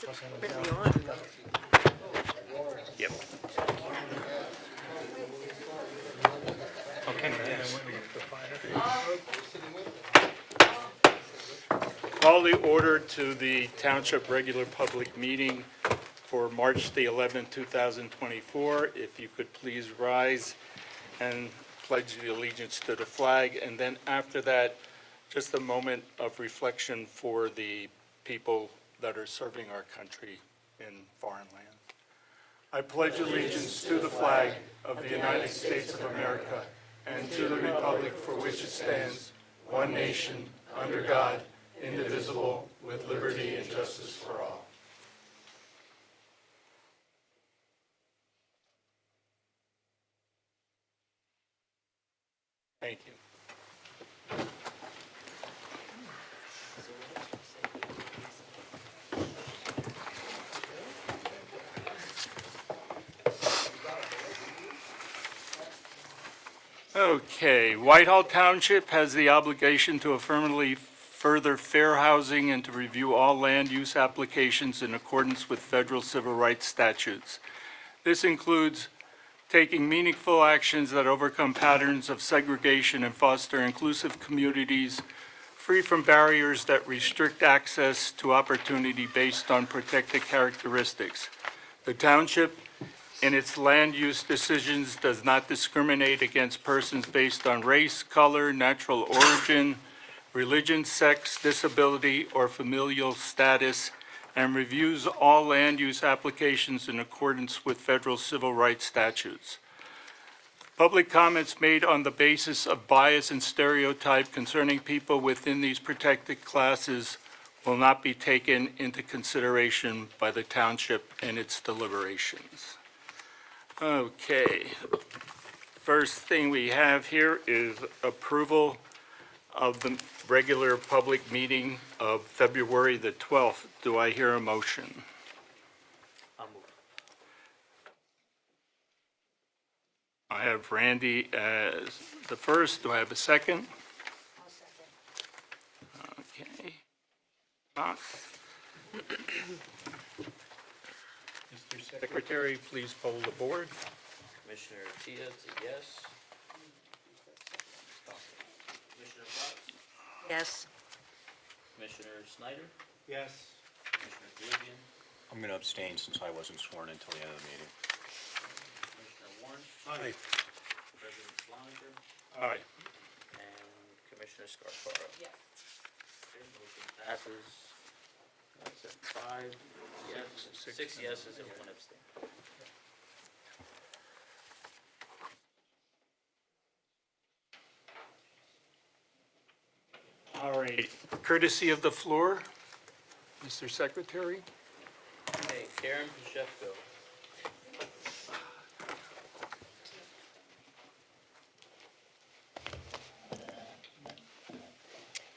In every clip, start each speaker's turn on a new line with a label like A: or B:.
A: Is it really on?
B: Yep. Okay. Call the order to the Township Regular Public Meeting for March the 11th, 2024. If you could please rise and pledge the allegiance to the flag. And then after that, just a moment of reflection for the people that are serving our country in foreign land. I pledge allegiance to the flag of the United States of America and to the republic for which it stands, one nation, under God, indivisible, with liberty and justice for all. Thank you. Okay, Whitehall Township has the obligation to affirmatively further fair housing and to review all land use applications in accordance with federal civil rights statutes. This includes taking meaningful actions that overcome patterns of segregation and foster inclusive communities free from barriers that restrict access to opportunity based on protected characteristics. The township, in its land use decisions, does not discriminate against persons based on race, color, natural origin, religion, sex, disability, or familial status, and reviews all land use applications in accordance with federal civil rights statutes. Public comments made on the basis of bias and stereotype concerning people within these protected classes will not be taken into consideration by the township in its deliberations. Okay, first thing we have here is approval of the regular public meeting of February the 12th. Do I hear a motion?
C: I'll move.
B: I have Randy as the first. Do I have a second?
A: I'll second.
B: Okay. Fox. Mr. Secretary, please poll the board.
C: Commissioner Diaz, a yes. Commissioner Fox?
A: Yes.
C: Commissioner Snyder?
D: Yes.
C: Commissioner Davian?
E: I'm going to abstain since I wasn't sworn until the end of the meeting.
C: Commissioner Warren?
D: Aye.
C: President Sloninger?
B: Aye.
C: And Commissioner Scarfaro?
A: Yes.
C: Okay, motion passes. That's it, 5 yes, 6 yeses and 1 abstain.
B: All right. Courtesy of the floor, Mr. Secretary.
C: Okay, Karen Pashevko.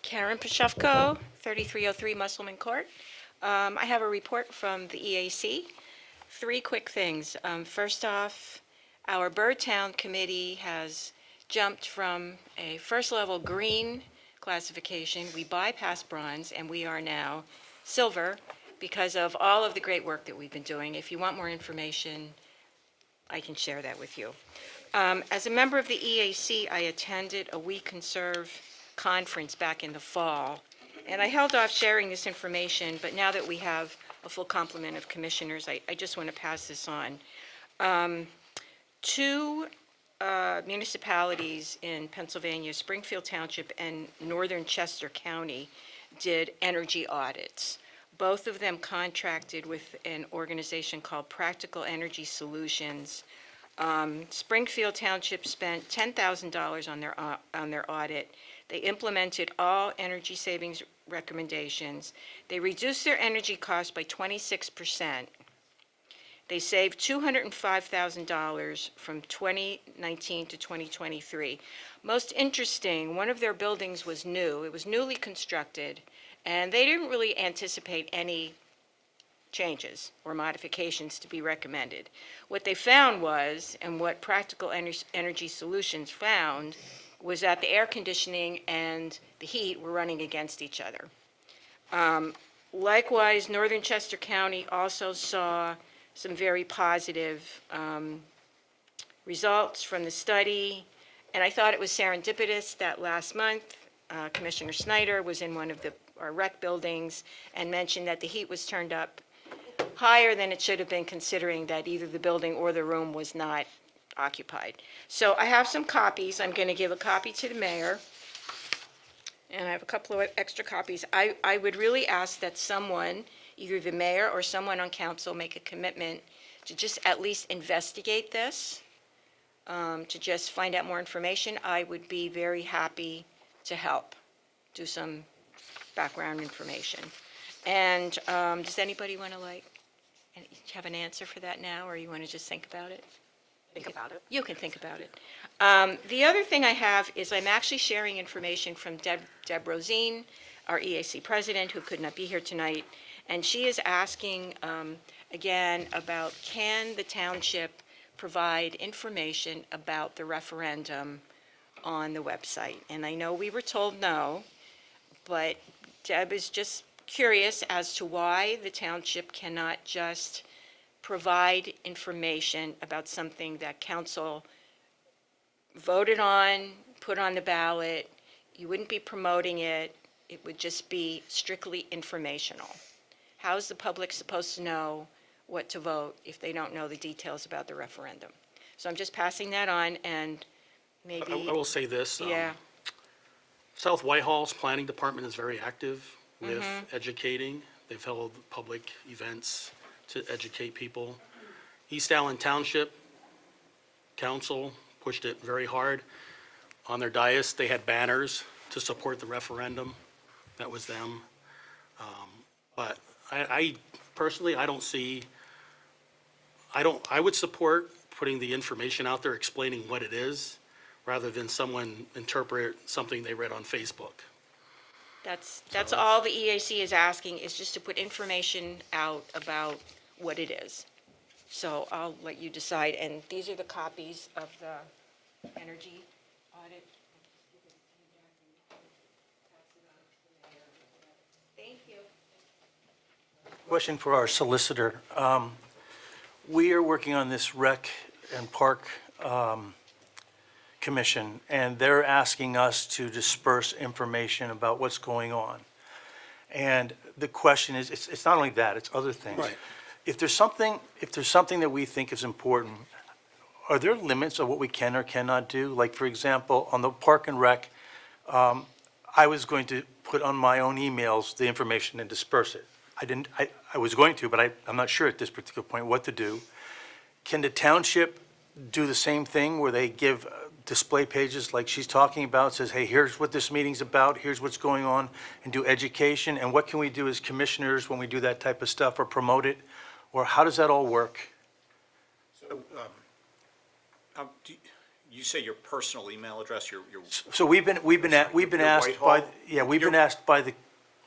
F: Karen Pashevko, 3303 Musselman Court. I have a report from the EAC. 3 quick things. First off, our Birdtown Committee has jumped from a first-level green classification. We bypassed bronze, and we are now silver because of all of the great work that we've been doing. If you want more information, I can share that with you. As a member of the EAC, I attended a We Conserve conference back in the fall, and I held off sharing this information, but now that we have a full complement of commissioners, I just want to pass this on. 2 municipalities in Pennsylvania, Springfield Township and Northern Chester County, did energy audits. Both of them contracted with an organization called Practical Energy Solutions. Springfield Township spent $10,000 on their audit. They implemented all energy savings recommendations. They reduced their energy costs by 26%. They saved $205,000 from 2019 to 2023. Most interesting, one of their buildings was new. It was newly constructed, and they didn't really anticipate any changes or modifications to be recommended. What they found was, and what Practical Energy Solutions found, was that the air conditioning and the heat were running against each other. Likewise, Northern Chester County also saw some very positive results from the study, and I thought it was serendipitous that last month, Commissioner Snyder was in one of our rec buildings and mentioned that the heat was turned up higher than it should have been, considering that either the building or the room was not occupied. So I have some copies. I'm going to give a copy to the mayor, and I have a couple of extra copies. I would really ask that someone, either the mayor or someone on council, make a commitment to just at least investigate this, to just find out more information. I would be very happy to help do some background information. And does anybody want to have an answer for that now, or you want to just think about it?
A: Think about it.
F: You can think about it. The other thing I have is I'm actually sharing information from Deb Rosine, our EAC president, who could not be here tonight, and she is asking, again, about can the township provide information about the referendum on the website? And I know we were told no, but Deb is just curious as to why the township cannot just provide information about something that council voted on, put on the ballot. You wouldn't be promoting it. It would just be strictly informational. How is the public supposed to know what to vote if they don't know the details about the referendum? So I'm just passing that on, and maybe,
D: I will say this.
F: yeah,
D: South Whitehall's planning department is very active with educating. They've held public events to educate people. East Allen Township Council pushed it very hard. On their dais, they had banners to support the referendum. That was them. But I personally, I don't see, I would support putting the information out there, explaining what it is, rather than someone interpret something they read on Facebook.
F: that's all the EAC is asking, is just to put information out about what it is. So I'll let you decide, and these are the copies of the energy audit. Thank you.
G: Question for our solicitor. We are working on this rec and park commission, and they're asking us to disperse information about what's going on. And the question is, it's not only that, it's other things.
D: Right.
G: If there's something that we think is important, are there limits of what we can or cannot do? Like, for example, on the park and rec, I was going to put on my own emails the information and disperse it. I was going to, but I'm not sure at this particular point what to do. Can the township do the same thing where they give display pages like she's talking about, says, hey, here's what this meeting's about, here's what's going on, and do education? And what can we do as commissioners when we do that type of stuff, or promote it? Or how does that all work?
E: So, you say your personal email address, your
G: So we've been asked by,
E: Whitehall?
G: we've been asked by the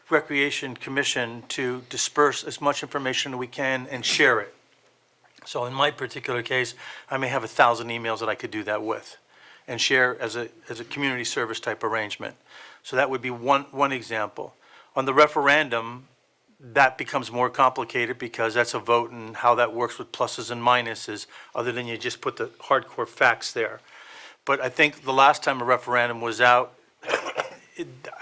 G: Recreation Commission to disperse as much information as we can and share it. So in my particular case, I may have 1,000 emails that I could do that with and share as a community service type arrangement. So that would be one example. On the referendum, that becomes more complicated because that's a vote, and how that works with pluses and minuses, other than you just put the hardcore facts there. But I think the last time a referendum was out,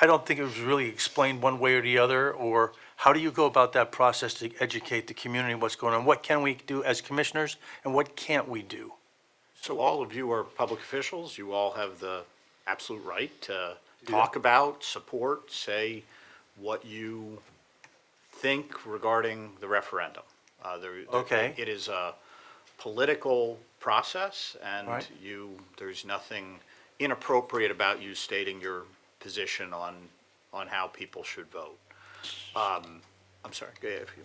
G: I don't think it was really explained one way or the other, or how do you go about that process to educate the community what's going on? What can we do as commissioners, and what can't we do?
E: So all of you are public officials, you all have the absolute right to talk about, support, say what you think regarding the referendum.
G: Okay.
E: It is a political process, and
G: Right.
E: there's nothing inappropriate about you stating your position on how people should vote. I'm sorry, go ahead if you.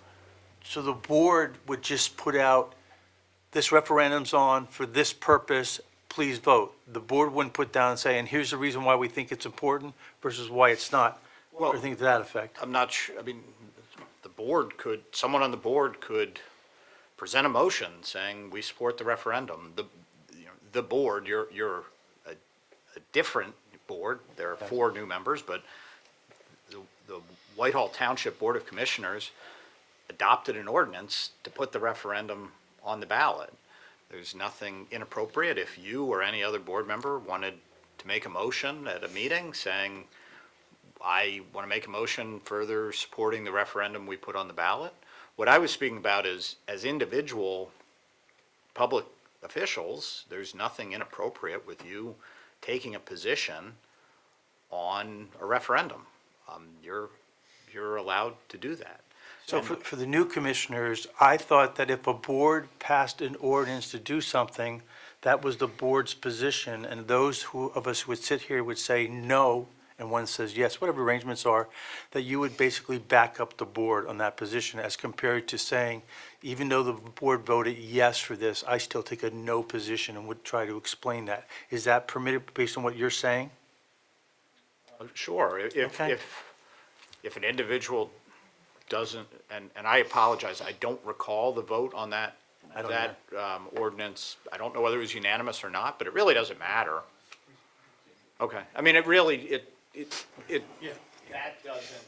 G: So the board would just put out, this referendum's on for this purpose, please vote. The board wouldn't put down and say, and here's the reason why we think it's important versus why it's not, or anything to that effect.
E: I'm not sure, I mean, someone on the board could present a motion saying, we support the referendum. The board, you're a different board, there are 4 new members, but the Whitehall Township Board of Commissioners adopted an ordinance to put the referendum on the ballot. There's nothing inappropriate if you or any other board member wanted to make a motion at a meeting saying, I want to make a motion further supporting the referendum we put on the ballot. What I was speaking about is, as individual public officials, there's nothing inappropriate with you taking a position on a referendum. You're allowed to do that.
G: So for the new commissioners, I thought that if a board passed an ordinance to do something, that was the board's position, and those of us who would sit here would say no, and one says yes, whatever arrangements are, that you would basically back up the board on that position as compared to saying, even though the board voted yes for this, I still take a no position and would try to explain that. Is that permitted based on what you're saying?
E: Sure,
G: Okay.
E: if an individual doesn't, and I apologize, I don't recall the vote on that,
G: I don't
E: that ordinance. I don't know whether it was unanimous or not, but it really doesn't matter. Okay, I mean, it really, that doesn't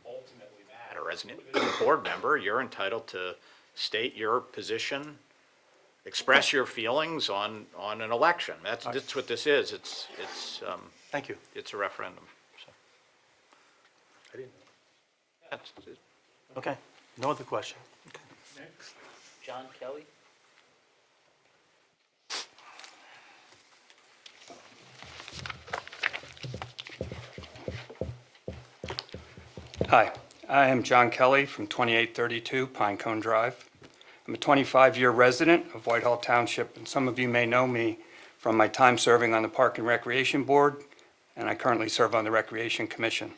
E: ultimately matter. As an individual board member, you're entitled to state your position, express your feelings on an election. That's what this is. It's
G: Thank you.
E: it's a referendum, so.
G: I didn't.
E: That's it.
G: Okay, no other question.
C: John Kelly?
H: Hi, I am John Kelly from 2832 Pinecone Drive. I'm a 25-year resident of Whitehall Township, and some of you may know me from my time serving on the Park and Recreation Board, and I currently serve on the Recreation Commission.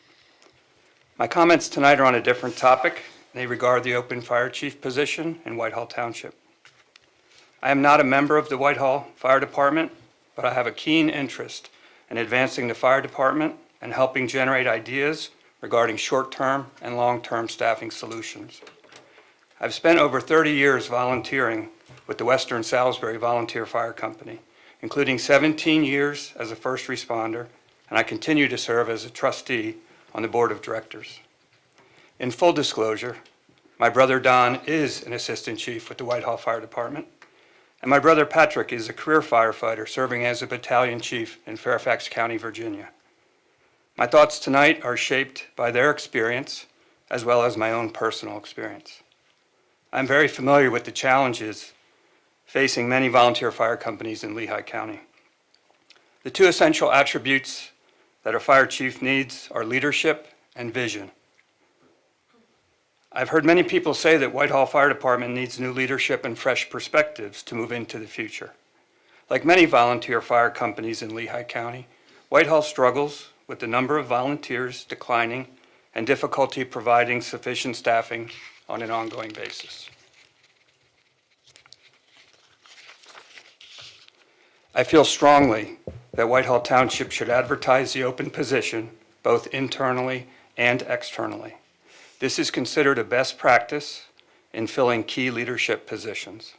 H: My comments tonight are on a different topic. They regard the open fire chief position in Whitehall Township. I am not a member of the Whitehall Fire Department, but I have a keen interest in advancing the fire department and helping generate ideas regarding short-term and long-term staffing solutions. I've spent over 30 years volunteering with the Western Salisbury Volunteer Fire Company, including 17 years as a first responder, and I continue to serve as a trustee on the board of directors. In full disclosure, my brother Don is an assistant chief with the Whitehall Fire Department, and my brother Patrick is a career firefighter serving as a battalion chief in Fairfax County, Virginia. My thoughts tonight are shaped by their experience as well as my own personal experience. I'm very familiar with the challenges facing many volunteer fire companies in Lehigh County. The two essential attributes that a fire chief needs are leadership and vision. I've heard many people say that Whitehall Fire Department needs new leadership and fresh perspectives to move into the future. Like many volunteer fire companies in Lehigh County, Whitehall struggles with the number of volunteers declining and difficulty providing sufficient staffing on an ongoing basis. I feel strongly that Whitehall Township should advertise the open position both internally and externally. This is considered a best practice in filling key leadership positions.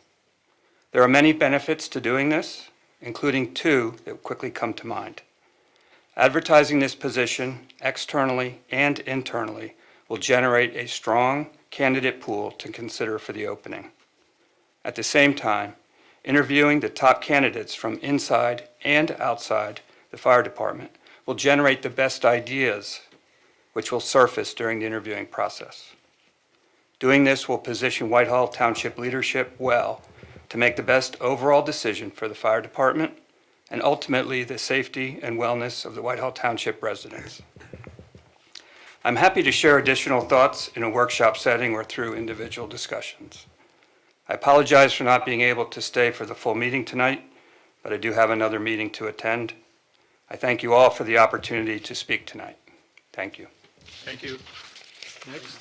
H: There are many benefits to doing this, including two that quickly come to mind. Advertising this position externally and internally will generate a strong candidate pool to consider for the opening. At the same time, interviewing the top candidates from inside and outside the fire department will generate the best ideas, which will surface during the interviewing process. Doing this will position Whitehall Township leadership well to make the best overall decision for the fire department and ultimately the safety and wellness of the Whitehall Township residents. I'm happy to share additional thoughts in a workshop setting or through individual discussions. I apologize for not being able to stay for the full meeting tonight, but I do have another meeting to attend. I thank you all for the opportunity to speak tonight. Thank you.
B: Thank you. Next.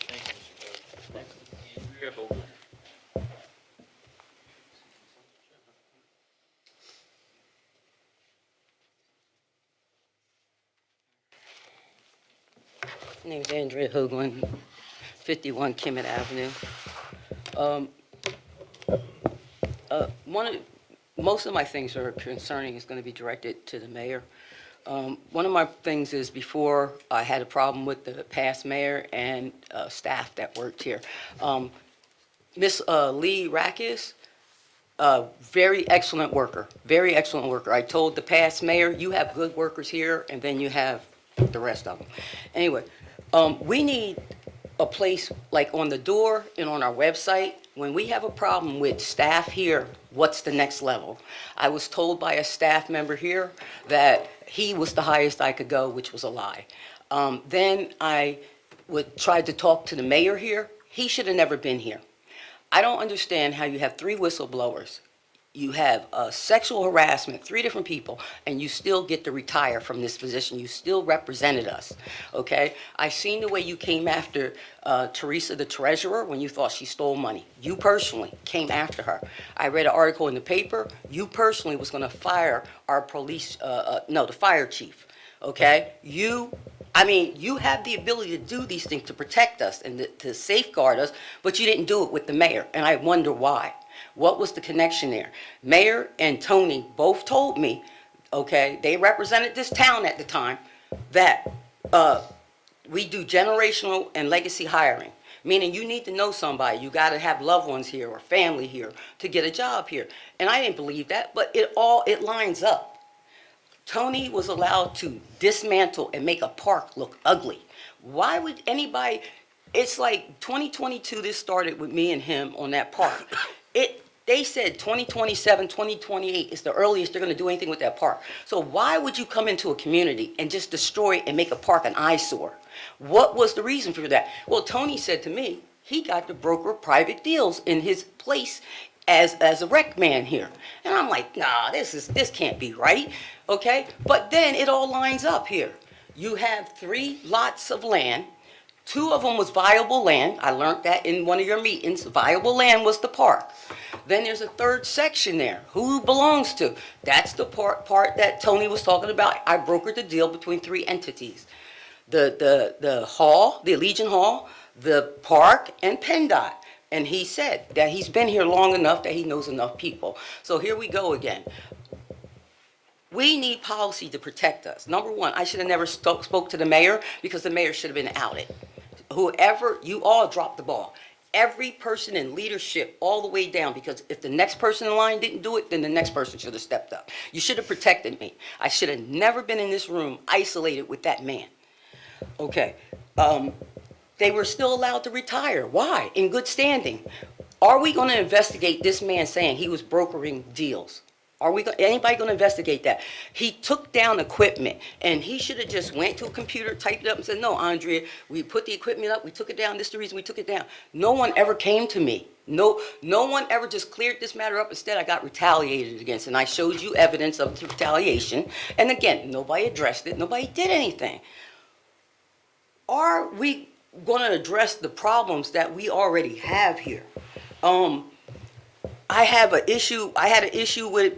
C: Thank you, Mr. Kelly. Next, Andrea Hogan.
A: My name's Andrea Hoagland, 51 Kimmett Avenue. Most of my things are concerning is going to be directed to the mayor. One of my things is before I had a problem with the past mayor and staff that worked here. Miss Lee Rackes, very excellent worker, very excellent worker. I told the past mayor, you have good workers here, and then you have the rest of them. Anyway, we need a place like on the door and on our website, when we have a problem with staff here, what's the next level? I was told by a staff member here that he was the highest I could go, which was a lie. Then I tried to talk to the mayor here. He should have never been here. I don't understand how you have 3 whistleblowers. You have sexual harassment, 3 different people, and you still get to retire from this position. You still represented us, okay? I seen the way you came after Teresa, the treasurer, when you thought she stole money. You personally came after her. I read an article in the paper. You personally was going to fire our police, the fire chief, okay? You have the ability to do these things to protect us and to safeguard us, but you didn't do it with the mayor, and I wonder why. What was the connection there? Mayor and Tony both told me, okay, they represented this town at the time, that we do generational and legacy hiring, meaning you need to know somebody. You got to have loved ones here or family here to get a job here. And I didn't believe that, but it lines up. Tony was allowed to dismantle and make a park look ugly. Why would anybody, it's like 2022, this started with me and him on that park. They said 2027, 2028 is the earliest they're going to do anything with that park. So why would you come into a community and just destroy it and make a park an eyesore? What was the reason for that? Well, Tony said to me, he got to broker private deals in his place as a rec man here. And I'm like, nah, this can't be right, okay? But then it all lines up here. You have 3 lots of land. 2 of them was viable land. I learned that in one of your meetings. Viable land was the park. Then there's a 3rd section there. Who belongs to? That's the part that Tony was talking about. I brokered the deal between 3 entities. The hall, the Legion Hall, the park, and PennDOT. And he said that he's been here long enough that he knows enough people. So here we go again. We need policy to protect us. Number 1, I should have never spoke to the mayor because the mayor should have been outed. Whoever, you all dropped the ball. Every person in leadership all the way down, because if the next person in line didn't do it, then the next person should have stepped up. You should have protected me. I should have never been in this room isolated with that man. Okay. They were still allowed to retire. Why? In good standing. Are we going to investigate this man saying he was brokering deals? Anybody going to investigate that? He took down equipment, and he should have just went to a computer, typed it up, and said, no, Andrea, we put the equipment up, we took it down, this is the reason we took it down. No one ever came to me. No one ever just cleared this matter up. Instead, I got retaliated against, and I showed you evidence of the retaliation. And again, nobody addressed it. Nobody did anything. Are we going to address the problems that we already have here? I had an issue with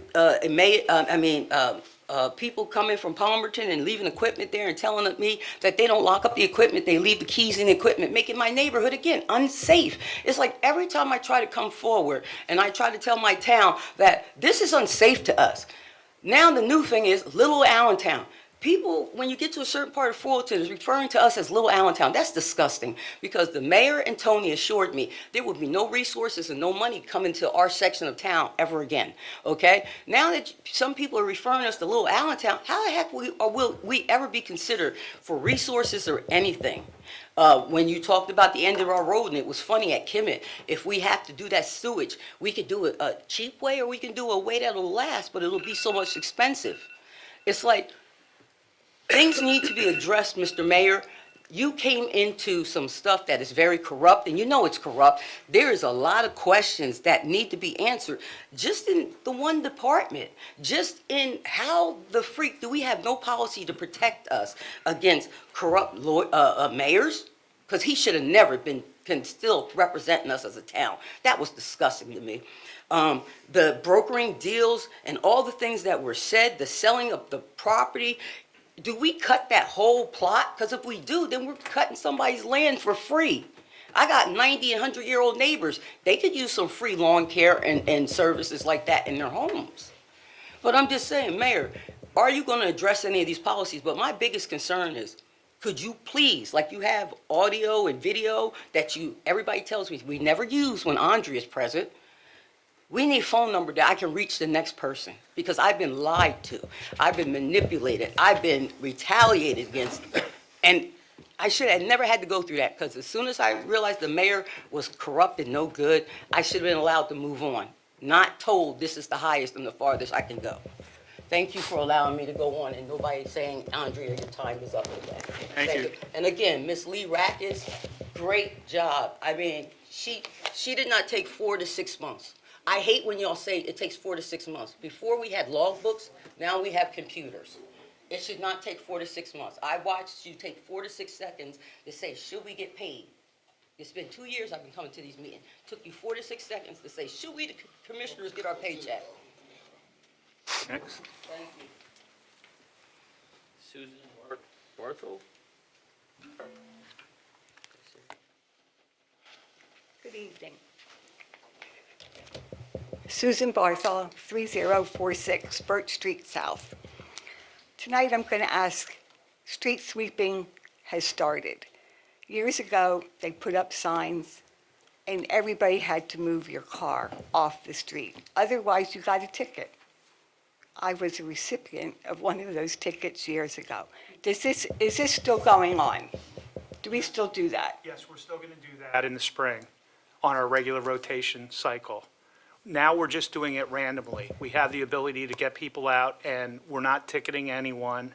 A: people coming from Palmerton and leaving equipment there and telling me that they don't lock up the equipment, they leave the keys in the equipment, making my neighborhood, again, unsafe. It's like every time I try to come forward and I try to tell my town that this is unsafe to us. Now the new thing is Little Allentown. People, when you get to a certain part of Fulton, is referring to us as Little Allentown. That's disgusting, because the mayor and Tony assured me there would be no resources and no money coming to our section of town ever again, okay? Now that some people are referring us to Little Allentown, how the heck will we ever be considered for resources or anything? When you talked about the end of our road, and it was funny at Kimmett, if we have to do that sewage, we could do it a cheap way or we can do a way that'll last, but it'll be so much expensive. It's like, things need to be addressed, Mr. Mayor. You came into some stuff that is very corrupt, and you know it's corrupt. There is a lot of questions that need to be answered just in the one department, just in how the freak, do we have no policy to protect us against corrupt mayors? Because he should have never been still representing us as a town. That was disgusting to me. The brokering deals and all the things that were said, the selling of the property, do we cut that whole plot? Because if we do, then we're cutting somebody's land for free. I got 90 and 100-year-old neighbors. They could use some free lawn care and services like that in their homes. But I'm just saying, Mayor, are you going to address any of these policies? But my biggest concern is, could you please, like you have audio and video that everybody tells me we never use when Andrea is present, we need a phone number that I can reach the next person, because I've been lied to, I've been manipulated, I've been retaliated against, and I should have never had to go through that, because as soon as I realized the mayor was corrupt and no good, I should have been allowed to move on, not told this is the highest and the farthest I can go. Thank you for allowing me to go on, and nobody saying, Andrea, your time is up today.
B: Thank you.
A: And again, Ms. Lee Rackus, great job. I mean, she did not take 4 to 6 months. I hate when y'all say it takes 4 to 6 months. Before we had logbooks, now we have computers. It should not take 4 to 6 months. I watched you take 4 to 6 seconds to say, should we get paid? It's been 2 years I've been coming to these meetings. Took you 4 to 6 seconds to say, should we, the commissioners, get our paycheck?
B: Next.
A: Thank you.
C: Susan Barthel?
I: Good evening. Susan Barthel, 3046 Birch Street South. Tonight I'm going to ask, street sweeping has started. Years ago, they put up signs and everybody had to move your car off the street. Otherwise, you got a ticket. I was a recipient of one of those tickets years ago. Is this still going on? Do we still do that?
J: Yes, we're still going to do that in the spring on our regular rotation cycle. Now we're just doing it randomly. We have the ability to get people out, and we're not ticketing anyone.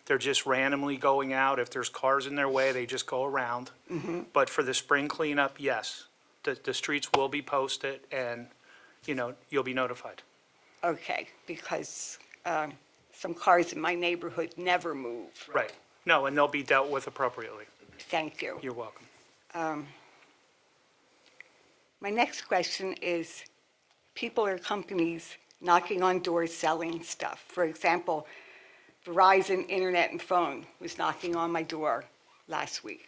J: They're just randomly going out. If there's cars in their way, they just go around. But for the spring cleanup, yes, the streets will be posted, and, you'll be notified.
I: Okay, because some cars in my neighborhood never move.
J: Right. No, and they'll be dealt with appropriately.
I: Thank you.
J: You're welcome.
I: My next question is, people or companies knocking on doors selling stuff. For example, Verizon Internet and Phone was knocking on my door last week.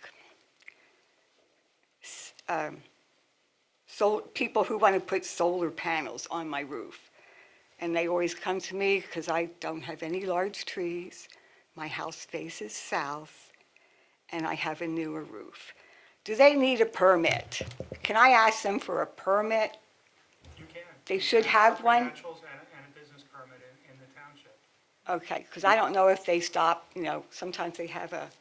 I: So people who want to put solar panels on my roof. And they always come to me because I don't have any large trees, my house faces south, and I have a newer roof. Do they need a permit? Can I ask them for a permit?
J: You can.
I: They should have one?
J: Credentials and a business permit in the township.
I: Okay, because I don't know if they stop, sometimes they have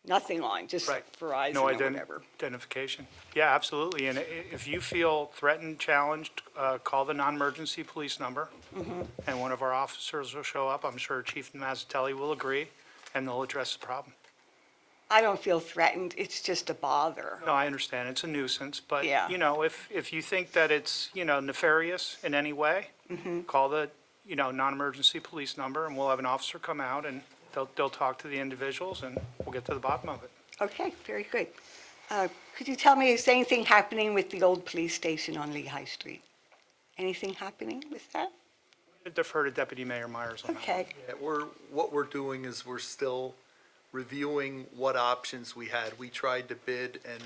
I: nothing on, just
J: Right.
I: Verizon
J: No
I: or whatever.
J: identification. Yeah, absolutely. And if you feel threatened, challenged, call the non-emergency police number, and one of our officers will show up. I'm sure Chief Mazzatelli will agree, and they'll address the problem.
I: I don't feel threatened, it's just a bother.
J: No, I understand. It's a nuisance, but,
I: Yeah.
J: if you think that it's, nefarious in any way, call the, non-emergency police number, and we'll have an officer come out, and they'll talk to the individuals, and we'll get to the bottom of it.
I: Okay, very good. Could you tell me, is anything happening with the old police station on Lehigh Street? Anything happening with that?
J: I defer to Deputy Mayor Myers on that.
I: Okay,
K: Yeah, what we're doing is we're still reviewing what options we had. We tried to bid and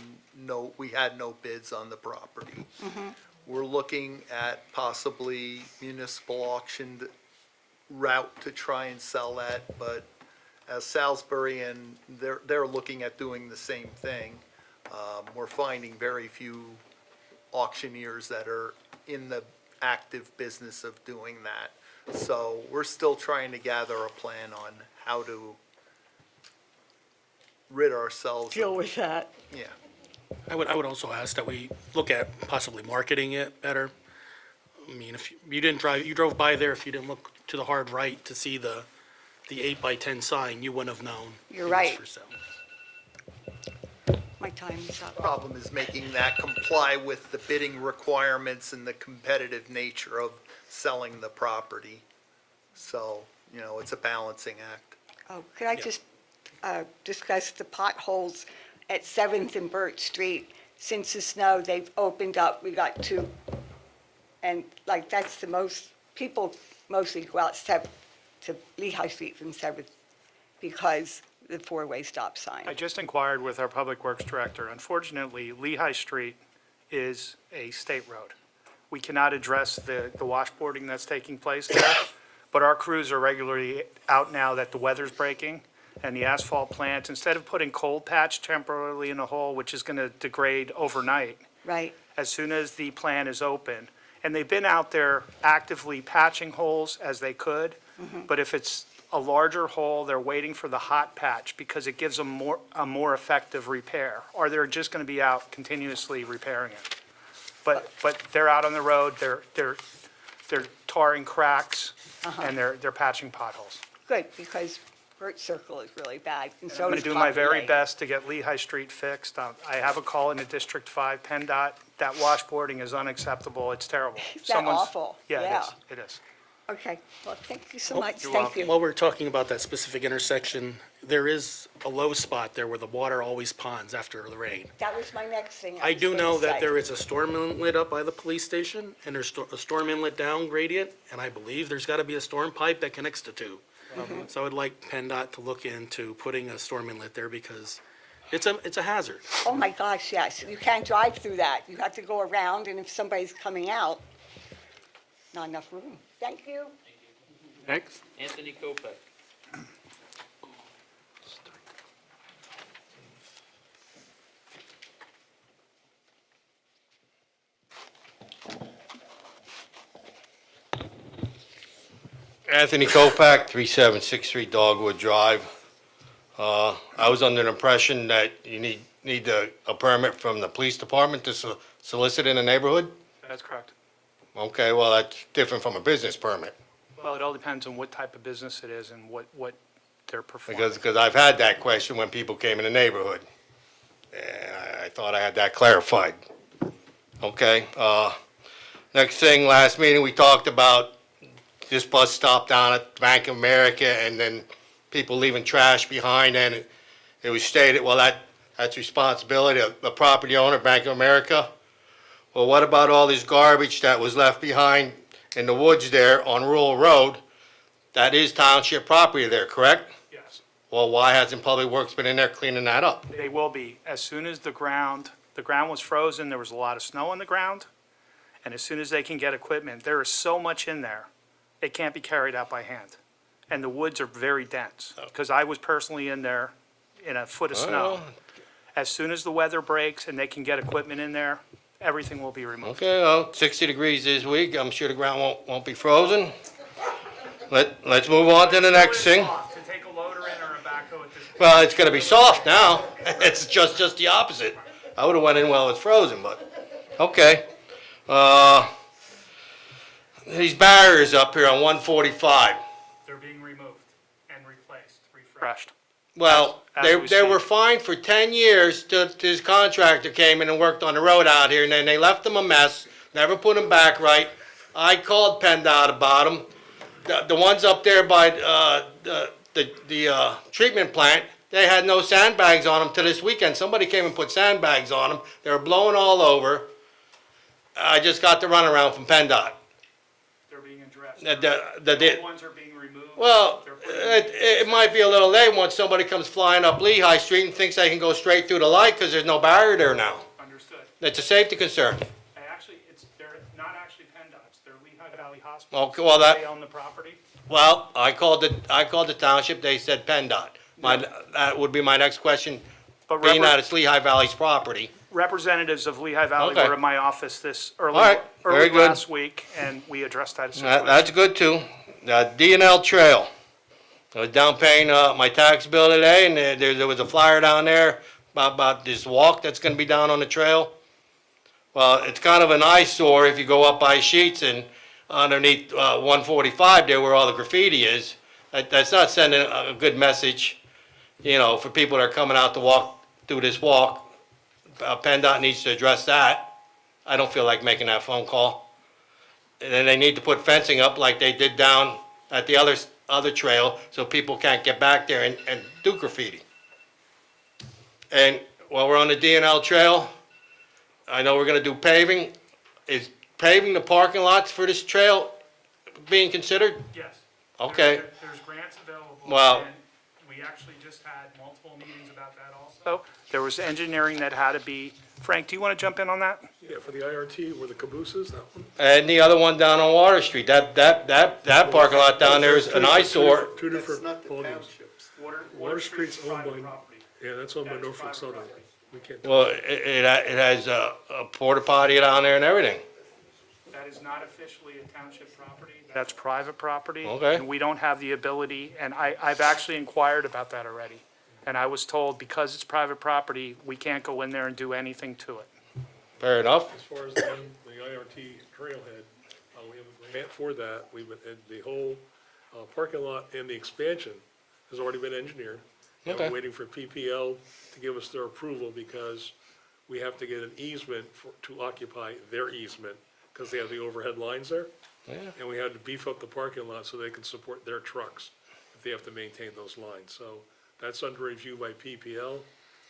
K: we had no bids on the property. We're looking at possibly municipal auction route to try and sell that, but as Salisbury and they're looking at doing the same thing. We're finding very few auctioneers that are in the active business of doing that. So we're still trying to gather a plan on how to rid ourselves
I: deal
K: of,
I: with that.
K: yeah.
D: I would also ask that we look at possibly marketing it better. I mean, if you drove by there, if you didn't look to the hard right to see the 8x10 sign, you wouldn't have known.
I: You're
D: it was
I: right.
D: for sale.
I: My time is up.
K: Problem is making that comply with the bidding requirements and the competitive nature of selling the property. So, it's a balancing act.
I: Oh, could I just discuss the potholes at 7th and Birch Street? Since the snow, they've opened up, we got 2. And that's the most, people mostly go out to Lehigh Street from 7th because the 4-way stop sign.
J: I just inquired with our Public Works Director. Unfortunately, Lehigh Street is a state road. We cannot address the washboarding that's taking place there, But our crews are regularly out now that the weather's breaking, and the asphalt plant, instead of putting cold patch temporarily in a hole, which is going to degrade overnight,
I: Right.
J: as soon as the plant is open. And they've been out there actively patching holes as they could, but if it's a larger hole, they're waiting for the hot patch because it gives them a more effective repair, or they're just going to be out continuously repairing it. But they're out on the road, they're tarring cracks, and they're patching potholes.
I: Good, because Burt Circle is really bad, and
J: I'm
I: so
J: going
I: is
J: to do my very
I: Lane.
J: best to get Lehigh Street fixed. I have a call into District 5, PennDOT. That washboarding is unacceptable. It's terrible.
I: Is that awful?
J: Yeah,
I: Yeah.
J: it is.
I: Okay, well, thank you so much.
J: you're
I: Thank you.
D: While we're talking about that specific intersection, there is a low spot there where the water always ponds after the rain.
I: That was my next thing.
D: I
I: was
D: do
I: gonna
D: know that
I: say.
D: there is a storm inlet up by the police station, and there's a storm inlet down gradient, and I believe there's gotta be a storm pipe that connects the two. So I would like PennDOT to look into putting a storm inlet there because it's a hazard.
I: Oh, my gosh, yes. You can't drive through that. You have to go around, and if somebody's coming out, not enough room. Thank you.
B: Next.
C: Anthony Kopek.
L: Anthony Kopak, 3763 Dogwood Drive. I was under the impression that you need a permit from the police department to solicit in the neighborhood?
J: That's correct.
L: Okay, well, that's different from a business permit,
J: Well, it all depends on what type of business it is and what they're performing.
L: because I've had that question when people came in the neighborhood. And I thought I had that clarified. Okay, next thing, last meeting, we talked about this bus stop down at Bank of America and then people leaving trash behind, and it was stated, well, that's responsibility of the property owner, Bank of America. Well, what about all this garbage that was left behind in the woods there on Rural Road? That is township property there, correct?
J: Yes.
L: Well, why hasn't Public Works been in there cleaning that up?
J: They will be. As soon as the ground was frozen, there was a lot of snow on the ground, and as soon as they can get equipment, there is so much in there, it can't be carried out by hand. And the woods are very dense, because I was personally in there in a foot of snow.
L: Oh.
J: As soon as the weather breaks and they can get equipment in there, everything will be removed.
L: Okay, well, 60 degrees this week, I'm sure the ground won't be frozen. Let's move on to the next thing.
J: To take a loader in or a backhoe at this point.
L: Well, it's gonna be soft now. It's just the opposite. I would've went in while it was frozen, but, okay. These barriers up here on 145.
J: They're being removed and replaced, refreshed.
L: Well,
J: As
L: they
J: we
L: were
J: speak.
L: fined for 10 years till this contractor came in and worked on the road out here, and then they left them a mess, never put them back right. I called PennDOT about them. The ones up there by the treatment plant, they had no sandbags on them till this weekend. Somebody came and put sandbags on them. They were blowing all over. I just got the runaround from PennDOT.
J: They're being addressed.
L: The
J: Old ones are being removed.
L: Well,
J: They're putting-
L: it might be a little late once somebody comes flying up Lehigh Street and thinks they can go straight through the light because there's no barrier there now.
J: Understood.
L: It's a safety concern.
J: Actually, they're not actually PennDOT's, they're Lehigh Valley Hospital.
L: Okay, well,
J: They own the property.
L: well, I called the township, they said PennDOT. That would be my next question,
J: But
L: being that it's Lehigh Valley's property.
J: representatives of Lehigh Valley
L: Okay.
J: were in my office
L: All right, very
J: early
L: good.
J: last week, and we addressed that
L: That's
J: situation.
L: good too. D&L Trail. I was down paying my tax bill today, and there was a flyer down there about this walk that's gonna be down on the trail. Well, it's kind of an eyesore if you go up by Sheets and underneath 145 there where all the graffiti is. That's not sending a good message, for people that are coming out to walk through this walk. PennDOT needs to address that. I don't feel like making that phone call. And then they need to put fencing up like they did down at the other trail, so people can't get back there and do graffiti. And while we're on the D&L Trail, I know we're gonna do paving. Is paving the parking lots for this trail being considered?
J: Yes.
L: Okay.
J: There's grants available.
L: Well-
J: and we actually just had multiple meetings about that also. There was engineering that had to be Frank, do you want to jump in on that?
M: Yeah, for the IRT or the cabooses, that one?
L: And the other one down on Water Street, that parking lot down there is an eyesore.
M: Two different ballgames. Water Street's owned by, yeah, that's owned by Norfolk Southern. We can't.
L: Well, it has a porta potty down there and everything.
J: That is not officially a township property. That's private property.
L: Okay.
J: And we don't have the ability, and I've actually inquired about that already. And I was told because it's private property, we can't go in there and do anything to it.
L: Fair enough.
M: As far as the IRT trailhead, we have a grant for that. And the whole parking lot and the expansion has already been engineered. And
L: Okay.
M: we're waiting for PPL to give us their approval because we have to get an easement to occupy their easement because they have the overhead lines there.
L: Yeah.
M: And we had to beef up the parking lot so they can support their trucks if they have to maintain those lines. So that's under review by PPL.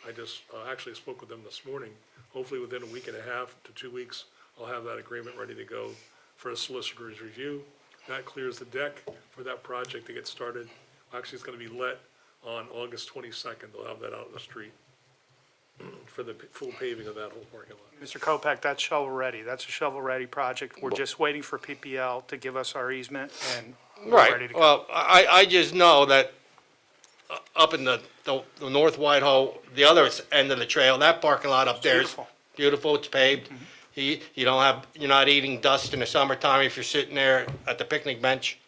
M: I just actually spoke with them this morning. Hopefully within a week and a half to 2 weeks, I'll have that agreement ready to go for a solicitor's review. That clears the deck for that project to get started. Actually, it's gonna be let on August 22nd. They'll have that out in the street for the full paving of that whole parking lot.
J: Mr. Kopak, that's shovel-ready. That's a shovel-ready project. We're just waiting for PPL to give us our easement, and we're ready
L: Right,
J: to go.
L: well, I just know that up in the North Whitehall, the other end of the trail, that parking lot up there is
J: Beautiful.
L: beautiful, it's paved. You don't have, you're not eating dust in the summertime if you're sitting there at the picnic bench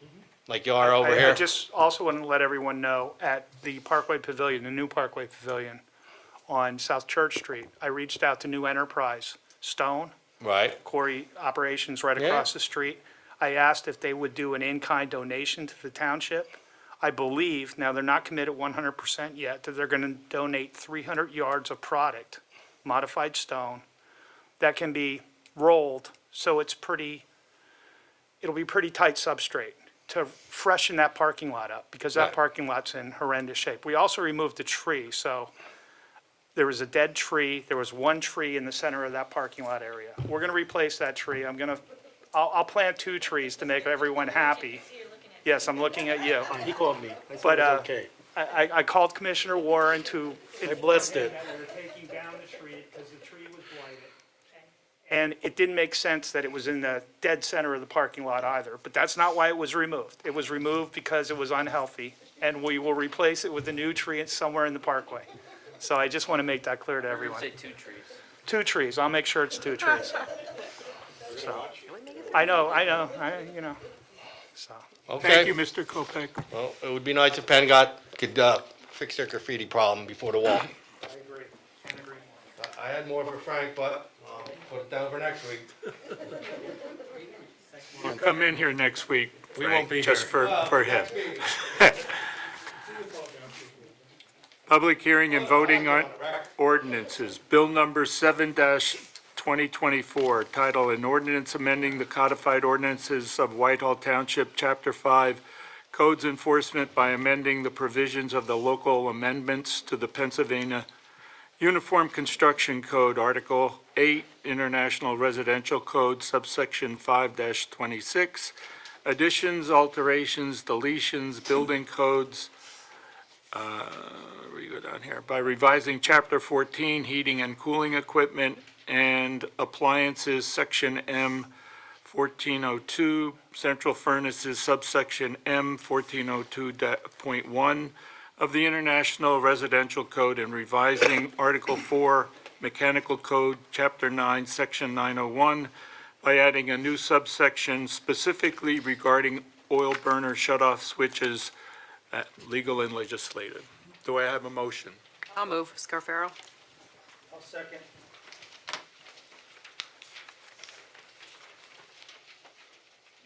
L: like you are over
J: I
L: here.
J: just also want to let everyone know, at the Parkway Pavilion, the new Parkway Pavilion on South Church Street, I reached out to New Enterprise Stone,
L: Right,
J: Corey Operations right
L: Yeah.
J: across the street. I asked if they would do an in-kind donation to the township. I believe, now they're not committed 100% yet, that they're going to donate 300 yards of product, modified stone, that can be rolled, so it'll be pretty tight substrate to freshen that parking lot up, because that
L: Right.
J: parking lot's in horrendous shape. We also removed a tree, so there was a dead tree, there was one tree in the center of that parking lot area. We're gonna replace that tree, I'll plant 2 trees to make everyone happy. Yes, I'm looking at you.
D: He called me. I said
J: But,
D: it was okay.
J: I called Commissioner Warren to.
D: I blessed it.
J: We're taking down the tree because the tree was blighted. And it didn't make sense that it was in the dead center of the parking lot either, but that's not why it was removed. It was removed because it was unhealthy, and we will replace it with a new tree somewhere in the parkway. So I just want to make that clear to everyone.
C: Say 2 trees.
J: 2 trees, I'll make sure it's 2 trees. So, I know, so.
B: Thank you,
L: okay.
B: Mr. Kopak.
L: Well, it would be nice if PennDOT could fix their graffiti problem before the wall.
J: I agree, can't agree more.
L: I had more for Frank, but I'll put it down for next week.
B: Come in here next week.
M: We won't be
B: Just
M: here.
B: for him. Public hearing and voting on ordinances. Bill number 7-2024, title, an ordinance amending the codified ordinances of Whitehall Township, Chapter 5, Codes Enforcement by amending the provisions of the local amendments to the Pennsylvania Uniform Construction Code, Article 8, International Residential Code, subsection 5-26, additions, alterations, deletions, building codes, where you go down here, by revising Chapter 14, Heating and Cooling Equipment and Appliances, Section M, 1402, Central Furnaces, subsection M, 1402.1 of the International Residential Code, and revising Article 4, Mechanical Code, Chapter 9, Section 901, by adding a new subsection specifically regarding oil burner shutoff switches, legal and legislative. Do I have a motion?
N: I'll move. Scarfaro.
J: I'll second.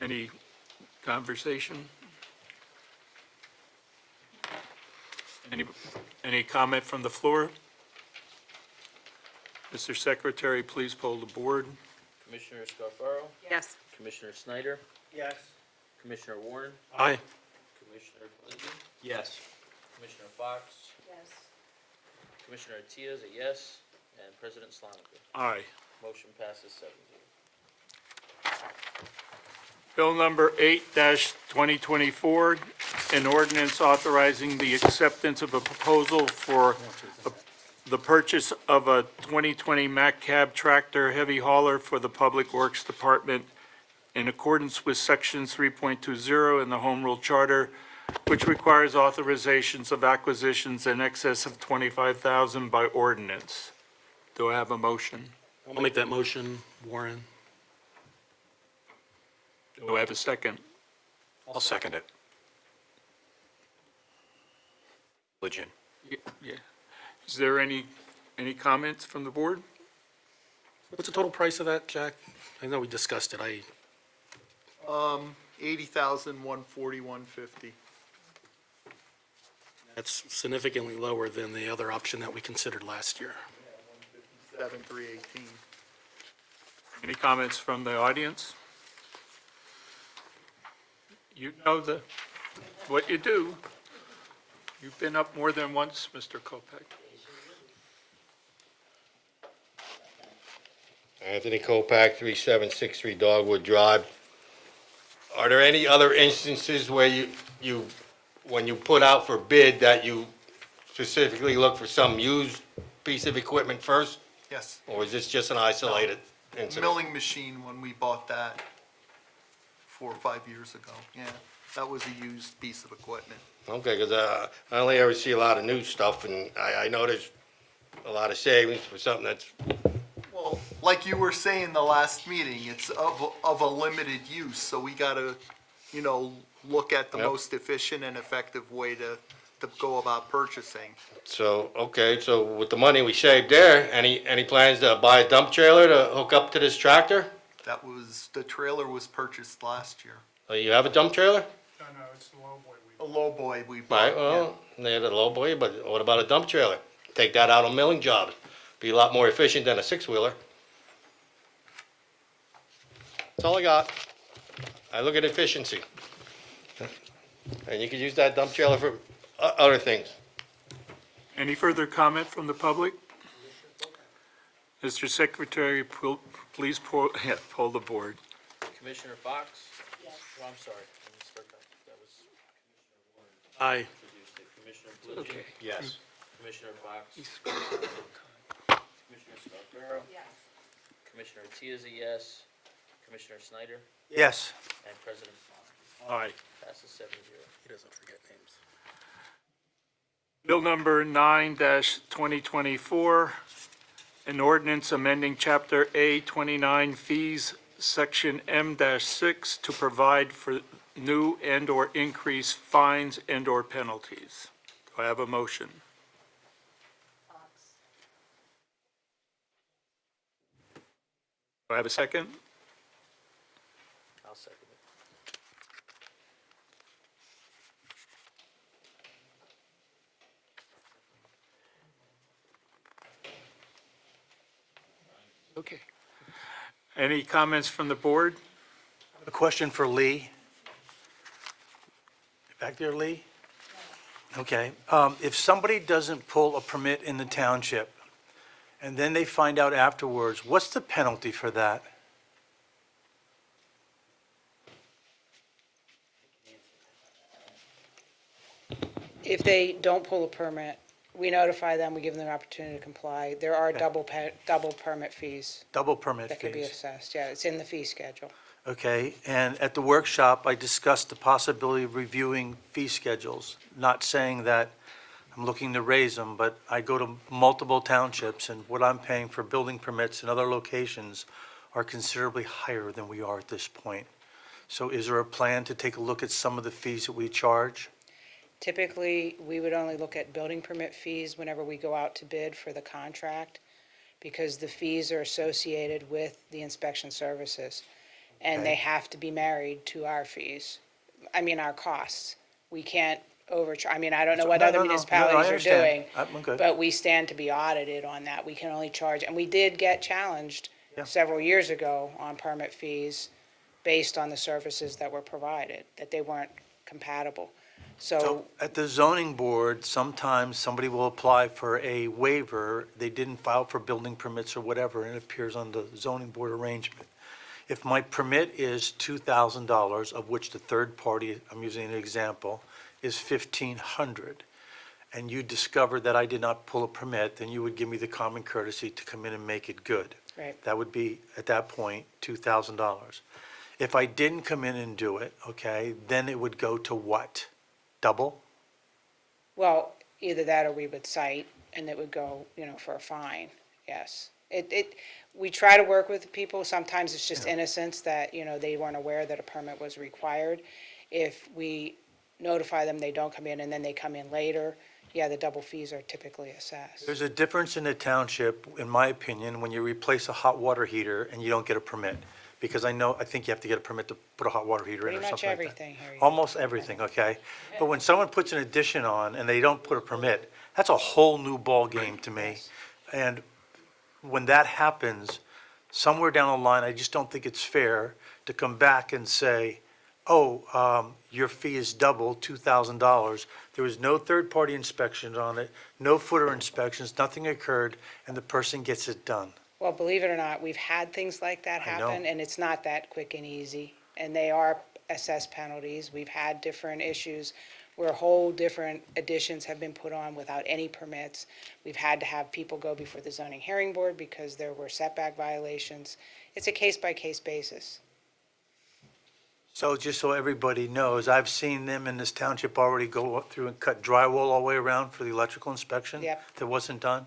B: Any conversation? Any comment from the floor? Mr. Secretary, please poll the board.
C: Commissioner Scarfaro,
N: Yes.
C: Commissioner Snyder,
J: Yes.
C: Commissioner Warren,
M: Aye.
C: Commissioner Lindsey,
E: Yes.
C: Commissioner Fox,
N: Yes.
C: Commissioner Atiya is a yes, and President Sloniker.
B: Aye.
C: Motion passes 7-0.
B: Bill number 8-2024, an ordinance authorizing the acceptance of a proposal for the purchase of a 2020 Mack Cab tractor heavy hauler for the Public Works Department in accordance with Section 3.20 in the Home Rule Charter, which requires authorizations of acquisitions in excess of $25,000 by ordinance. Do I have a motion?
D: I'll make that motion, Warren.
B: Do I have a second?
E: I'll second it. Legend.
B: Yeah. Is there any comments from the board?
D: What's the total price of that, Jack? I know we discussed it.
K: 80,000, 140, 150.
D: That's significantly lower than the other option that we considered last year.
K: 318.
B: Any comments from the audience? You know what you do. You've been up more than once, Mr. Kopech.
L: Anthony Kopak, 3763 Dogwood Drive. Are there any other instances where when you put out for bid, that you specifically look for some used piece of equipment first?
K: Yes.
L: Or is this just an isolated incident?
K: Milling machine, when we bought that 4 or 5 years ago, yeah, that was a used piece of equipment.
L: Okay, because I only ever see a lot of new stuff, and I know there's a lot of savings for something that's,
K: Well, like you were saying the last meeting, it's of a limited use, so we gotta, look at the
L: Yep.
K: most efficient and effective way to go about purchasing.
L: so, okay, so with the money we saved there, any plans to buy a dump trailer to hook up to this tractor?
K: The trailer was purchased last year.
L: Oh, you have a dump trailer?
K: A lowboy we
L: Right,
K: bought,
L: well, they had a low boy, but what about a dump trailer? Take that out on milling jobs. Be a lot more efficient than a six-wheeler. That's all I got. I look at efficiency. And you could use that dump trailer for other things.
B: Any further comment from the public? Mr. Secretary, please poll the board.
C: Commissioner Fox? Yes. Oh, I'm sorry. I misspoke. That was Commissioner Warren
D: Aye.
C: introduced it. Commissioner Blucci?
B: Okay.
E: Yes.
C: Commissioner Fox? Commissioner Scarpero? Yes. Commissioner Tiz, yes. Commissioner Snyder?
G: Yes.
C: And President Fawn.
B: Aye.
C: Passes 7-0.
D: He doesn't forget names.
B: Bill number 9-2024, an ordinance amending Chapter A 29 Fees, Section M-6, to provide for new and/or increased fines and/or penalties. Do I have a motion? Do I have a second?
C: I'll second it.
B: Okay. Any comments from the board?
G: A question for Lee. Back there, Lee? Okay. If somebody doesn't pull a permit in the township, and then they find out afterwards, what's the penalty for that?
N: If they don't pull a permit, we notify them, we give them an opportunity to comply. There are double permit fees
G: Double permit
N: that could be
G: fees?
N: assessed. Yeah, it's in the fee schedule.
G: Okay, and at the workshop, I discussed the possibility of reviewing fee schedules, not saying that I'm looking to raise them, but I go to multiple townships, and what I'm paying for building permits in other locations are considerably higher than we are at this point. So is there a plan to take a look at some of the fees that we charge?
N: Typically, we would only look at building permit fees whenever we go out to bid for the contract, because the fees are associated with the inspection services, and they have to be married to our fees, our costs. We can't overcharge, I don't know what
G: No,
N: other
G: no, no, I
N: municipalities are
G: understand.
N: doing,
G: I'm good.
N: but we stand to be audited on that. We can only charge, and we did get challenged
G: Yeah.
N: several years ago on permit fees based on the services that were provided, that they weren't compatible.
G: So at the zoning board, sometimes somebody will apply for a waiver, they didn't file for building permits or whatever, and it appears on the zoning board arrangement. If my permit is $2,000, of which the third party, I'm using an example, is $1,500, and you discovered that I did not pull a permit, then you would give me the common courtesy to come in and make it good.
N: Right.
G: That would be, at that point, $2,000. If I didn't come in and do it, okay, then it would go to what? Double?
N: Well, either that or we would cite, and it would go, for a fine, yes. We try to work with people, sometimes it's just innocence that, they weren't aware that a permit was required. If we notify them they don't come in and then they come in later, yeah, the double fees are typically assessed.
G: There's a difference in the township, in my opinion, when you replace a hot water heater and you don't get a permit. Because I think you have to get a permit to put a hot water heater in or
N: Pretty much
G: something like that.
N: everything here. you-
G: Almost everything, okay? But when someone puts an addition on and they don't put a permit, that's a whole new ball game to me. And when that happens, somewhere down the line, I just don't think it's fair to come back and say, your fee is double, $2,000. There was no third-party inspections on it, no footer inspections, nothing occurred, and the person gets it done.
N: Well, believe it or not, we've had things like that
G: I know.
N: happen, and it's not that quick and easy. And they are assessed penalties. We've had different issues where whole different additions have been put on without any permits. We've had to have people go before the zoning hearing board because there were setback violations. It's a case-by-case basis.
G: So just so everybody knows, I've seen them in this township already go up through and cut drywall all the way around for the electrical inspection.
N: Yep.
G: That wasn't done.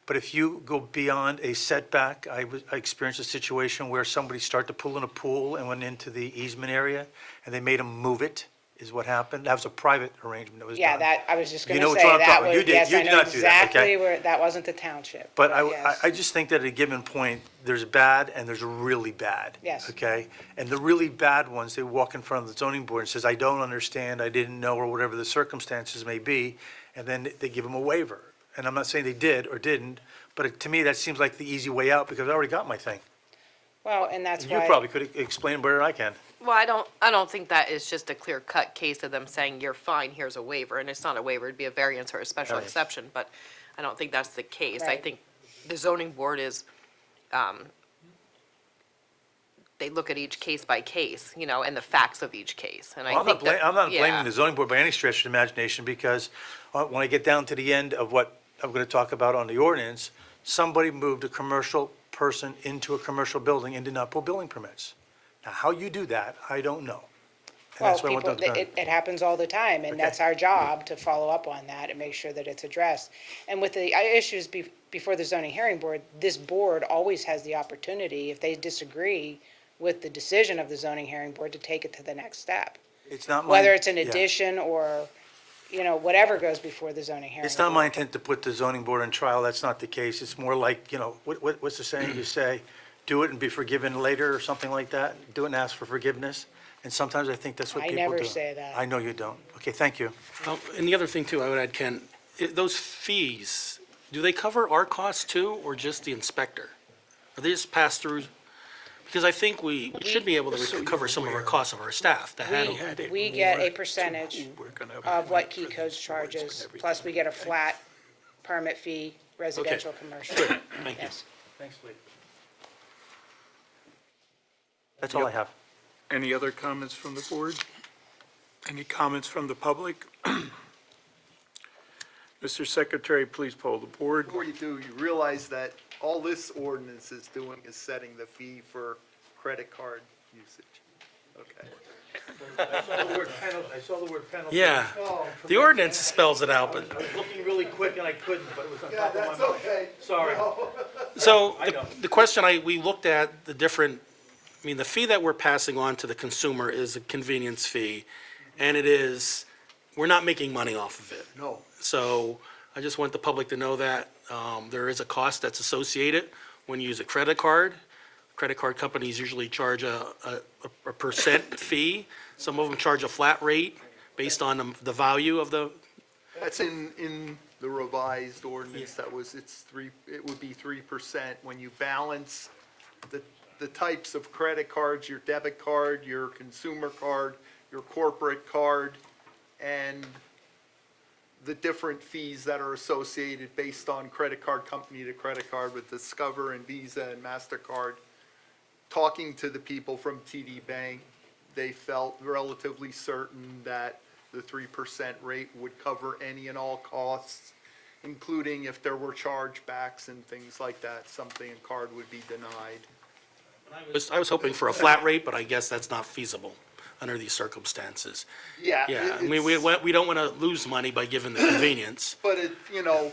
G: But if you go beyond a setback, I experienced a situation where somebody started to pull in a pool and went into the easement area, and they made them move it, is what happened. That was a private arrangement that was done.
N: Yeah, I was just
G: You
N: gonna
G: know which
N: say,
G: one I'm
N: that
G: talking about.
N: was,
G: You did-
N: yes,
G: you
N: I
G: did
N: know
G: not do that, okay?
N: exactly where, that wasn't the township.
G: But
N: yes.
G: I just think that at a given point, there's bad and there's really bad.
N: Yes.
G: Okay? And the really bad ones, they walk in front of the zoning board and says, I don't understand, I didn't know, or whatever the circumstances may be, and then they give them a waiver. And I'm not saying they did or didn't, but to me, that seems like the easy way out, because I already got my thing.
N: Well, and that's
G: You
N: why.
G: probably could explain better than I can.
O: Well, I don't think that is just a clear-cut case of them saying, you're fine, here's a waiver, and it's not a waiver, it'd be a variance or a special
G: Right.
O: exception, but I don't think that's the case. I
N: Right.
O: think the zoning board is, they look at each case by case, and the facts of each case, and I
G: Well,
O: think that.
G: I'm not
O: yeah.
G: blaming the zoning board by any stretch of the imagination, because when I get down to the end of what I'm going to talk about on the ordinance, somebody moved a commercial person into a commercial building and did not pull building permits. Now, how you do that, I don't know. And
N: Well,
G: that's why I want
N: people,
G: them to-
N: it happens all the time, and
G: Okay.
N: that's our job to follow up on that and make sure that it's addressed. And with the issues before the zoning hearing board, this board always has the opportunity, if they disagree with the decision of the zoning hearing board, to take it to the next step.
G: It's not my.
N: Whether it's an
G: yeah.
N: addition or, whatever goes before the zoning hearing.
G: It's not
N: board.
G: my intent to put the zoning board on trial, that's not the case. It's more like, what's the saying? You say, do it and be forgiven later, or something like that. Do it and ask for forgiveness. And sometimes I think that's what
N: I
G: people do.
N: never say that.
G: I know you don't. Okay, thank you.
D: And the other thing too, I would add, Ken, those fees, do they cover our costs too, or just the inspector? Are they just pass through? Because I think we should be able to recover some of our costs of our staff to handle it.
N: We get a percentage of what Key Codes charges, plus we get a flat permit fee, residential, commercial.
D: Thank you.
N: Yes.
G: Thanks, Lee. That's all I have.
B: Any other comments from the board? Any comments from the public? Mr. Secretary, please poll the board.
K: Before you do, you realize that all this ordinance is doing is setting the fee for credit card usage. Okay.
G: I saw the word penalty.
D: Yeah, the ordinance spells it out, but,
G: I was looking really quick and I couldn't, but it was on
K: Yeah,
G: top of my
K: that's
G: mind.
K: okay.
G: Sorry.
D: so
G: I know.
D: the question we looked at the different, the fee that we're passing on to the consumer is a convenience fee, and we're not making money off of it.
K: No.
D: So I just want the public to know that there is a cost that's associated when you use a credit card. Credit card companies usually charge a percent fee. Some of them charge a flat rate based on the value of the,
K: That's in the revised ordinance, it would be 3% when you balance the types of credit cards, your debit card, your consumer card, your corporate card, and the different fees that are associated based on credit card company to credit card with Discover and Visa and MasterCard. Talking to the people from TD Bank, they felt relatively certain that the 3% rate would cover any and all costs, including if there were chargebacks and things like that, something a card would be denied.
D: I was hoping for a flat rate, but I guess that's not feasible under these circumstances.
K: Yeah.
D: Yeah, I mean, we don't want to lose money by giving the convenience.
K: But it, you know,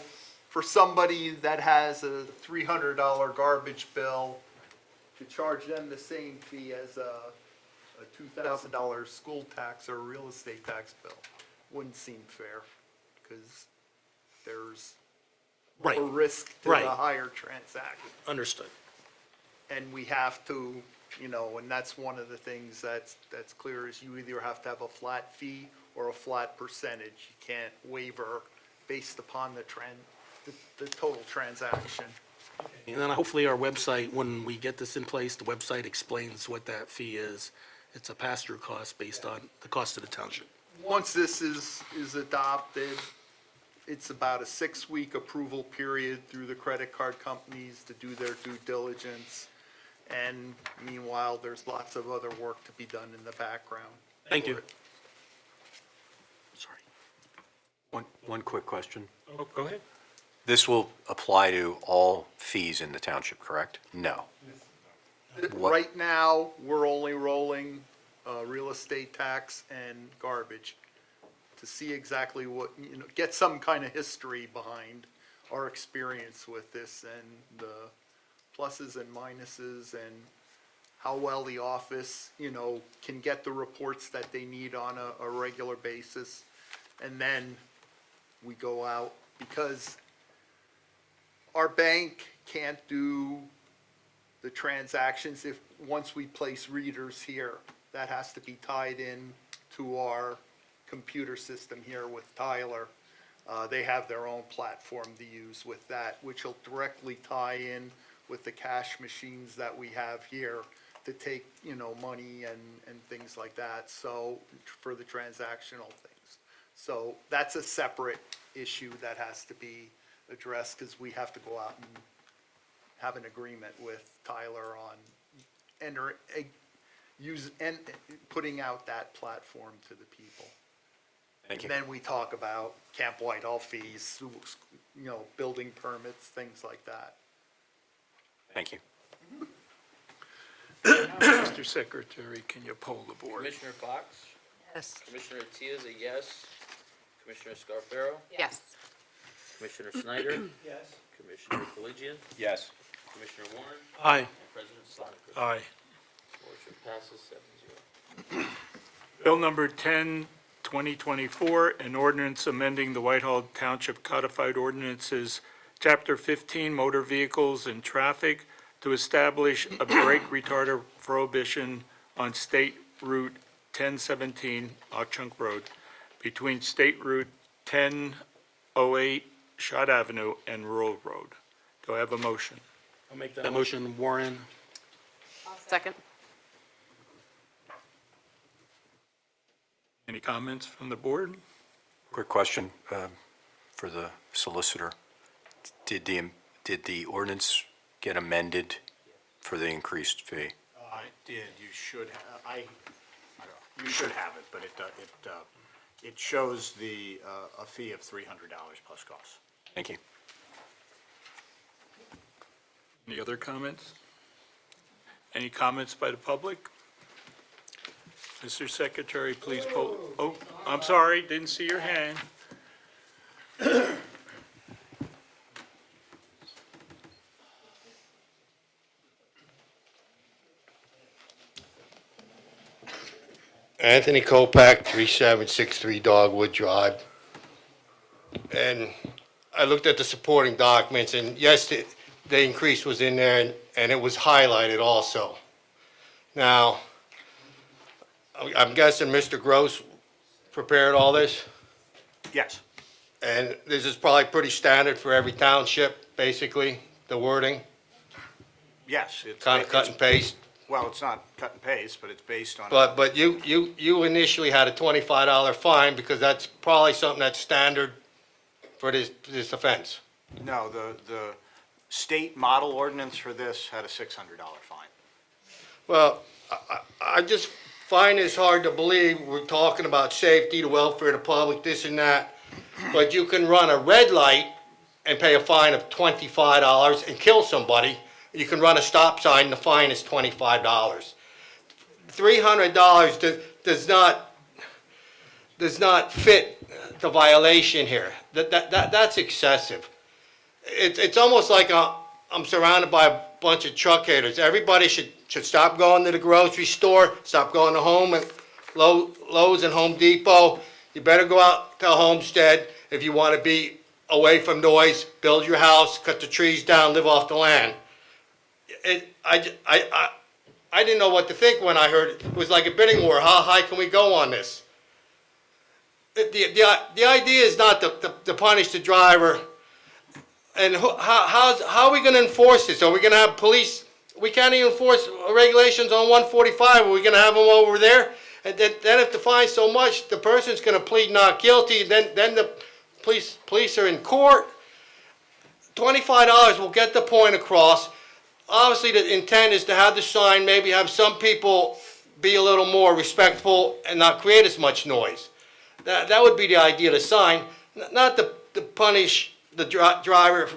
K: for somebody that has a $300 garbage bill, to charge them the same fee as a $2,000 school tax or real estate tax bill wouldn't seem fair, because there's
D: Right,
K: more risk to the
D: right.
K: higher transaction.
D: Understood.
K: And we have to, you know, and that's one of the things that's clear, is you either have to have a flat fee or a flat percentage. You can't waiver based upon the total transaction.
D: And then hopefully our website, when we get this in place, the website explains what that fee is. It's a pass-through cost based on the cost of the township.
K: Once this is adopted, it's about a 6-week approval period through the credit card companies to do their due diligence. And meanwhile, there's lots of other work to be done in the background.
D: Thank you.
E: One quick question.
M: Oh, go ahead.
E: This will apply to all fees in the township, correct? No. What-
K: Right now, we're only rolling real estate tax and garbage to see exactly what, you know, get some kind of history behind our experience with this and the pluses and minuses and how well the office, you know, can get the reports that they need on a regular basis. And then we go out, because our bank can't do the transactions if, once we place readers here. That has to be tied in to our computer system here with Tyler. They have their own platform to use with that, which will directly tie in with the cash machines that we have here to take, you know, money and things like that, so, for the transactional things. So that's a separate issue that has to be addressed, because we have to go out and have an agreement with Tyler on putting out that platform to the people.
E: Thank you.
K: And then we talk about Camp Whitehall fees, you know, building permits, things like that.
E: Thank you.
B: Mr. Secretary, can you poll the board?
C: Commissioner Fox?
O: Yes.
C: Commissioner Tia is a yes. Commissioner Scarfaro?
O: Yes.
C: Commissioner Snyder? Yes. Commissioner Pelagian?
L: Yes.
C: Commissioner Warren?
D: Aye.
C: And President Slaughter.
B: Aye.
C: Motion passes 7-0.
B: Bill number 10, 2024, an ordinance amending the Whitehall Township Codified Ordinances, Chapter 15, Motor Vehicles and Traffic, to establish a brake retarder prohibition on State Route 1017, Ochunk Road, between State Route 1008, Shott Avenue, and Rural Road. Do I have a motion?
D: I'll make that motion, Warren.
O: Second.
B: Any comments from the board?
E: Quick question for the solicitor. Did the ordinance get amended for the increased fee?
P: I did, you should, you should have it, but it shows a fee of $300 plus costs.
E: Thank you.
B: Any other comments? Any comments by the public? Mr. Secretary, please poll, oh, I'm sorry, didn't see your hand.
L: Anthony Kopak, 3763 Dogwood Drive. And I looked at the supporting documents, and yes, the increase was in there, and it was highlighted also. Now, I'm guessing Mr. Gross prepared all this,
P: Yes,
L: and this is probably pretty standard for every township, basically, the wording,
P: yes. It's
L: kind of cut and paste.
P: Well, it's not cut and paste, but it's based on.
L: But you initially had a $25 fine, because that's probably something that's standard for this offense.
P: No, the state model ordinance for this had a $600 fine.
L: Well, I just find this hard to believe. We're talking about safety, the welfare of the public, this and that. But you can run a red light and pay a fine of $25 and kill somebody. You can run a stop sign and the fine is $25. $300 does not fit the violation here. That's excessive. It's almost like I'm surrounded by a bunch of truck haters. Everybody should stop going to the grocery store, stop going to Home and Lowe's and Home Depot. You better go out to Homestead if you want to be away from noise, build your house, cut the trees down, live off the land. I didn't know what to think when I heard it was like a bidding war. How high can we go on this? The idea is not to punish the driver. And how are we going to enforce this? Are we going to have police? We can't even enforce regulations on 145. Are we going to have them over there? And then if the fine's so much, the person's going to plead not guilty. Then the police are in court. $25 will get the point across. Obviously, the intent is to have the sign, maybe have some people be a little more respectful and not create as much noise. That would be the idea of the sign, not to punish the driver,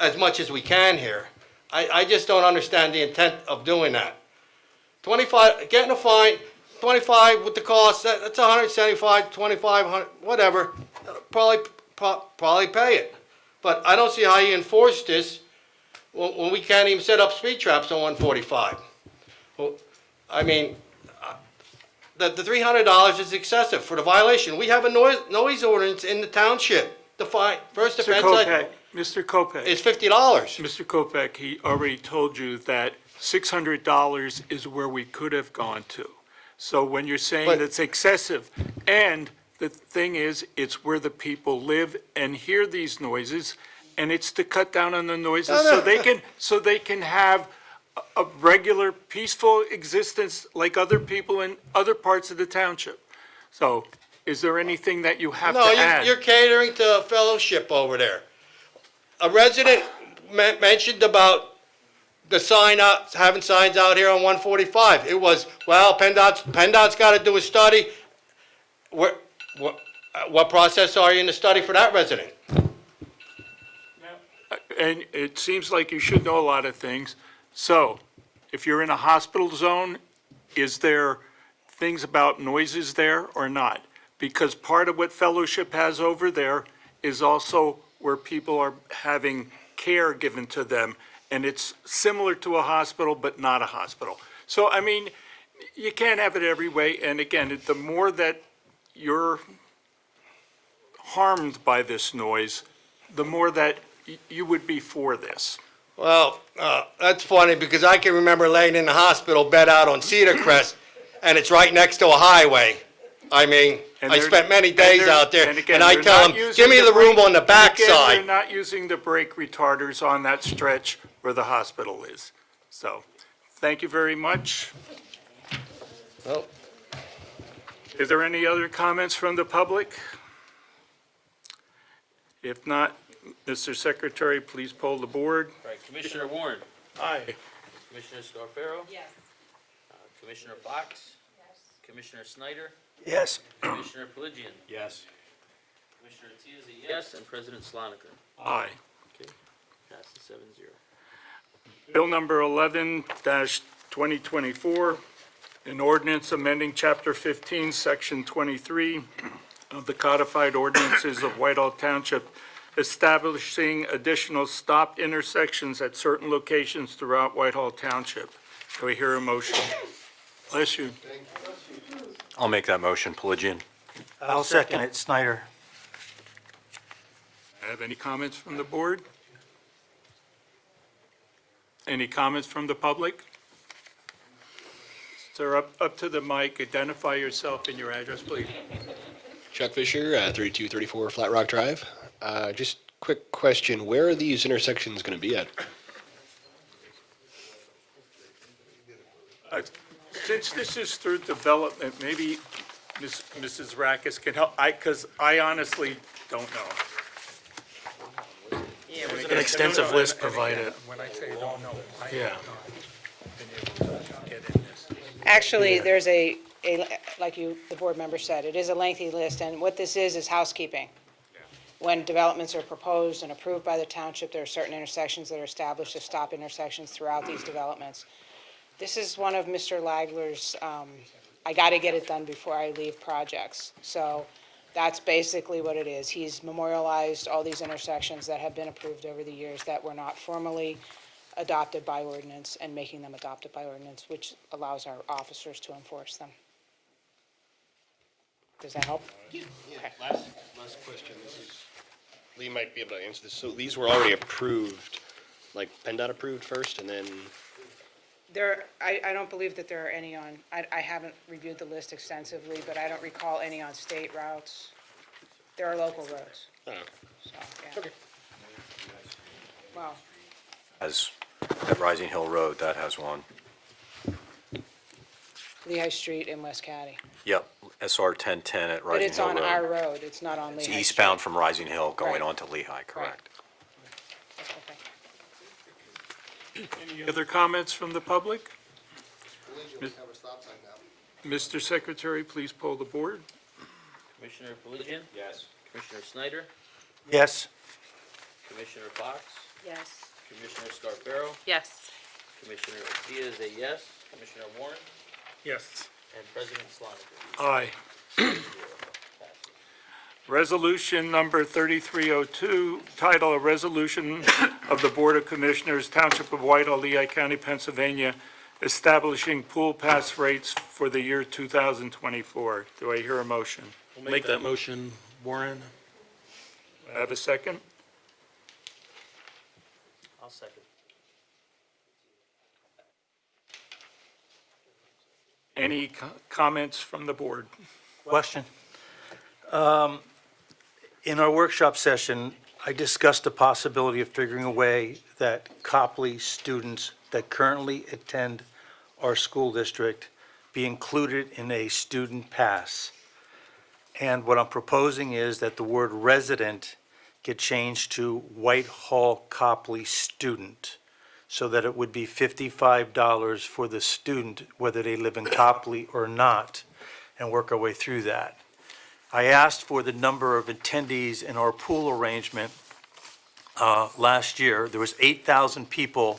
L: as much as we can here. I just don't understand the intent of doing that. 25, getting a fine, 25 with the cost, that's 175, 25, whatever. Probably pay it. But I don't see how you enforce this when we can't even set up speed traps on 145. Well, I mean, the $300 is excessive for the violation. We have a noise ordinance in the township. The fine, first offense
B: Mr. Kopech.
L: is $50.
B: Mr. Kopech, he already told you that $600 is where we could have gone to. So when you're saying
L: But-
B: that's excessive, and the thing is, it's where the people live and hear these noises, and it's to cut down on the noises so they can have a regular, peaceful existence like other people in other parts of the township. So is there anything that you have to
L: No,
B: add?
L: you're catering to a fellowship over there. A resident mentioned about the having signs out here on 145. It was, well, PennDOT's got to do a study. What process are you in the study for that resident?
B: And it seems like you should know a lot of things. So, if you're in a hospital zone, is there things about noises there or not? Because part of what Fellowship has over there is also where people are having care given to them, and it's similar to a hospital, but not a hospital. So, I mean, you can't have it every way, and again, the more that you're harmed by this noise, the more that you would be for this.
L: Well, that's funny because I can remember laying in the hospital bed out on Cedar Crest, and it's right next to a highway. I mean, I spent many days out there, and I tell them, give me the room on the backside.
B: They're not using the brake retarders on that stretch where the hospital is. So, thank you very much.
L: Well,
B: Is there any other comments from the public? If not, Mr. Secretary, please poll the board.
C: Right, Commissioner Warren,
B: Aye.
C: Commissioner Scarfaro,
F: Yes.
C: Commissioner Fox, Commissioner Snyder,
G: Yes.
C: Commissioner Pelagian,
E: Yes.
C: Commissioner Tiazzi, yes, and President Sloniker.
B: Aye.
C: Okay, passes 7-0.
B: Bill number 11-2024, an ordinance amending Chapter 15, Section 23 of the codified ordinances of Whitehall Township, establishing additional stop intersections at certain locations throughout Whitehall Township. Do we hear a motion? Bless you.
E: I'll make that motion, Pelagian.
G: I'll second it, Snyder.
B: Have any comments from the board? Any comments from the public? Sir, up to the mic, identify yourself and your address, please.
Q: Chuck Fisher, 3234 Flat Rock Drive. Just quick question, where are these intersections going to be at?
B: Since this is through development, maybe Mrs. Rakis can help, because I honestly don't know.
D: An extensive list provided.
B: When I say don't know, I
D: Yeah.
B: have not been able to get in this.
N: Actually, there's like the board member said, it is a lengthy list, and what this is housekeeping. When developments are proposed and approved by the township, there are certain intersections that are established as stop intersections throughout these developments. This is one of Mr. Lagler's, I got to get it done before I leave projects. So that's basically what it is. He's memorialized all these intersections that have been approved over the years that were not formally adopted by ordinance and making them adopted by ordinance, which allows our officers to enforce them. Does that help?
Q: Yeah, last question, this is, Lee might be able to answer this. So these were already approved, like PennDOT approved first, and then,
N: I don't believe that there are any on, I haven't reviewed the list extensively, but I don't recall any on state routes. There are local roads,
Q: oh, okay.
N: so, yeah.
Q: Okay.
N: Well,
E: As at Rising Hill Road, that has one.
N: Lehigh Street in West County.
E: Yep, SR 1010 at
N: But
E: Rising
N: it's
E: Hill
N: on
E: Road.
N: our road, it's not on Lehigh
E: It's
N: Street.
E: eastbound from Rising Hill going
N: Right.
E: on to Lehigh, correct?
N: That's okay.
B: Any other comments from the public? Mr. Secretary, please poll the board.
C: Commissioner Palazian?
E: Yes.
C: Commissioner Snyder?
G: Yes.
C: Commissioner Fox?
F: Yes.
C: Commissioner Scarpero?
O: Yes.
C: Commissioner Garcia is a yes. Commissioner Warren?
B: Yes.
C: And President Schlangenberg.
B: Aye. Resolution number 3302, title, "A Resolution of the Board of Commissioners, Township of Whitehall, Lehigh County, Pennsylvania, establishing pool pass rates for the year 2024." Do I hear a motion?
D: We'll make that motion, Warren.
B: I have a second?
C: I'll second.
B: Any comments from the board?
G: Question. In our workshop session, I discussed the possibility of figuring a way that Copley students that currently attend our school district be included in a student pass. And what I'm proposing is that the word resident get changed to Whitehall Copley student, so that it would be $55 for the student, whether they live in Copley or not, and work our way through that. I asked for the number of attendees in our pool arrangement last year. There was 8,000 people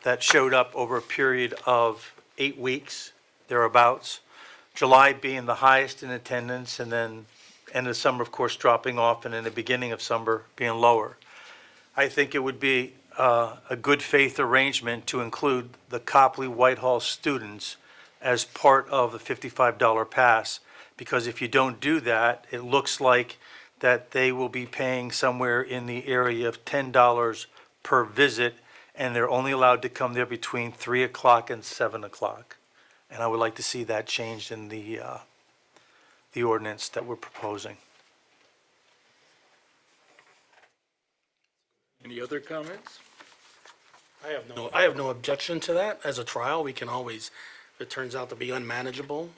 G: that showed up over a period of 8 weeks, thereabouts. July being the highest in attendance, and then end of summer, of course, dropping off, and in the beginning of summer being lower. I think it would be a good faith arrangement to include the Copley Whitehall students as part of the $55 pass, because if you don't do that, it looks like that they will be paying somewhere in the area of $10 per visit, and they're only allowed to come there between 3 o'clock and 7 o'clock. And I would like to see that changed in the ordinance that we're proposing.
B: Any other comments?
D: I have no objection to that. As a trial, we can always, if it turns out to be unmanageable,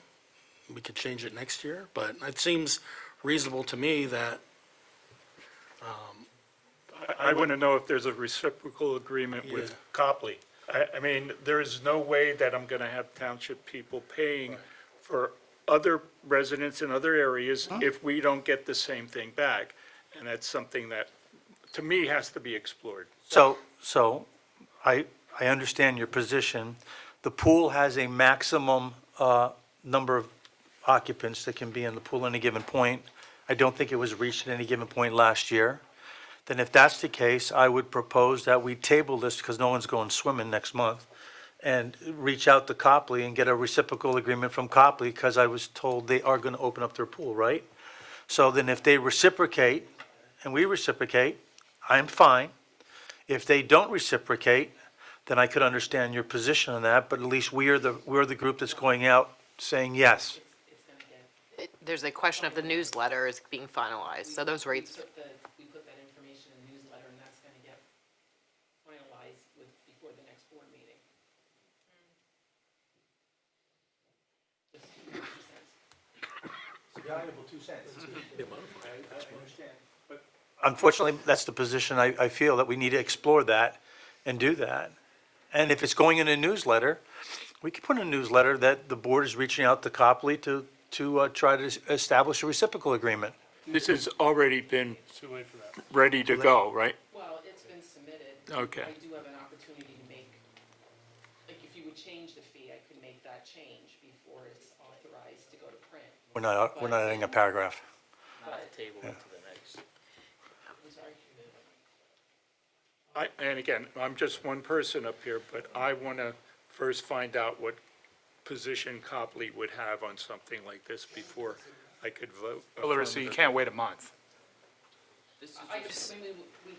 D: we could change it next year. But it seems reasonable to me that,
B: I want to know if there's a reciprocal agreement with Copley. I mean, there is no way that I'm going to have township people paying for other residents in other areas if we don't get the same thing back. And that's something that, to me, has to be explored.
G: So I understand your position. The pool has a maximum number of occupants that can be in the pool at any given point. I don't think it was reached at any given point last year. Then if that's the case, I would propose that we table this, because no one's going swimming next month, and reach out to Copley and get a reciprocal agreement from Copley, because I was told they are going to open up their pool, right? So then if they reciprocate, and we reciprocate, I'm fine. If they don't reciprocate, then I could understand your position on that, but at least we're the group that's going out saying yes.
O: There's a question of the newsletter is being finalized, so those rates,
A: We put that information in the newsletter, and that's gonna get finalized before the next board meeting.
G: Valuable 2 cents. Unfortunately, that's the position I feel, that we need to explore that and do that. And if it's going in a newsletter, we could put in a newsletter that the board is reaching out to Copley to try to establish a reciprocal agreement.
B: This has already been
M: Too late for that.
B: ready to go, right?
F: Well, it's been submitted.
B: Okay.
F: I do have an opportunity to make, like, if you would change the fee, I could make that change before it's authorized to go to print.
G: We're not adding a paragraph.
C: Not to table it to the next.
F: I'm sorry.
B: And again, I'm just one person up here, but I want to first find out what position Copley would have on something like this before I could vote.
J: Larissa, you can't wait a month.
C: This is
F: I
C: just,
F: just, I mean, we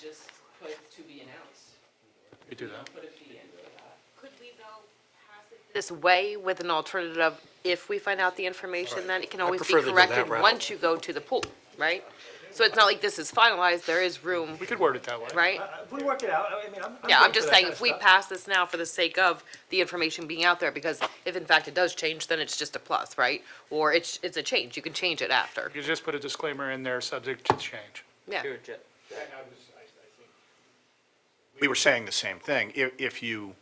F: just put to be announced.
J: You do that.
F: Put a fee in for that.
O: Could we though pass it this way with an alternative, if we find out the information, then it can always be
D: prefer to go that
O: corrected
D: route.
O: once you go to the pool, right? So it's not like this is finalized, there is room,
J: We could word it that way.
O: right?
G: We work it out, I mean,
O: Yeah, I'm just saying, if we pass this now for the sake of the information being out there, because if in fact it does change, then it's just a plus, right? Or it's a change, you can change it after,
J: You just put a disclaimer in there, subject to change.
O: yeah.
C: here, Jeff,
E: We were saying the same thing. If you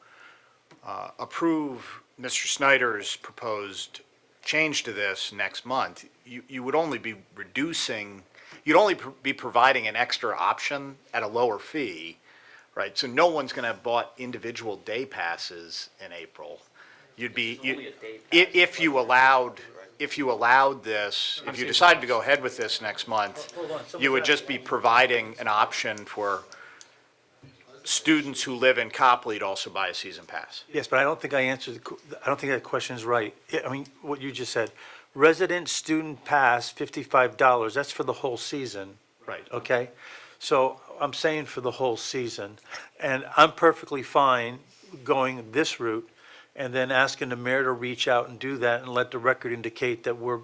E: approve Mr. Snyder's proposed change to this next month, you would only be reducing, you'd only be providing an extra option at a lower fee, right? So no one's going to have bought individual day passes in April. You'd be,
C: only a day
E: if you allowed, this, if you decided to go ahead with this next month, you would just be providing an option for students who live in Copley to also buy a season pass.
G: Yes, but I don't think I answered, I don't think that question is right. I mean, what you just said, resident student pass, $55, that's for the whole season,
E: Right.
G: okay? So I'm saying for the whole season, and I'm perfectly fine going this route and then asking the mayor to reach out and do that and let the record indicate that we're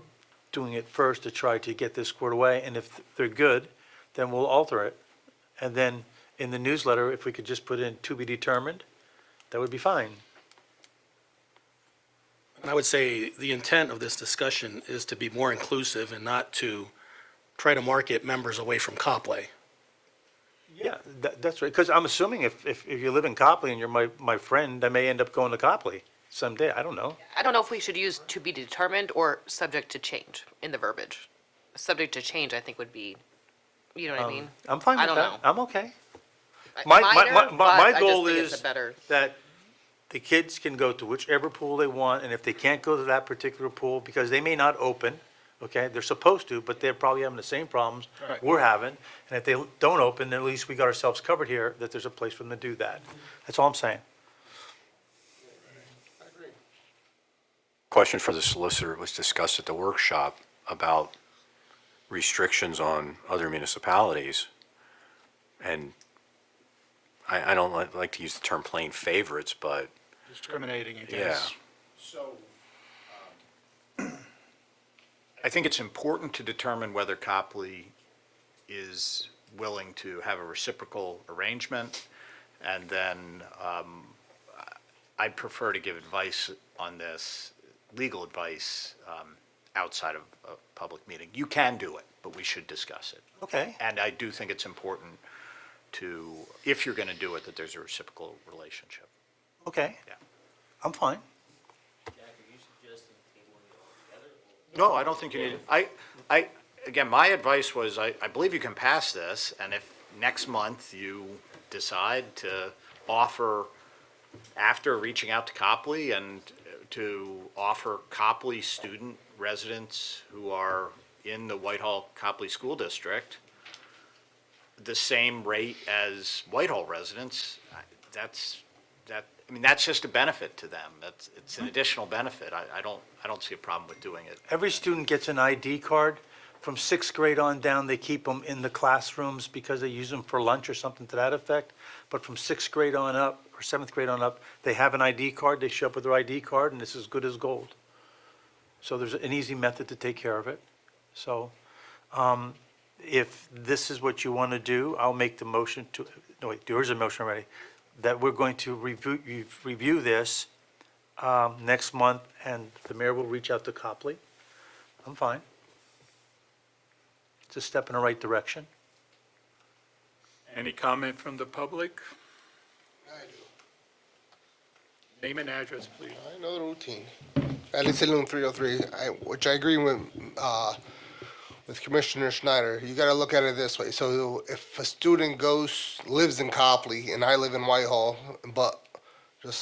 G: doing it first to try to get this squared away, and if they're good, then we'll alter it. And then in the newsletter, if we could just put in to be determined, that would be fine.
D: And I would say the intent of this discussion is to be more inclusive and not to try to market members away from Copley.
G: Yeah, that's right, because I'm assuming if you live in Copley and you're my friend, I may end up going to Copley someday, I don't know.
O: I don't know if we should use to be determined or subject to change in the verbiage. Subject to change, I think would be, you know what I mean?
G: I'm fine
O: I
G: with
O: don't
G: that,
O: know.
G: I'm okay. My
O: Minor, but I just
G: goal
O: think it's
G: is
O: a better.
G: that the kids can go to whichever pool they want, and if they can't go to that particular pool, because they may not open, okay, they're supposed to, but they're probably having the same problems
J: Right.
G: we're having, and if they don't open, then at least we got ourselves covered here, that there's a place for them to do that. That's all I'm saying.
R: Question for the solicitor was discussed at the workshop about restrictions on other municipalities. And I don't like to use the term plain favorites, but
J: Discriminating
R: yeah.
J: against.
E: So, I think it's important to determine whether Copley is willing to have a reciprocal arrangement, and then I'd prefer to give advice on this, legal advice, outside of a public meeting. You can do it, but we should discuss it.
G: Okay.
E: And I do think it's important to, if you're going to do it, that there's a reciprocal relationship.
G: Okay.
E: Yeah.
G: I'm fine.
C: Jack, are you suggesting tabling it altogether?
E: No, I don't think you need, again, my advice was, I believe you can pass this, and if next month you decide to offer, after reaching out to Copley, and to offer Copley student residents who are in the Whitehall Copley School District the same rate as Whitehall residents, that's just a benefit to them. It's an additional benefit. I don't see a problem with doing it.
G: Every student gets an ID card. From sixth grade on down, they keep them in the classrooms because they use them for lunch or something to that effect. But from sixth grade on up, or seventh grade on up, they have an ID card, they show up with their ID card, and it's as good as gold. So there's an easy method to take care of it. So, if this is what you want to do, I'll make the motion to, no, wait, there is a motion already, that we're going to review this next month, and the mayor will reach out to Copley. I'm fine. It's a step in the right direction.
B: Any comment from the public? Name and address, please.
S: I know the routine. Valley Saloon 303, which I agree with Commissioner Schneider. You got to look at it this way. So if a student lives in Copley, and I live in Whitehall, but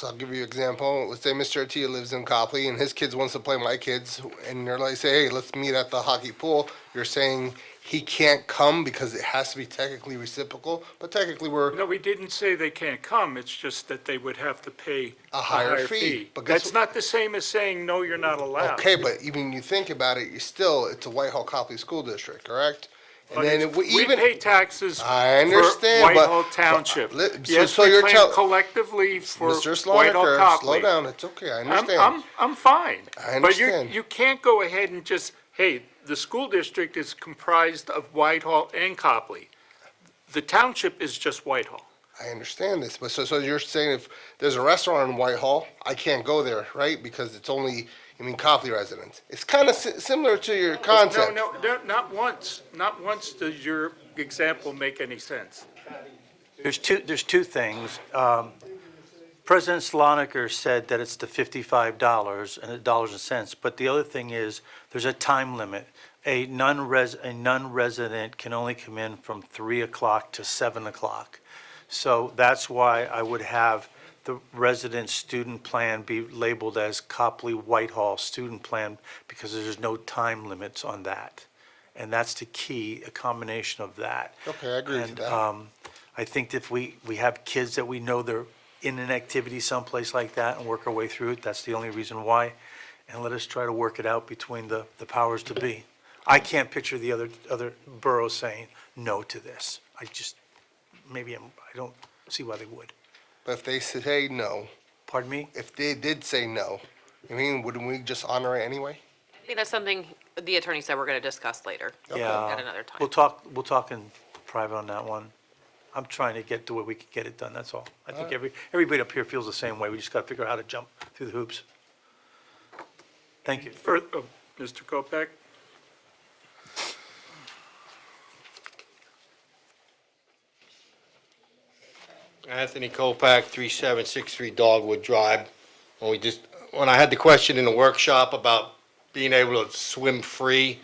S: I'll give you an example. Let's say Mr. Atia lives in Copley, and his kids wants to play my kids, and they're like, say, hey, let's meet at the hockey pool. You're saying he can't come because it has to be technically reciprocal, but technically
B: No, we didn't say they can't come, it's just that they would have to pay
S: A higher fee. But guess
B: That's not the same as saying, no, you're not allowed.
S: Okay, but even you think about it, it's a Whitehall Copley School District, correct? And
B: But
S: then
B: it's-
S: we
B: we
S: even
B: pay taxes
S: I
B: for
S: understand, but
B: Whitehall Township.
S: but-
B: Yes,
S: so
B: we
S: you're
B: plan collectively for
S: Mr.
B: Whitehall
S: Sloniker,
B: Copley.
S: slow down. It's okay. I understand.
B: I'm fine.
S: I understand.
B: But you can't go ahead and just, hey, the school district is comprised of Whitehall and Copley. The township is just Whitehall.
S: I understand this, but so you're saying if there's a restaurant in Whitehall, I can't go there, right? Because it's only Copley residents. It's kind of similar to your concept.
B: No, not once. Not once does your example make any sense.
G: There's two things. President Sloniker said that it's the $55 and the dollars and cents, but the other thing is, there's a time limit. A non-resident can only come in from 3 o'clock to 7 o'clock. So that's why I would have the resident student plan be labeled as Copley Whitehall Student Plan, because there's no time limits on that. And that's the key, a combination of that.
S: Okay, I agree with
G: And,
S: that.
G: I think if we have kids that we know they're in an activity someplace like that and work our way through it, that's the only reason why. And let us try to work it out between the powers to be. I can't picture the other boroughs saying no to this. I don't see why they would.
S: But if they say no,
G: Pardon me?
S: if they did say no, wouldn't we just honor it anyway?
O: I think that's something the attorney said we're gonna discuss later.
G: Yeah.
O: At another time.
G: We'll talk in private on that one. I'm trying to get to where we can get it done, that's all. I think everybody up here feels the same way. We just gotta figure out how to jump through the hoops. Thank you.
B: Mr. Kopeck?
L: Anthony Kopak, 3763 Dogwood Drive. When I had the question in the workshop about being able to swim free,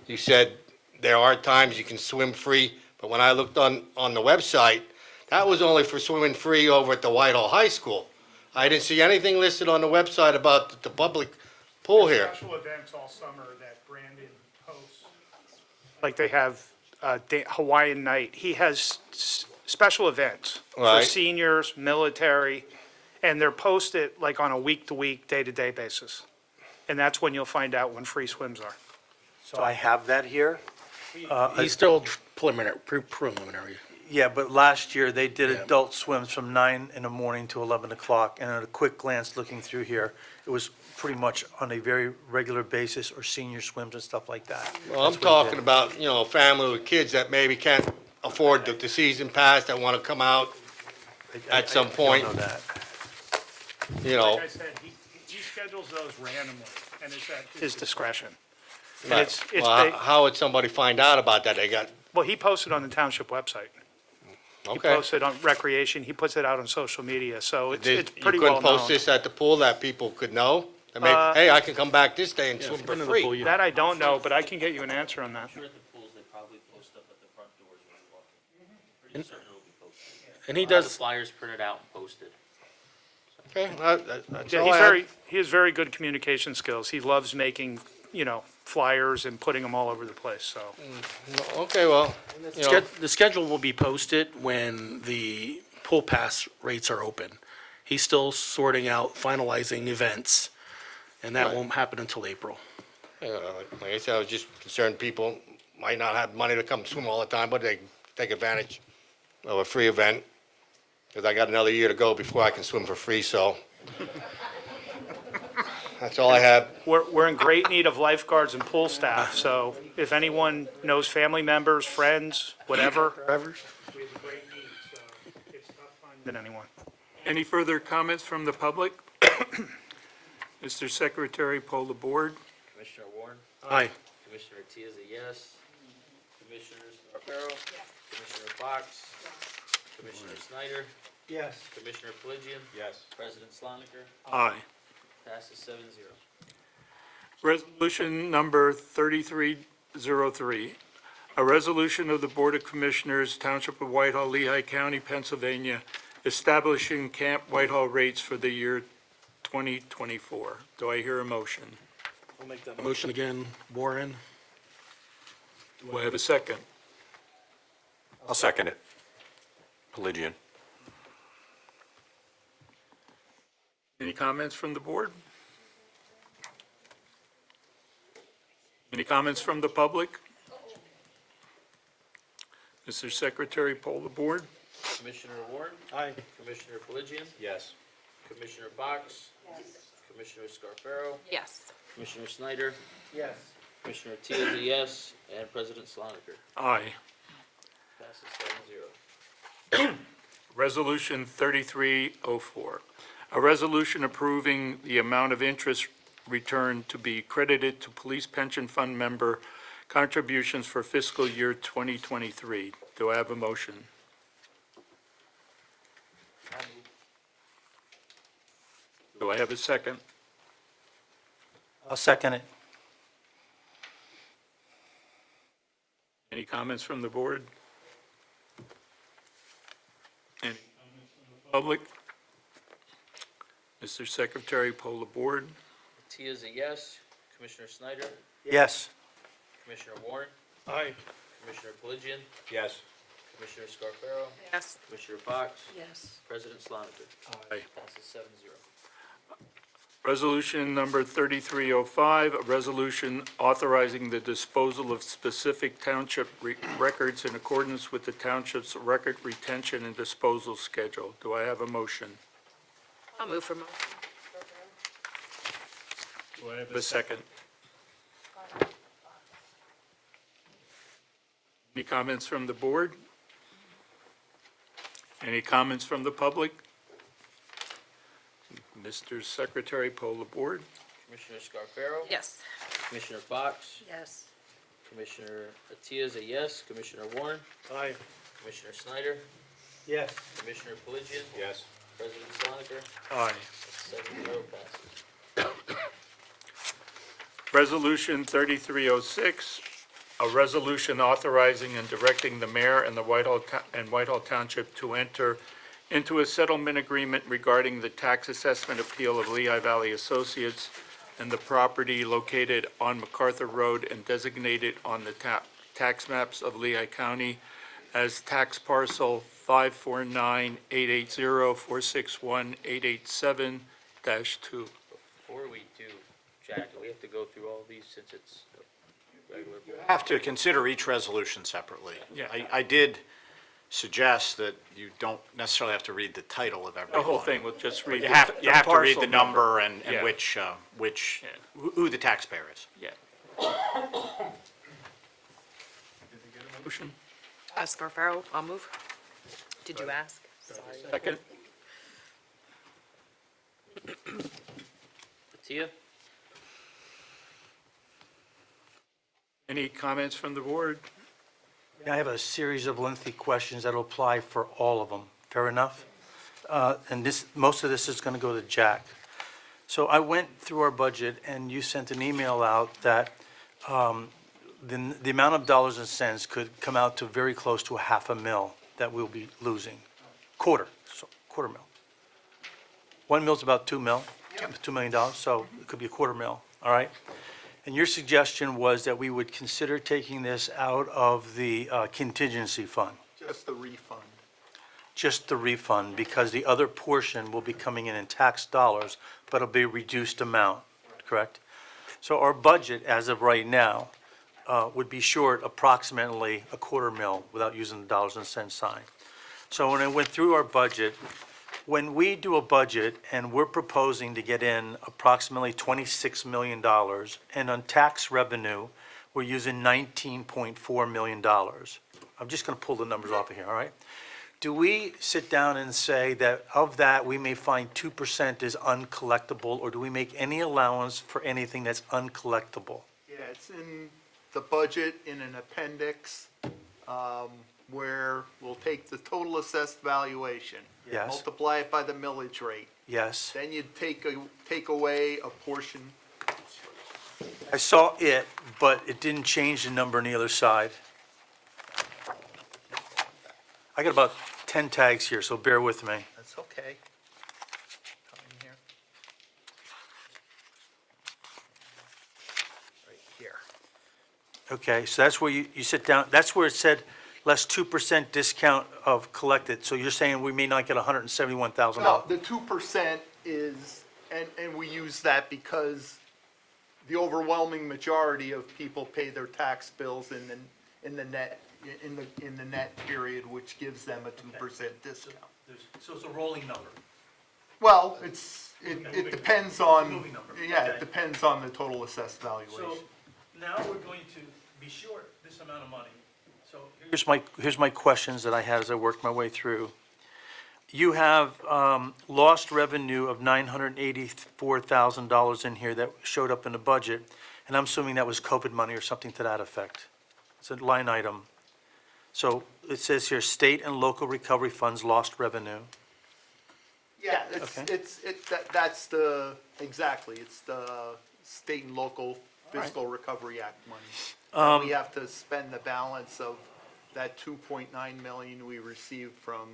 L: you said there are times you can swim free, but when I looked on the website, that was only for swimming free over at the Whitehall High School. I didn't see anything listed on the website about the public pool here.
J: Special events all summer that Brandon hosts. Like they have Hawaiian Night. He has special events for
L: Right.
J: seniors, military, and they're posted like on a week-to-week, day-to-day basis. And that's when you'll find out when free swims are.
G: So I have that here.
D: He's still preliminary.
G: Yeah, but last year, they did adult swims from 9 in the morning to 11 o'clock, and at a quick glance looking through here, it was pretty much on a very regular basis, or senior swims and stuff like that.
L: Well, I'm
G: That's what he
L: talking about, family with kids that maybe can't afford the season pass, that want to come out
G: did.
L: at some point.
G: I don't know that.
J: Like I said, he schedules those randomly, and it's at his discretion. And
L: Right.
J: it's
L: Well, how would somebody find out about that?
J: Well, he posted on the township website. He
L: Okay.
J: posted on recreation, he puts it out on social media, so it's
L: You
J: pretty well
L: couldn't post
J: known.
L: this at the pool that people could know? Hey, I can come back this day and swim for free.
J: That I don't know, but I can get you an answer on that.
C: Sure at the pools, they probably post up at the front doors when you walk in. Pretty certain it'll be posted.
D: And he
C: I'll have
D: does-
C: the flyers printed out and posted.
L: Okay, that's
J: Yeah,
L: all I had.
J: he has very good communication skills. He loves making, flyers and putting them all over the place, so.
L: Okay, well,
D: The schedule will be posted when the pool pass rates are open. He's still sorting out, finalizing events, and that
L: Right.
D: won't happen until April.
L: like I said, I was just concerned people might not have money to come swim all the time, but they can take advantage of a free event. Because I got another year to go before I can swim for free, so. That's all I have.
J: We're in great need of lifeguards and pool staff, so if anyone knows family members, friends, whatever. We have a great need, so it's tough finding anyone.
B: Any further comments from the public? Mr. Secretary, poll the board.
C: Commissioner Warren?
D: Aye.
C: Commissioner Tia is a yes. Commissioners Arpero? Yes. Commissioner Fox? Commissioner Snyder?
G: Yes.
C: Commissioner Pelagian?
E: Yes.
C: President Sloniker?
B: Aye.
C: Passes 7-0.
B: Resolution number 3303, a resolution of the Board of Commissioners, Township of Whitehall, Lehigh County, Pennsylvania, establishing Camp Whitehall rates for the year 2024. Do I hear a motion?
D: I'll make that motion again. Warren?
B: Do I have a second?
R: I'll second it. Pelagian.
B: Any comments from the board? Any comments from the public? Mr. Secretary, poll the board.
C: Commissioner Warren?
D: Aye.
C: Commissioner Pelagian?
E: Yes.
C: Commissioner Fox? Commissioner Scarfaro?
O: Yes.
C: Commissioner Snyder?
G: Yes.
C: Commissioner T is a yes, and President Sloniker.
B: Aye.
C: Passes 7-0.
B: Resolution 3304, a resolution approving the amount of interest return to be credited to Police Pension Fund member contributions for fiscal year 2023. Do I have a motion? Do I have a second?
G: I'll second it.
B: Any comments from the board? Any comments from the public? Mr. Secretary, poll the board.
C: T is a yes. Commissioner Snyder?
G: Yes.
C: Commissioner Warren?
D: Aye.
C: Commissioner Pelagian?
E: Yes.
C: Commissioner Scarfaro?
O: Yes.
C: Commissioner Fox?
O: Yes.
C: President Sloniker.
B: Aye.
C: Passes 7-0.
B: Resolution number 3305, a resolution authorizing the disposal of specific township records in accordance with the township's record retention and disposal schedule. Do I have a motion?
O: I'll move for motion.
B: Do I have a second? Any comments from the board? Any comments from the public? Mr. Secretary, poll the board.
C: Commissioner Scarfaro?
O: Yes.
C: Commissioner Fox?
O: Yes.
C: Commissioner Atiya is a yes. Commissioner Warren?
D: Aye.
C: Commissioner Snyder?
G: Yes.
C: Commissioner Pelagian?
E: Yes.
C: President Sloniker.
B: Aye.
C: 7-0 passes.
B: Resolution 3306, a resolution authorizing and directing the mayor and the Whitehall Township to enter into a settlement agreement regarding the tax assessment appeal of Lehigh Valley Associates and the property located on MacArthur Road and designated on the tax maps of Lehigh County as tax parcel 549-880-461-887-2.
C: Before we do, Jack, do we have to go through all these since it's a regular board?
E: Have to consider each resolution separately.
B: Yeah.
E: I did suggest that you don't necessarily have to read the title of every
B: The whole
E: one.
B: thing, we'll just read.
E: You have to read
B: parcel
E: the number and
B: Yeah.
E: which,
B: Yeah.
E: who the taxpayer is.
B: Yeah. Motion,
O: Scarfaro, I'll move. Did you ask? Sorry.
B: second?
C: Atiya?
B: Any comments from the board?
G: I have a series of lengthy questions that will apply for all of them. Fair enough? And most of this is going to go to Jack. So I went through our budget, and you sent an email out that the amount of dollars and cents could come out to very close to $500,000 that we'll be losing. Quarter mil. 1 mil's about 2 mil, $2 million, so it could be a $250,000, all right? And your suggestion was that we would consider taking this out of the contingency fund,
K: Just the refund.
G: just the refund, because the other portion will be coming in tax dollars, but it'll be a reduced amount, correct? So our budget, as of right now, would be short approximately $250,000 without using the dollars and cents sign. So when I went through our budget, when we do a budget and we're proposing to get in approximately $26 million, and on tax revenue, we're using $19.4 million. I'm just going to pull the numbers off of here, all right? Do we sit down and say that of that, we may find 2% is uncollectible, or do we make any allowance for anything that's uncollectible?
K: Yeah, it's in the budget in an appendix. where we'll take the total assessed valuation.
G: Yes.
K: Multiply it by the millage rate.
G: Yes.
K: Then you'd take away a portion.
G: I saw it, but it didn't change the number on the other side. I got about 10 tags here, so bear with me.
K: That's okay. Come in here. Right here.
G: Okay, so that's where you sit down, that's where it said less 2% discount of collected. So you're saying we may not get $171,000?
K: No, the 2% is, and we use that because the overwhelming majority of people pay their tax bills in the net period, which gives them a 2% discount.
G: So it's a rolling number?
K: Well, it depends on,
G: Moving number,
K: yeah,
G: okay.
K: it depends on the total assessed valuation.
G: So now we're going to be short this amount of money. So here's my questions that I had as I worked my way through. You have lost revenue of $984,000 in here that showed up in the budget, and I'm assuming that was COVID money or something to that effect. It's a line item. So it says here, state and local recovery funds lost revenue.
K: Yeah,
G: Okay.
K: that's the, exactly, it's the state and local fiscal recovery act money. And we have to spend the balance of that 2.9 million we received from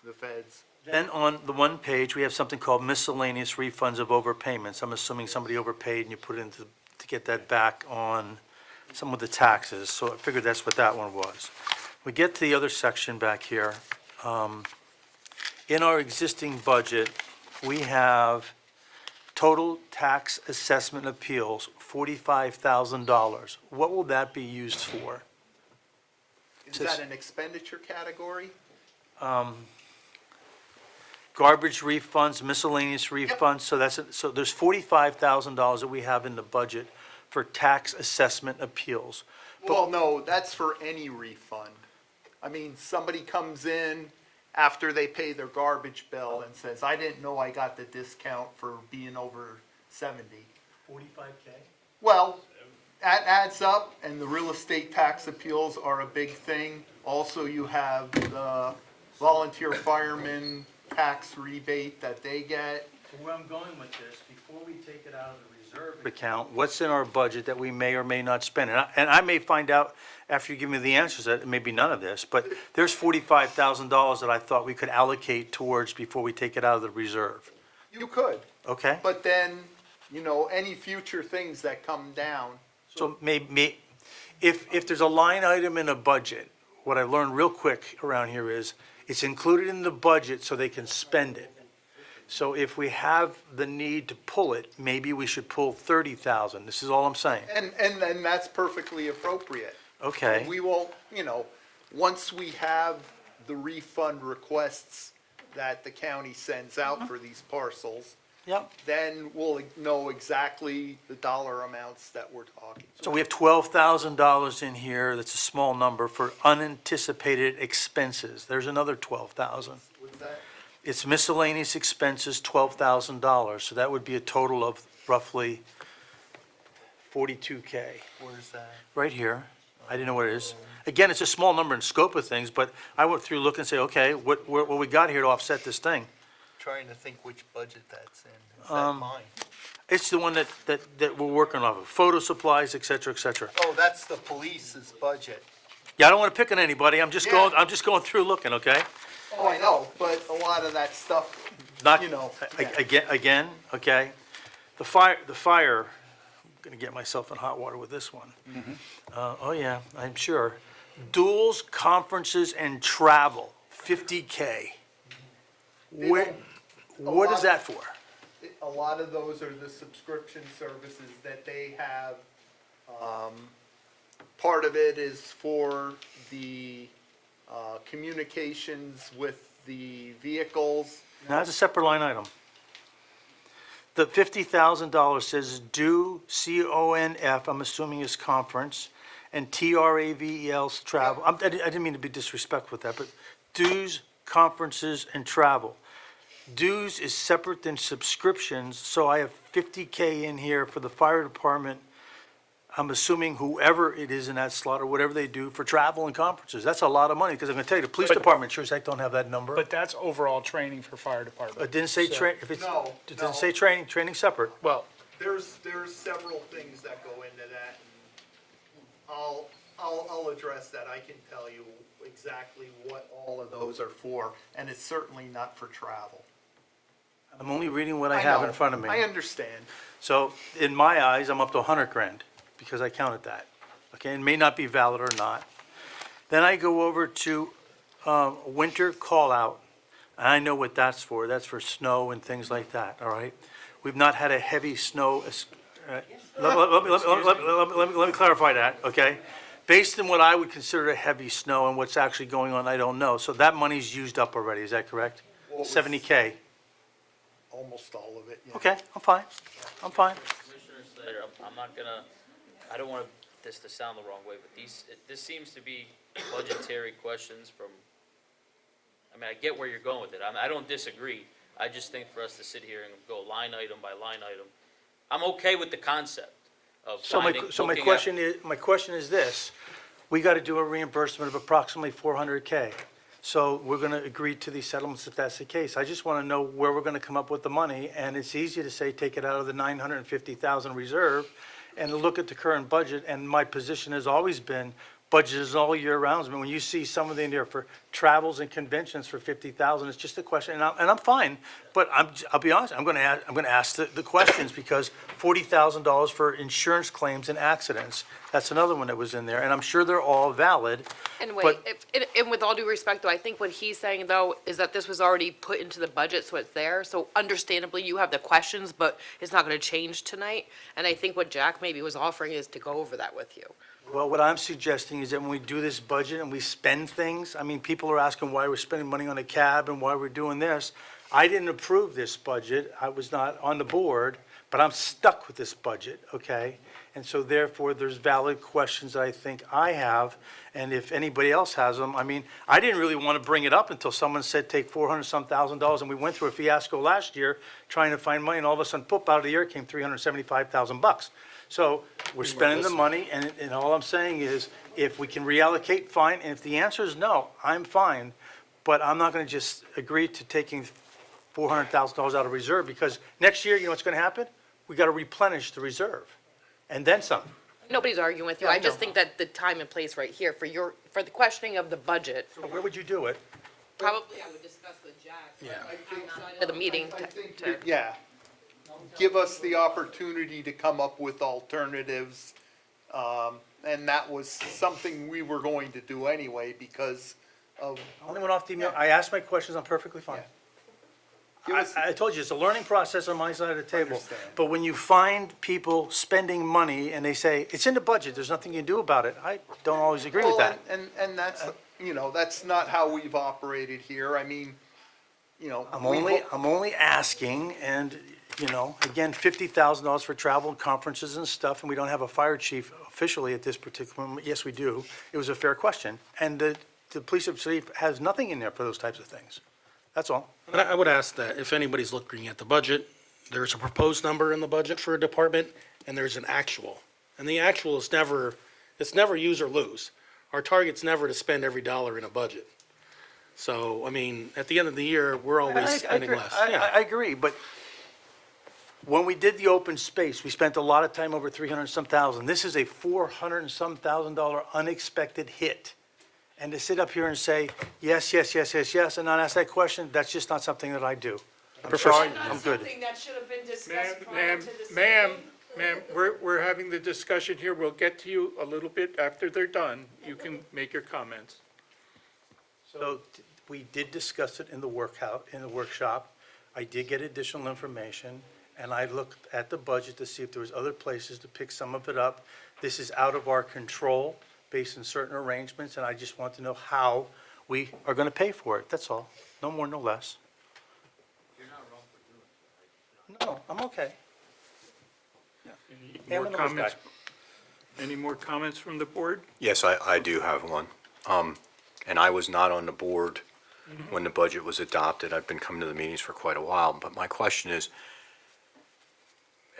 K: the feds.
G: Then on the one page, we have something called miscellaneous refunds of overpayments. I'm assuming somebody overpaid and you put it into, to get that back on some of the taxes. So I figured that's what that one was. We get to the other section back here. In our existing budget, we have total tax assessment appeals, $45,000. What will that be used for?
K: Is that an expenditure category?
G: Garbage refunds, miscellaneous refunds, so so there's $45,000 that we have in the budget for tax assessment appeals.
K: Well, no, that's for any refund. I mean, somebody comes in after they pay their garbage bill and says, I didn't know I got the discount for being over 70.
G: 45K?
K: Well, that adds up, and the real estate tax appeals are a big thing. Also, you have the volunteer fireman tax rebate that they get.
G: So where I'm going with this, before we take it out of the reserve account, what's in our budget that we may or may not spend? And I may find out after you give me the answers that it may be none of this, but there's $45,000 that I thought we could allocate towards before we take it out of the reserve.
K: You could,
G: Okay?
K: but then, any future things that come down.
G: So maybe, if there's a line item in a budget, what I learned real quick around here is, it's included in the budget so they can spend it. So if we have the need to pull it, maybe we should pull 30,000. This is all I'm saying.
K: And that's perfectly appropriate.
G: Okay.
K: We won't, once we have the refund requests that the county sends out for these parcels,
G: Yep.
K: then we'll know exactly the dollar amounts that we're talking.
G: So we have $12,000 in here, that's a small number, for unanticipated expenses. There's another 12,000.
K: What's that?
G: It's miscellaneous expenses, $12,000, so that would be a total of roughly 42K.
K: Where's that?
G: Right here. I didn't know what it is. Again, it's a small number in scope of things, but I went through, look and say, okay, what we got here to offset this thing?
K: Trying to think which budget that's in. Is that mine?
G: It's the one that we're working off of, photo supplies, et cetera, et cetera.
K: Oh, that's the police's budget.
G: Yeah, I don't want to pick on anybody, I'm just
K: Yeah.
G: going through looking, okay?
K: Oh, I know, but a lot of that stuff,
G: Not,
K: yeah.
G: again, okay? The fire, I'm gonna get myself in hot water with this one. Oh yeah, I'm sure. Duels, conferences, and travel, 50K. What is that for?
K: A lot of those are the subscription services that they have. Part of it is for the communications with the vehicles.
G: Now, that's a separate line item. The $50,000 says due, CONF, I'm assuming is conference, and TRAVEL's travel. I didn't mean to be disrespectful with that, but dues, conferences, and travel. Dues is separate than subscriptions, so I have 50K in here for the fire department. I'm assuming whoever it is in that slot or whatever they do for travel and conferences, that's a lot of money, because I'm gonna tell you, the police department sure as heck don't have that number.
J: But that's overall training for fire department.
G: It didn't say
J: So-
G: if it's,
K: No,
G: it didn't
K: no.
G: say training separate.
J: Well,
K: There's several things that go into that, and I'll address that. I can tell you exactly what all of those are for, and it's certainly not for travel.
G: I'm only reading what I have in
K: know.
G: front of me.
K: I understand.
G: So in my eyes, I'm up to 100 grand because I counted that. Okay, it may not be valid or not. Then I go over to winter call out. And I know what that's for. That's for snow and things like that, all right? We've not had a heavy snow. Let me clarify that, okay? Based on what I would consider a heavy snow and what's actually going on, I don't know. So that money's used up already, is that correct?
K: What was-
G: 70K.
K: Almost all of it, yeah.
G: Okay, I'm fine. I'm fine.
C: Commissioner Slater, I'm not gonna, I don't want this to sound the wrong way, but this seems to be budgetary questions from, I mean, I get where you're going with it. I don't disagree. I just think for us to sit here and go line item by line item, I'm okay with the concept of
G: So
C: finding,
G: my
C: looking
G: question is this, we gotta do a reimbursement of approximately 400K. So we're gonna agree to these settlements if that's the case. I just wanna know where we're gonna come up with the money, and it's easy to say, take it out of the 950,000 reserve and look at the current budget, and my position has always been, budget is all year round. I mean, when you see some of the in there for travels and conventions for 50,000, it's just a question, and I'm fine, but I'll be honest, I'm gonna ask the questions, because $40,000 for insurance claims and accidents, that's another one that was in there, and I'm sure they're all valid.
O: And wait,
G: But-
O: and with all due respect, though, I think what he's saying, though, is that this was already put into the budget, so it's there. So understandably, you have the questions, but it's not gonna change tonight. And I think what Jack maybe was offering is to go over that with you.
G: Well, what I'm suggesting is that when we do this budget and we spend things, I mean, people are asking why we're spending money on a cab and why we're doing this. I didn't approve this budget, I was not on the board, but I'm stuck with this budget, okay? And so therefore, there's valid questions that I think I have, and if anybody else has them, I mean, I didn't really want to bring it up until someone said take $400-some thousand, and we went through a fiasco last year trying to find money, and all of a sudden, poop, out of the year came $375,000. So we're spending the money, and all I'm saying is, if we can reallocate, fine, and if the answer is no, I'm fine, but I'm not gonna just agree to taking $400,000 out of reserve, because next year, you know what's gonna happen? We gotta replenish the reserve, and then some.
O: Nobody's arguing with you.
G: Yeah, I
O: I just
G: know.
O: think that the time and place right here for the questioning of the budget,
G: So where would you do it?
O: probably I would discuss with Jack.
G: Yeah.
O: Outside of the meeting
K: I
O: to-
K: think,
O: to.
K: yeah, give us the opportunity to come up with alternatives. And that was something we were going to do anyway because of,
G: I only went off the email, I asked my questions, I'm perfectly fine.
K: give us,
G: I told you, it's a learning process on my side of the table.
K: Understand.
G: But when you find people spending money and they say, it's in the budget, there's nothing you can do about it, I don't always agree with
K: well,
G: that.
K: and that's, you know, that's not how we've operated here. I mean, you know.
G: I'm
K: we've-
G: only asking, and, you know, again, $50,000 for travel and conferences and stuff, and we don't have a fire chief officially at this particular moment. Yes, we do. It was a fair question. And the police chief has nothing in there for those types of things. That's all.
D: And I would ask that if anybody's looking at the budget, there's a proposed number in the budget for a department, and there's an actual. And the actual is never, it's never use or lose. Our target's never to spend every dollar in a budget. So, I mean, at the end of the year, we're always spending
G: agree.
D: less.
G: I agree, but when we did the open space, we spent a lot of time, over 300-some thousand. This is a $400-some thousand unexpected hit. And to sit up here and say, yes, yes, yes, yes, yes, and not ask that question, that's just not something that I do. I'm sorry, I'm good.
F: that should have been discussed
B: Ma'am, we're having the discussion here. We'll get to you a little bit after they're done. You can make your comments.
G: So we did discuss it in the workshop. I did get additional information, and I looked at the budget to see if there was other places to pick some of it up. This is out of our control based on certain arrangements, and I just want to know how we are going to pay for it. That's all. No more, no less.
C: You're not wrong for doing it.
G: No, I'm okay.
B: Any more
G: I'm a numbers
B: comments? Any more comments from the board?
R: Yes, I do have one. And I was not on the board when the budget was adopted. I've been coming to the meetings for quite a while, but my question is,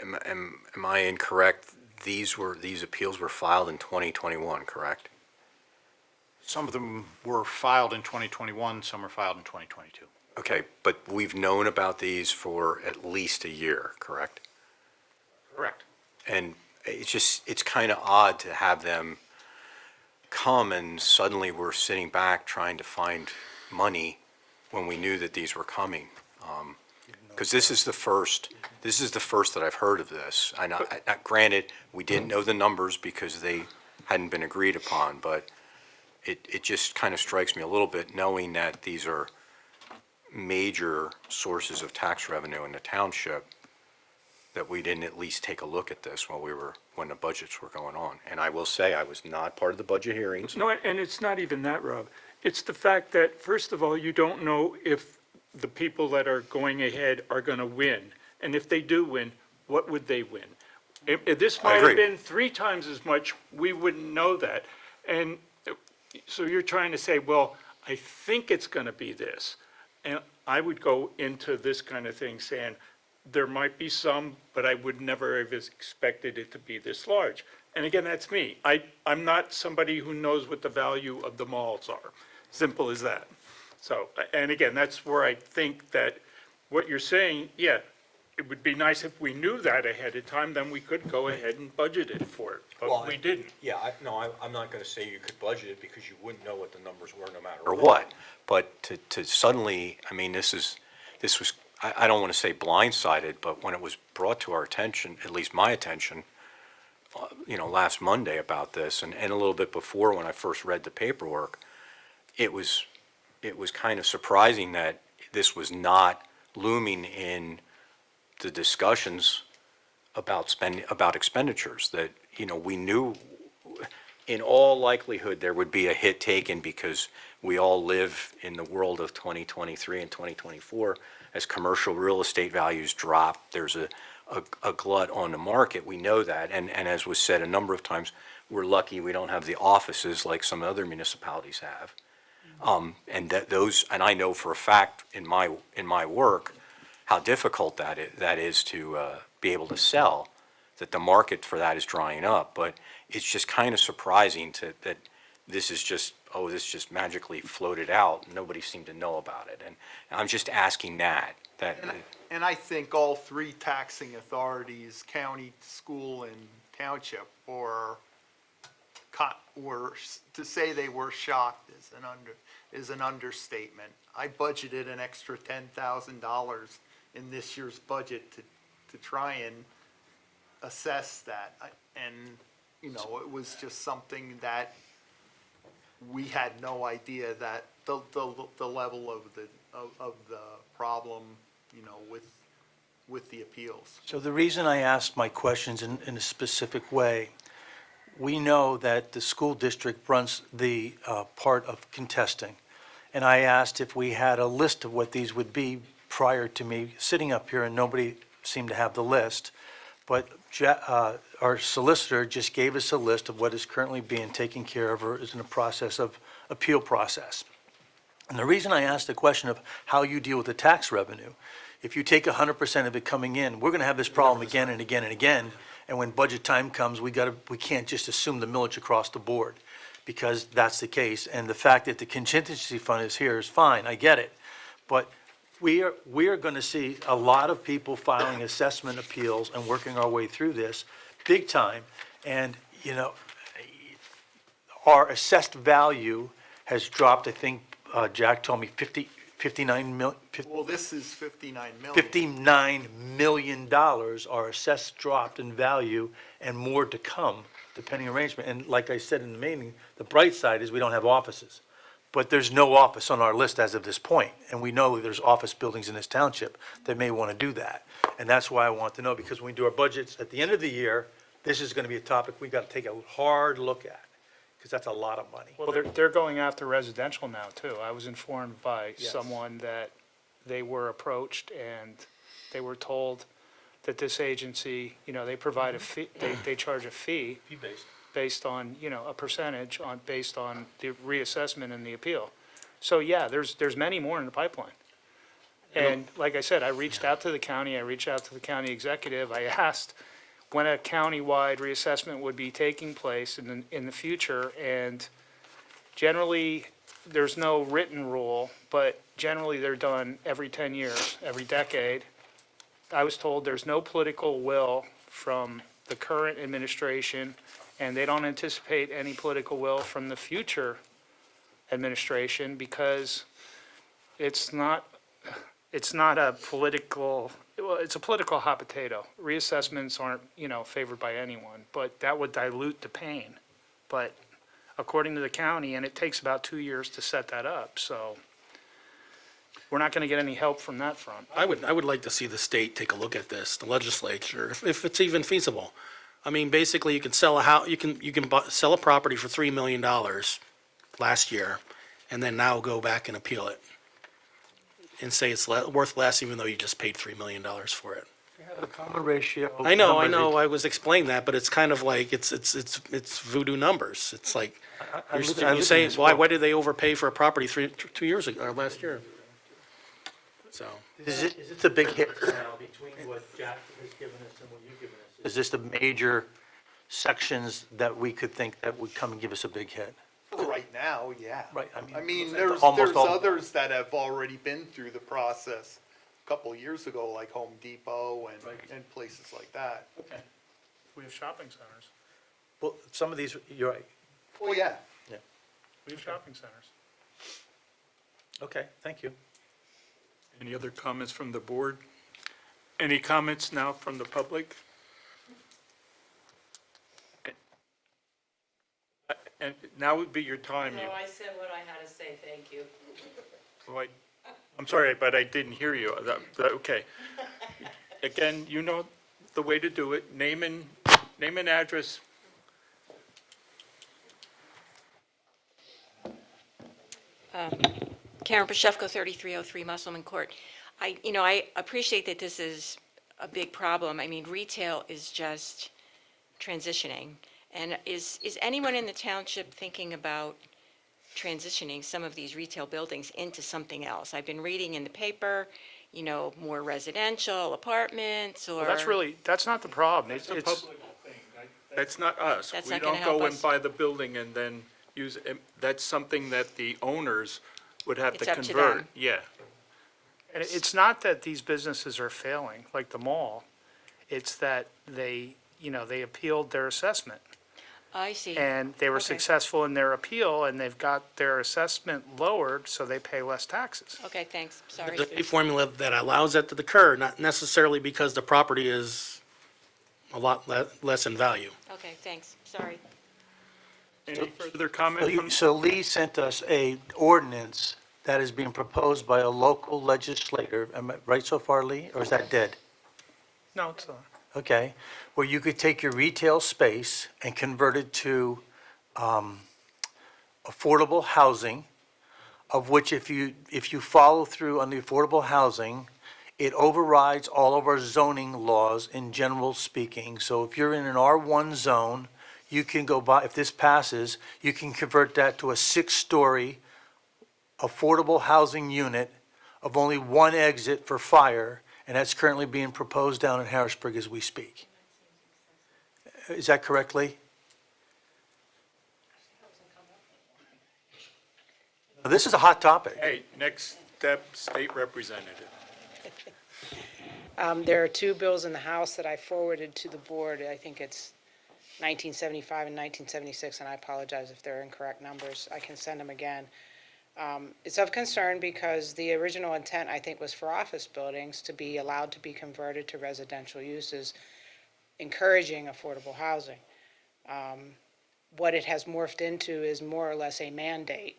R: am I incorrect these appeals were filed in 2021, correct?
E: Some of them were filed in 2021, some were filed in 2022.
R: Okay, but we've known about these for at least a year, correct?
E: Correct.
R: And it's kind of odd to have them come and suddenly we're sitting back trying to find money when we knew that these were coming. Because this is the first that I've heard of this. Granted, we didn't know the numbers because they hadn't been agreed upon, but it just kind of strikes me a little bit knowing that these are major sources of tax revenue in the township, that we didn't at least take a look at this when the budgets were going on. And I will say, I was not part of the budget hearings.
B: No, and it's not even that, Rob. It's the fact that, first of all, you don't know if the people that are going ahead are going to win. And if they do win, what would they win? If this
R: I
B: might have
R: agree.
B: been 3 times as much, we wouldn't know that. And so you're trying to say, well, I think it's going to be this. And I would go into this kind of thing saying, there might be some, but I would never have expected it to be this large. And again, that's me. I'm not somebody who knows what the value of the malls are. Simple as that. So, and again, that's where I think that what you're saying, yeah, it would be nice if we knew that ahead of time, then we could go ahead and budget it for it, but we didn't.
R: Yeah, I'm not going to say you could budget it because you wouldn't know what the numbers were no matter what. But to suddenly, I mean, this was, I don't want to say blindsided, but when it was brought to our attention, at least my attention, last Monday about this and a little bit before when I first read the paperwork, it was kind of surprising that this was not looming in the discussions about expenditures, that, we knew in all likelihood there would be a hit taken because we all live in the world of 2023 and 2024. As commercial real estate values drop, there's a glut on the market. We know that. And as was said a number of times, we're lucky we don't have the offices like some other municipalities have. And I know for a fact in my work, how difficult that is to be able to sell, that the market for that is drying up. But it's just kind of surprising that this just magically floated out. Nobody seemed to know about it. And I'm just asking that.
K: And I think all 3 taxing authorities, county, school, and township, to say they were shocked is an understatement. I budgeted an extra $10,000 in this year's budget to try and assess that. And, it was just something that we had no idea that the level of the problem, with the appeals.
G: So the reason I asked my questions in a specific way, we know that the school district runs the part of contesting. And I asked if we had a list of what these would be prior to me sitting up here, and nobody seemed to have the list. But our solicitor just gave us a list of what is currently being taken care of or is in the process of appeal process. And the reason I asked the question of how you deal with the tax revenue, if you take 100% of it coming in, we're going to have this problem again and again and again. And when budget time comes, we can't just assume the millage across the board, because that's the case. And the fact that the contingency fund is here is fine, I get it. But we are going to see a lot of people filing assessment appeals and working our way through this big time. And, our assessed value has dropped, I think, Jack told me 59 million.
K: Well, this is $59 million.
G: $59 million are assessed dropped in value, and more to come, depending on arrangement. And like I said in the meeting, the bright side is we don't have offices. But there's no office on our list as of this point, and we know there's office buildings in this township that may want to do that. And that's why I want to know, because when we do our budgets at the end of the year, this is going to be a topic we got to take a hard look at, because that's a lot of money.
J: Well, they're going after residential now, too. I was informed by someone that they were approached and they were told that this agency, they provide a fee, they charge a fee
G: Fee-based.
J: based on, a percentage based on the reassessment and the appeal. So, yeah, there's many more in the pipeline. And like I said, I reached out to the county, I reached out to the county executive, I asked, when a countywide reassessment would be taking place in the future, and generally, there's no written rule, but generally they're done every 10 years, every decade. I was told there's no political will from the current administration, and they don't anticipate any political will from the future administration because it's not a political, well, it's a political hot potato. Reassessments aren't, favored by anyone, but that would dilute the pain. But according to the county, and it takes about 2 years to set that up, so we're not gonna get any help from that front.
D: I would like to see the state take a look at this, the legislature, if it's even feasible. I mean, basically, you can sell sell a property for $3 million last year, and then now go back and appeal it. And say it's worth less even though you just paid $3 million for it.
G: The common ratio.
D: I know, I was explaining that, but it's kind of like, it's voodoo numbers. It's like, you say, why did they overpay for a property 2 years ago, or last year? So.
G: Is it the big hit now between what Jack has given us and what you've given us? Is this the major sections that we could think that would come and give us a big hit?
K: Right now, yeah.
G: Right,
K: I mean, there's
G: almost all-
K: others that have already been through the process a couple of years ago, like Home Depot and places like that.
G: Okay.
J: We have shopping centers.
G: Well, some of these, you're right.
K: Oh, yeah.
J: We have shopping centers.
G: Okay, thank you.
B: Any other comments from the board? Any comments now from the public? And now would be your time.
A: No, I said what I had to say, thank you.
B: I'm sorry, but I didn't hear you. Okay. Again, you know the way to do it. Name and address.
F: Karen Pashevko, 3303 Musselman Court. I appreciate that this is a big problem. I mean, retail is just transitioning. And is anyone in the township thinking about transitioning some of these retail buildings into something else? I've been reading in the paper, more residential apartments or.
J: Well, that's not the problem.
B: It's a public thing. That's not us.
F: That's
B: We
F: not gonna
B: don't
F: help
B: go and
F: us.
B: buy the building and then use, that's something that the owners would have
F: It's
B: to
F: up to
B: convert.
F: them.
B: Yeah.
J: And it's not that these businesses are failing, like the mall. It's that they appealed their assessment.
F: I see.
J: And they were
F: Okay.
J: successful in their appeal, and they've got their assessment lowered, so they pay less taxes.
F: Okay, thanks. Sorry.
D: There's a formula that allows that to occur, not necessarily because the property is a lot less in value.
F: Okay, thanks. Sorry.
B: Any further comment from?
G: So Lee sent us a ordinance that is being proposed by a local legislator. Am I right so far, Lee, or is that dead?
J: No, it's not.
G: Okay, where you could take your retail space and convert it to affordable housing, of which if you follow through on the affordable housing, it overrides all of our zoning laws in general speaking. So if you're in an R1 zone, you can go by, if this passes, you can convert that to a 6-story affordable housing unit of only one exit for fire, and that's currently being proposed down in Harrisburg as we speak. Is that correct, Lee? Now, this is a hot topic.
B: Hey, next step, state representative.
N: There are two bills in the House that I forwarded to the board. I think it's 1975 and 1976, and I apologize if they're incorrect numbers. I can send them again. It's of concern because the original intent, I think, was for office buildings to be allowed to be converted to residential uses, encouraging affordable housing. What it has morphed into is more or less a mandate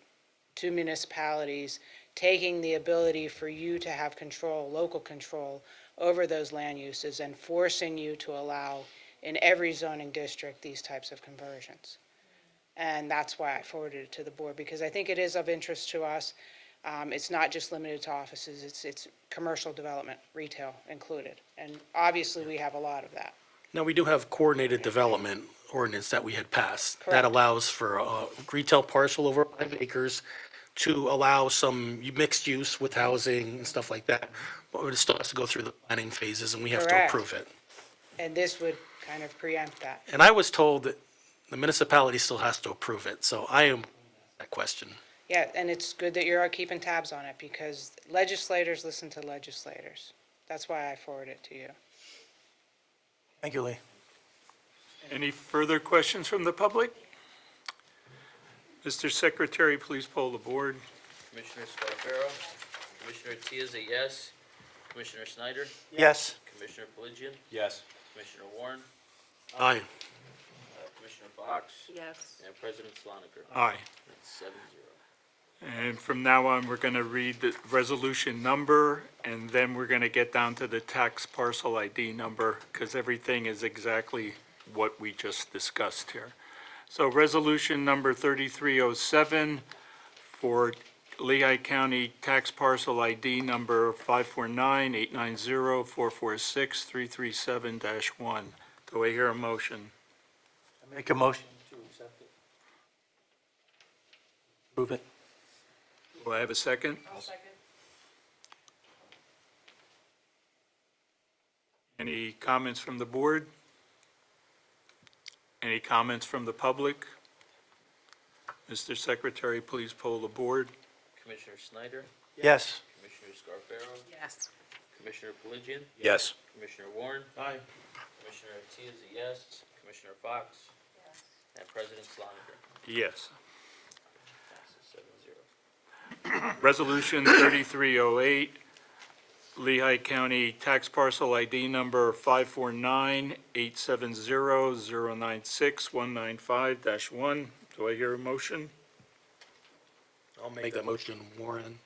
N: to municipalities, taking the ability for you to have control, local control, over those land uses and forcing you to allow in every zoning district these types of conversions. And that's why I forwarded it to the board, because I think it is of interest to us. It's not just limited to offices, it's commercial development, retail included. And obviously, we have a lot of that.
D: Now, we do have coordinated development ordinance that we had passed. That
N: Correct.
D: allows for a retail parcel over 5 acres to allow some mixed use with housing and stuff like that. But it still has to go through the planning phases, and we have to
N: Correct.
D: approve it.
N: And this would kind of preempt that.
D: And I was told that the municipality still has to approve it, so I am that question.
N: Yeah, and it's good that you're keeping tabs on it, because legislators listen to legislators. That's why I forward it to you.
G: Thank you, Lee.
B: Any further questions from the public? Mr. Secretary, please poll the board.
C: Commissioner Scarfaro, Commissioner Tia is a yes. Commissioner Snyder,
G: Yes.
C: Commissioner Pelagian,
E: Yes.
C: Commissioner Warren,
D: Aye.
C: Commissioner Fox,
O: Yes.
C: and President Sloniker.
B: Aye.
C: That's 7-0.
B: And from now on, we're going to read the resolution number, and then we're going to get down to the tax parcel ID number, because everything is exactly what we just discussed here. So resolution number 3307 for Lehigh County Tax Parcel ID number 549-890-446-337-1. Do I hear a motion?
G: I make a motion to accept it. Approve it.
B: Do I have a second?
O: I'll second.
B: Any comments from the board? Any comments from the public? Mr. Secretary, please poll the board.
C: Commissioner Snyder,
G: Yes.
C: Commissioner Scarfaro,
O: Yes.
C: Commissioner Pelagian,
E: Yes.
C: Commissioner Warren,
D: Aye.
C: Commissioner Tia is a yes. Commissioner Fox, and President Sloniker.
B: Yes.
C: Passes 7-0.
B: Resolution 3308, Lehigh County Tax Parcel ID number 549-870-096-195-1. Do I hear a motion?
D: I'll make that motion, Warren.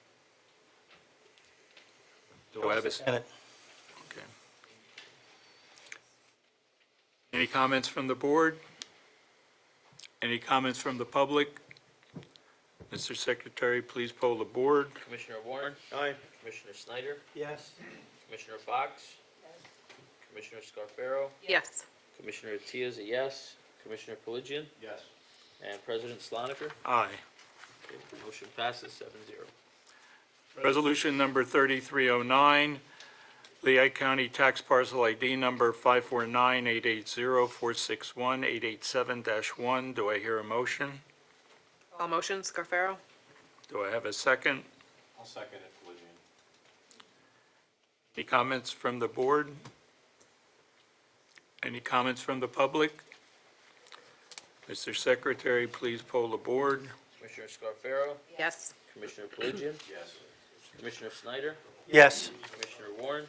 B: Do I have a
G: Second it.
B: Okay. Any comments from the board? Any comments from the public? Mr. Secretary, please poll the board.
C: Commissioner Warren,
D: Aye.
C: Commissioner Snyder,
G: Yes.
C: Commissioner Fox, Commissioner Scarfaro,
O: Yes.
C: Commissioner Tia is a yes. Commissioner Pelagian,
E: Yes.
C: and President Sloniker.
B: Aye.
C: Okay, motion passes 7-0.
B: Resolution number 3309, Lehigh County Tax Parcel ID number 549-880-461-887-1. Do I hear a motion?
O: All motions, Scarfaro?
B: Do I have a second?
E: I'll second it, Pelagian.
B: Any comments from the board? Any comments from the public? Mr. Secretary, please poll the board.
C: Commissioner Scarfaro,
O: Yes.
C: Commissioner Pelagian,
E: Yes.
C: Commissioner Snyder,
G: Yes.
C: Commissioner Warren,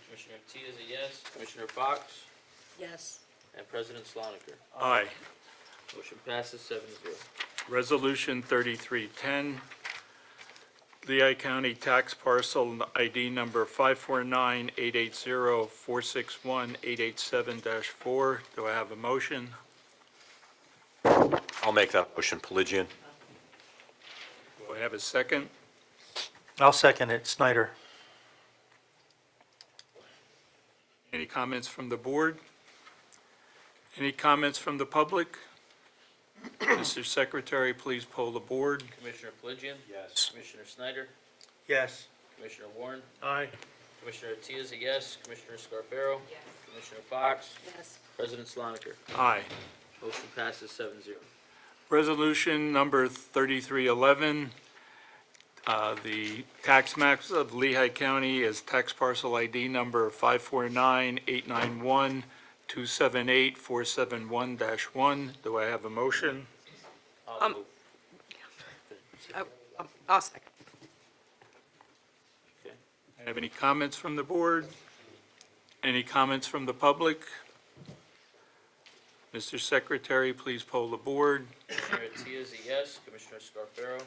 C: Commissioner Tia is a yes. Commissioner Fox,
O: Yes.
C: and President Sloniker.
B: Aye.
C: Motion passes 7-0.
B: Resolution 3310, Lehigh County Tax Parcel ID number 549-880-461-887-4. Do I have a motion?
R: I'll make that motion, Pelagian.
B: Do I have a second?
G: I'll second it. Snyder.
B: Any comments from the board? Any comments from the public? Mr. Secretary, please poll the board.
C: Commissioner Pelagian,
E: Yes.
C: Commissioner Snyder,
G: Yes.
C: Commissioner Warren,
D: Aye.
C: Commissioner Tia is a yes. Commissioner Scarfaro, Commissioner Fox,
O: Yes.
C: President Sloniker.
B: Aye.
C: Motion passes 7-0.
B: Resolution number 3311, the tax maps of Lehigh County is tax parcel ID number 549-891-278-471-1. Do I have a motion?
C: I'll move.
O: I'll second.
C: Okay.
B: Have any comments from the board? Any comments from the public? Mr. Secretary, please poll the board.
C: Commissioner Tia is a yes. Commissioner Scarfaro,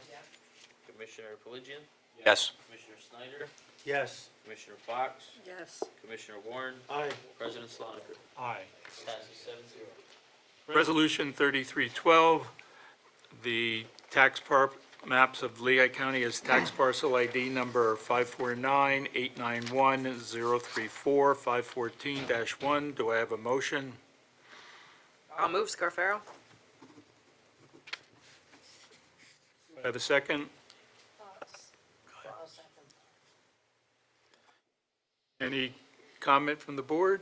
C: Commissioner Pelagian,
R: Yes.
C: Commissioner Snyder,
G: Yes.
C: Commissioner Fox,
O: Yes.
C: Commissioner Warren,
D: Aye.
C: President Sloniker.
B: Aye.
C: Passes 7-0.
B: Resolution 3312, the tax maps of Lehigh County is tax parcel ID number 549-891-034-514-1. Do I have a motion?
O: I'll move, Scarfaro.
B: Do I have a second? Any comment from the board?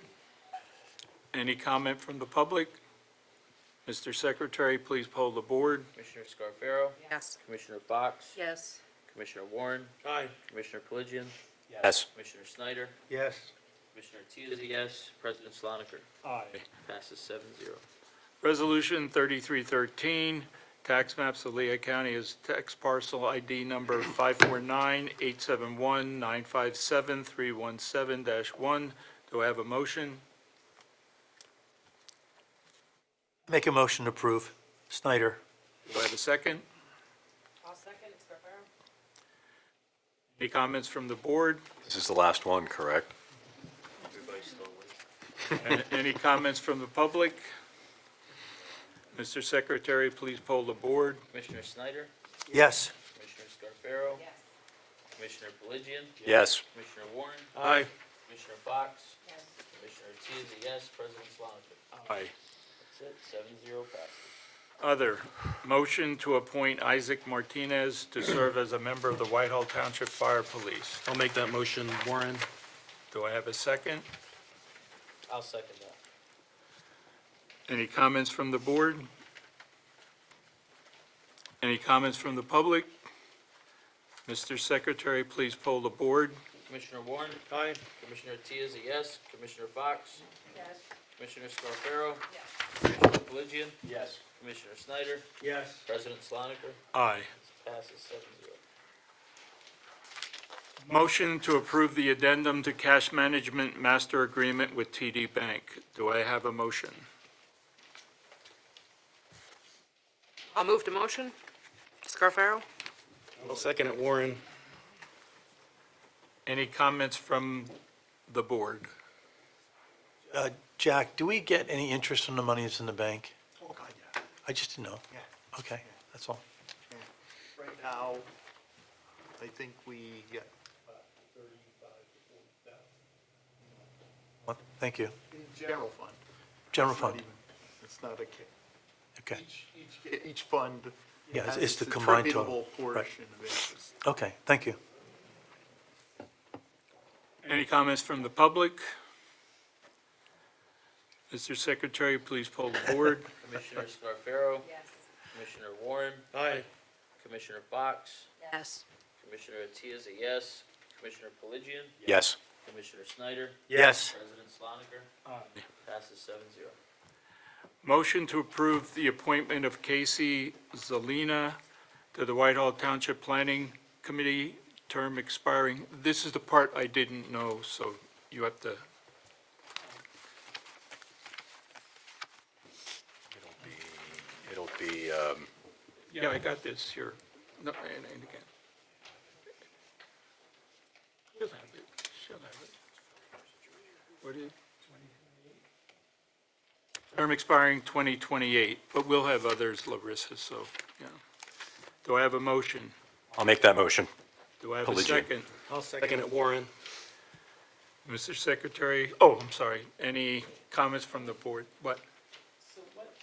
B: Any comment from the public? Mr. Secretary, please poll the board.
C: Commissioner Scarfaro,
O: Yes.
C: Commissioner Fox,
O: Yes.
C: Commissioner Warren,
M: Aye.
C: Commissioner Pelagian,
R: Yes.
C: Commissioner Snyder,
G: Yes.
C: Commissioner Tia is a yes, President Sloniker.
B: Aye.
C: Passes 7-0.
B: Resolution 3313, tax maps of Lehigh County as tax parcel ID number 549-871-957-317-1. Do I have a motion?
G: Make a motion to approve. Snyder.
B: Do I have a second?
O: I'll second, Scarfaro.
B: Any comments from the board?
R: This is the last one, correct?
C: Everybody's still awake.
B: Any comments from the public? Mr. Secretary, please poll the board.
C: Commissioner Snyder,
G: Yes.
C: Commissioner Scarfaro. Yes. Commissioner Pelagian,
R: Yes.
C: Commissioner Warren,
B: Aye.
C: Commissioner Fox. Yes. Commissioner Tia is a yes, President Sloniker.
B: Aye.
C: That's it, 7-0 passes.
B: Other, motion to appoint Isaac Martinez to serve as a member of the Whitehall Township Fire Police.
D: I'll make that motion, Warren.
B: Do I have a second?
C: I'll second that.
B: Any comments from the board? Any comments from the public? Mr. Secretary, please poll the board.
C: Commissioner Warren,
M: Aye.
C: Commissioner Tia is a yes, Commissioner Fox,
O: Yes.
C: Commissioner Scarfaro,
O: Yes.
C: Commissioner Pelagian,
P: Yes.
C: Commissioner Snyder,
M: Yes.
C: President Sloniker.
B: Aye.
C: Passes 7-0.
B: Motion to approve the addendum to cash management master agreement with TD Bank. Do I have a motion?
O: I'll move to motion. Scarfaro?
D: I'll second it, Warren.
B: Any comments from the board?
G: Jack, do we get any interest from the money that's in the bank?
P: Oh, God, yeah.
G: I just didn't know.
P: Yeah.
G: Okay, that's all.
K: Right now, I think we get,
G: Well, thank you.
K: in general fund.
G: General
K: It's not
G: fund.
K: even- It's not a,
G: Okay,
K: each fund
G: Yeah,
K: has
G: it's the
K: its
G: combined total.
K: attributable
G: Right.
K: portion of interest.
G: okay, thank you.
B: Any comments from the public? Mr. Secretary, please poll the board.
C: Commissioner Scarfaro,
O: Yes.
C: Commissioner Warren,
M: Aye.
C: Commissioner Fox,
O: Yes.
C: Commissioner Tia is a yes, Commissioner Pelagian,
R: Yes.
C: Commissioner Snyder,
G: Yes.
C: President Sloniker. Passes 7-0.
B: Motion to approve the appointment of Casey Zelina to the Whitehall Township Planning Committee, term expiring. This is the part I didn't know, so you have to,
R: It'll be,
B: yeah, I got this here. No, and again. She'll have it, she'll have it. What is? Term expiring 2028, but we'll have others, Larissa, so, yeah. Do I have a motion?
R: I'll make that motion.
B: Do I have a
R: Pelagian.
B: second?
D: I'll second it, Warren.
B: Mr. Secretary, oh, I'm sorry, any comments from the board? What?
N: So what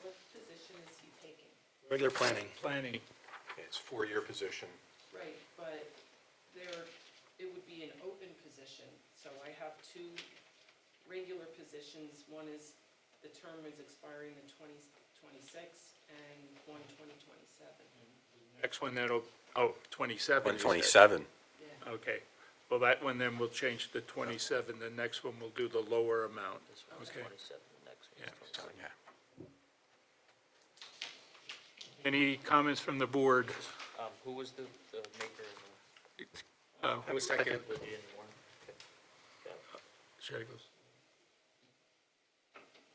N: position is he taking?
D: Regular planning.
B: Planning.
R: It's a 4-year position.
N: Right, but it would be an open position, so I have two regular positions. One is, the term is expiring in 2026 and one 2027.
B: Next one, that'll, 27. you said.
R: 127.
B: Okay, well, that one then we'll change to 27, the next one we'll do the lower amount.
C: This one's
B: Okay.
C: 27, the next
B: Yeah.
C: one's 27.
B: Any comments from the board?
C: Who was the maker of
B: I
D: was second.
C: the Pelagian Warren? Okay.
B: Should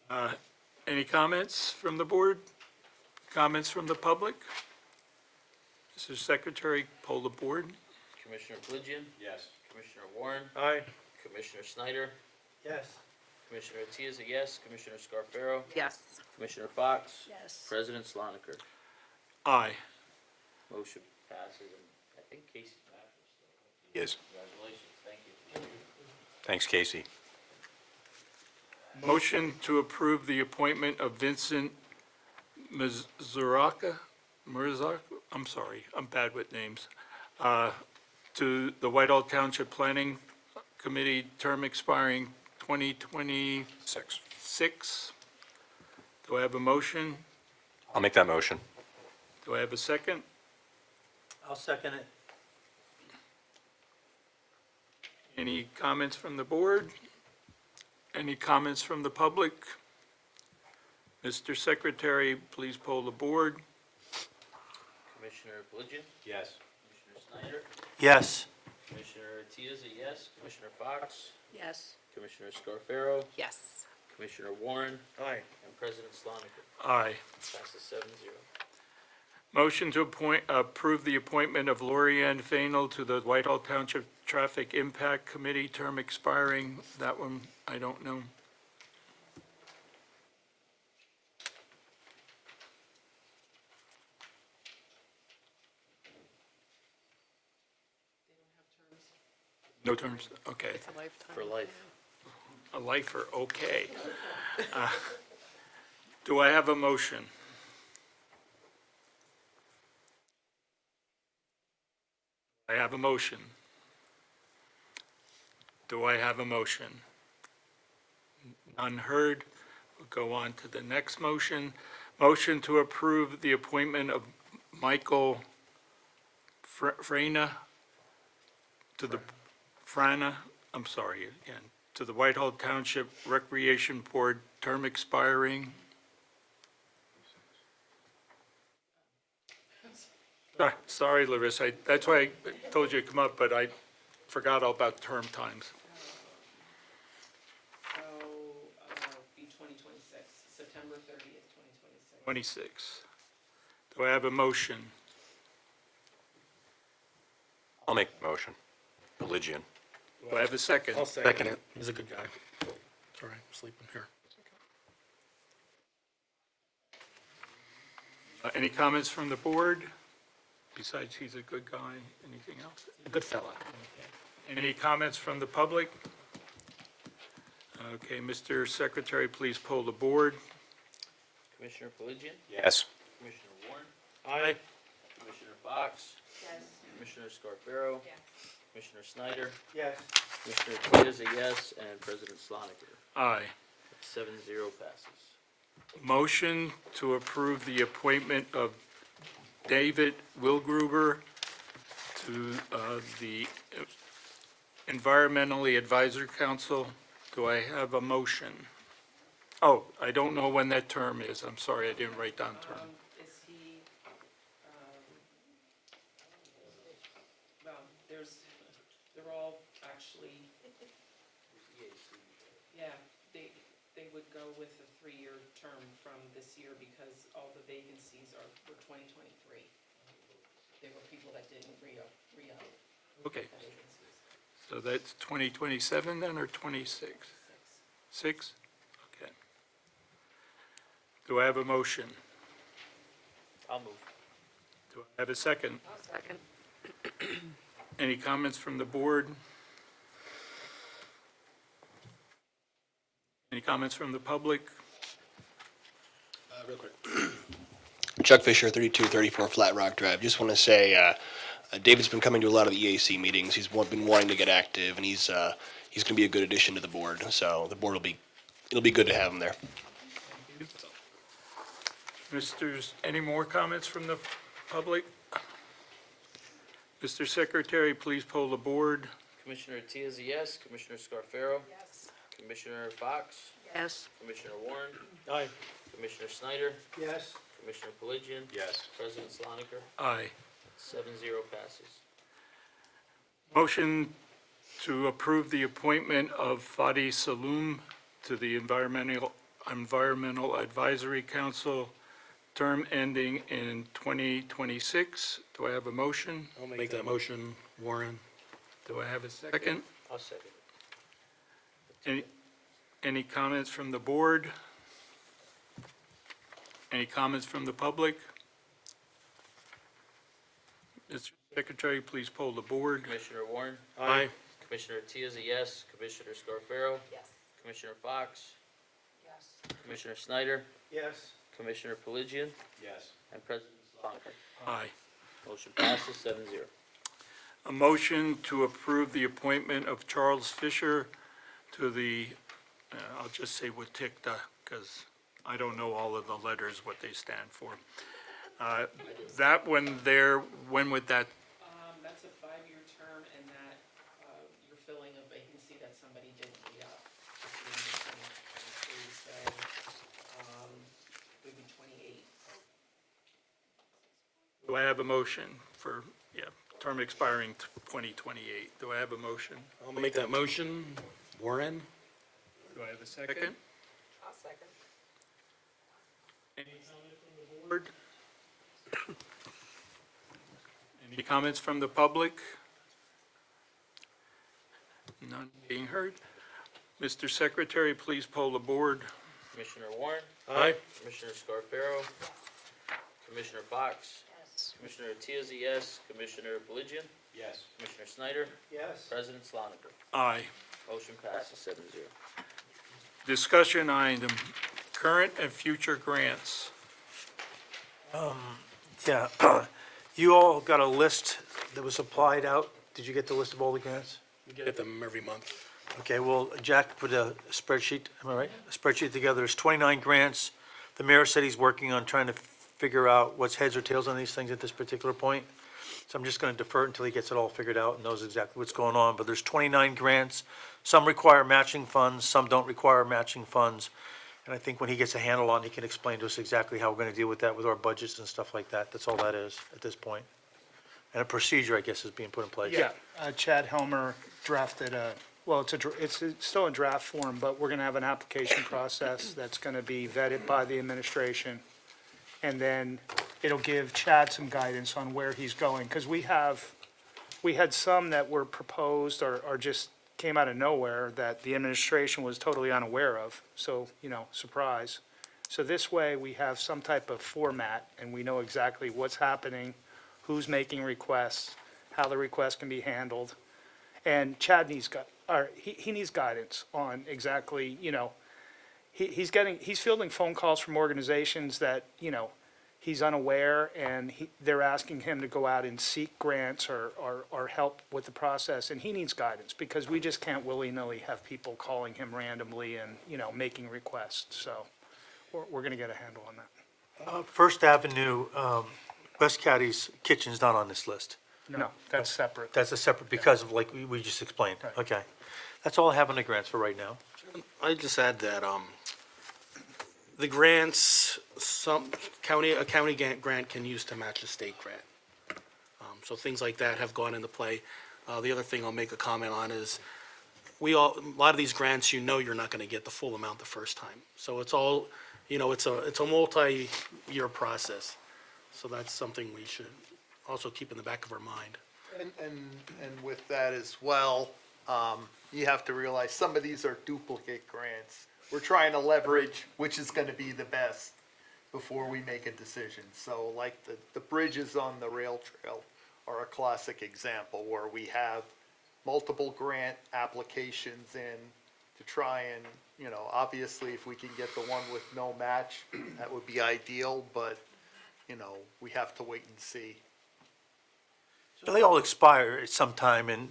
B: I go? Any comments from the board? Comments from the public? Mr. Secretary, poll the board.
C: Commissioner Pelagian,
P: Yes.
C: Commissioner Warren,
M: Aye.
C: Commissioner Snyder,
G: Yes.
C: Commissioner Tia is a yes, Commissioner Scarfaro,
O: Yes.
C: Commissioner Fox,
O: Yes.
C: President Sloniker.
B: Aye.
C: Motion passes, and I think Casey's back.
R: He is.
C: Congratulations, thank you.
R: Thanks, Casey.
B: Motion to approve the appointment of Vincent Mizuraka, I'm sorry, I'm bad with names, to the Whitehall Township Planning Committee, term expiring 2026. 6. Do I have a motion?
R: I'll make that motion.
B: Do I have a second?
G: I'll second it.
B: Any comments from the board? Any comments from the public? Mr. Secretary, please poll the board.
C: Commissioner Piligian,
E: Yes.
C: Commissioner Snyder,
G: Yes.
C: Commissioner Tias, a yes, Commissioner Fox,
F: Yes.
C: Commissioner Scarfaro,
O: Yes.
C: Commissioner Warren,
G: Aye.
C: and President Sloniker.
B: Aye.
C: Passes 7-0.
B: Motion to approve the appointment of Lori Ann Fainal to the Whitehall Township Traffic Impact Committee, term expiring. That one, I don't know. No terms, okay.
O: It's a lifetime.
C: For life.
B: A lifer, okay. Do I have a motion? I have a motion. Do I have a motion? None heard. We'll go on to the next motion. Motion to approve the appointment of Michael Frana to the, I'm sorry again, to the Whitehall Township Recreation Board, term expiring. Sorry, Larissa, that's why I told you to come up, but I forgot all about term times.
N: So, be 2026, September 30th, 2026.
B: 26. Do I have a motion?
R: I'll make the motion. Pelagian.
B: Do I have a second?
D: I'll second it. He's a good guy. Sorry, I'm sleeping here.
B: Any comments from the board? Besides, he's a good guy. Anything else?
D: A good fella.
B: Any comments from the public? Okay, Mr. Secretary, please poll the board.
C: Commissioner Piligian,
R: Yes.
C: Commissioner Warren,
B: Aye.
C: Commissioner Fox,
F: Yes.
C: Commissioner Scarfaro,
F: Yes.
C: Commissioner Snyder,
G: Yes.
C: Commissioner Tias, a yes, and President Sloniker.
B: Aye.
C: 7-0 passes.
B: Motion to approve the appointment of David Wilgruber to the Environmentally Advisory Council. Do I have a motion? Oh, I don't know when that term is. I'm sorry, I didn't write down term.
N: Is he, well, they're all actually, yeah, they would go with a 3-year term from this year because all the vacancies were 2023. There were people that didn't re-up
B: Okay,
N: vacancies.
B: so that's 2027 then, or 26? 6? Okay. Do I have a motion?
C: I'll move.
B: Do I have a second?
O: Second.
B: Any comments from the board? Any comments from the public?
Q: Real quick. Chuck Fisher, 3234 Flat Rock Drive. Just want to say, David's been coming to a lot of the EAC meetings. He's been wanting to get active, and he's going to be a good addition to the board. So the board it'll be good to have him there.
B: Any more comments from the public? Mr. Secretary, please poll the board.
C: Commissioner Tias, a yes, Commissioner Scarfaro. Yes. Commissioner Fox,
F: Yes.
C: Commissioner Warren,
D: Aye.
C: Commissioner Snyder,
G: Yes.
C: Commissioner Piligian.
E: Yes.
C: President Sloniker.
B: Aye.
C: 7-0 passes.
B: Motion to approve the appointment of Fadi Saloom to the Environmental Advisory Council, term ending in 2026. Do I have a motion?
D: I'll make that motion, Warren.
B: Do I have a second?
C: I'll second.
B: Any comments from the board? Any comments from the public? Mr. Secretary, please poll the board.
C: Commissioner Warren,
B: Aye.
C: Commissioner Tias, a yes, Commissioner Scarfaro,
F: Yes.
C: Commissioner Fox,
F: Yes.
C: Commissioner Snyder,
G: Yes.
C: Commissioner Piligian,
E: Yes.
C: and President Sloniker.
B: Aye.
C: Motion passes 7-0.
B: A motion to approve the appointment of Charles Fisher to the I'll just say WTICTA, because I don't know all of the letters, what they stand for. That one there, when would that,
F: That's a 5-year term, and that you're filling a vacancy that somebody didn't re-up. So, maybe 28.
B: do I have a motion for, term expiring 2028? Do I have a motion?
D: I'll make that motion. Warren?
B: Do I have a second?
O: I'll second.
B: Any comment from the board? Any comments from the public? None being heard. Mr. Secretary, please poll the board.
C: Commissioner Warren?
B: Aye.
C: Commissioner Scarpero? Commissioner Fox?
O: Yes.
C: Commissioner Tiazi, yes. Commissioner Pelagian?
R: Yes.
C: Commissioner Snyder?
J: Yes.
C: President Sloniger?
B: Aye.
C: Motion passes 7-0.
B: Discussion item, current and future grants.
G: Yeah, you all got a list that was applied out. Did you get the list of all the grants?
D: We get them every month.
G: Okay, well, Jack put a spreadsheet, am I right? A spreadsheet together. There's 29 grants. The mayor said he's working on trying to figure out what's heads or tails on these things at this particular point. So I'm just going to defer until he gets it all figured out and knows exactly what's going on. But there's 29 grants. Some require matching funds, some don't require matching funds. And I think when he gets a handle on it, he can explain to us exactly how we're going to deal with that with our budgets and stuff like that. That's all that is at this point. And a procedure, I guess, is being put in place.
J: Yeah, Chad Helmer drafted it's still in draft form, but we're gonna have an application process that's gonna be vetted by the administration. And then it'll give Chad some guidance on where he's going, because we had some that were proposed or just came out of nowhere that the administration was totally unaware of, so, surprise. So this way, we have some type of format, and we know exactly what's happening, who's making requests, how the request can be handled. And Chad needs, he needs guidance on exactly, he's fielding phone calls from organizations that, he's unaware, and they're asking him to go out and seek grants or help with the process, and he needs guidance, because we just can't willy-nilly have people calling him randomly and, making requests, so we're gonna get a handle on that.
G: First Avenue, West Caddy's Kitchen's not on this list.
J: No, that's separate.
G: That's a separate, because of like we just explained.
J: Right.
G: Okay. That's all I have on the grants for right now.
D: I just add that, the grants, a county grant can use to match a state grant. So things like that have gone into play. The other thing I'll make a comment on is, a lot of these grants, you're not gonna get the full amount the first time. So it's all, it's a multi-year process. So that's something we should also keep in the back of our mind.
K: And with that as well, you have to realize some of these are duplicate grants. We're trying to leverage which is gonna be the best before we make a decision. So like the bridges on the rail trail are a classic example where we have multiple grant applications in to try and, obviously if we can get the one with no match, that would be ideal, but, we have to wait and see.
G: So they all expire at some time, and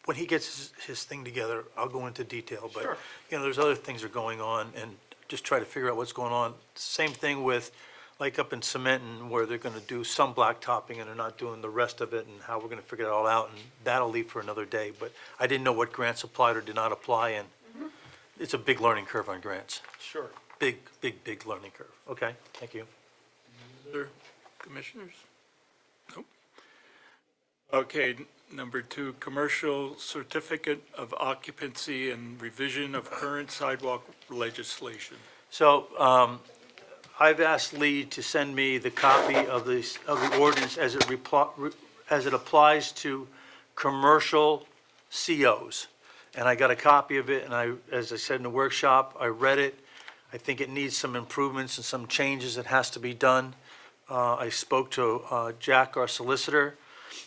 G: when he gets his thing together, I'll go into detail. But,
K: Sure.
G: there's other things that are going on, and just try to figure out what's going on. Same thing with, like up in Cementon, where they're gonna do some blacktopping and they're not doing the rest of it, and how we're gonna figure it all out, and that'll leave for another day. But I didn't know what grants applied or did not apply, and it's a big learning curve on grants.
K: Sure.
G: Big learning curve. Okay, thank you.
B: Other commissioners? Nope. Okay, number 2, commercial certificate of occupancy and revision of current sidewalk legislation.
G: So, I've asked Lee to send me the copy of the ordinance as it applies to commercial COs. And I got a copy of it, and as I said in the workshop, I read it. I think it needs some improvements and some changes that has to be done. I spoke to Jack, our solicitor.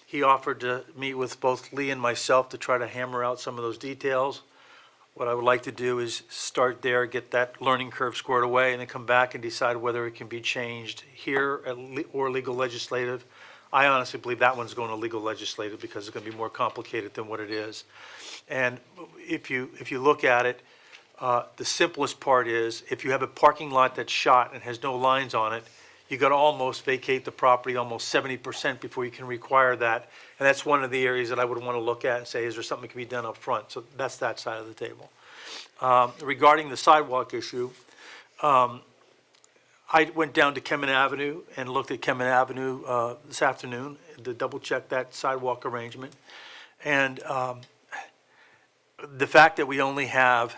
G: He offered to meet with both Lee and myself to try to hammer out some of those details. What I would like to do is start there, get that learning curve squared away, and then come back and decide whether it can be changed here or legal legislative. I honestly believe that one's going to legal legislative because it's going to be more complicated than what it is. And if you look at it, The simplest part is, if you have a parking lot that's shot and has no lines on it, you gotta almost vacate the property almost 70% before you can require that. And that's one of the areas that I would wanna look at and say, is there something that can be done up front? So that's that side of the table. Regarding the sidewalk issue, I went down to Kemen Avenue and looked at Kemen Avenue this afternoon to double-check that sidewalk arrangement. And the fact that we only have,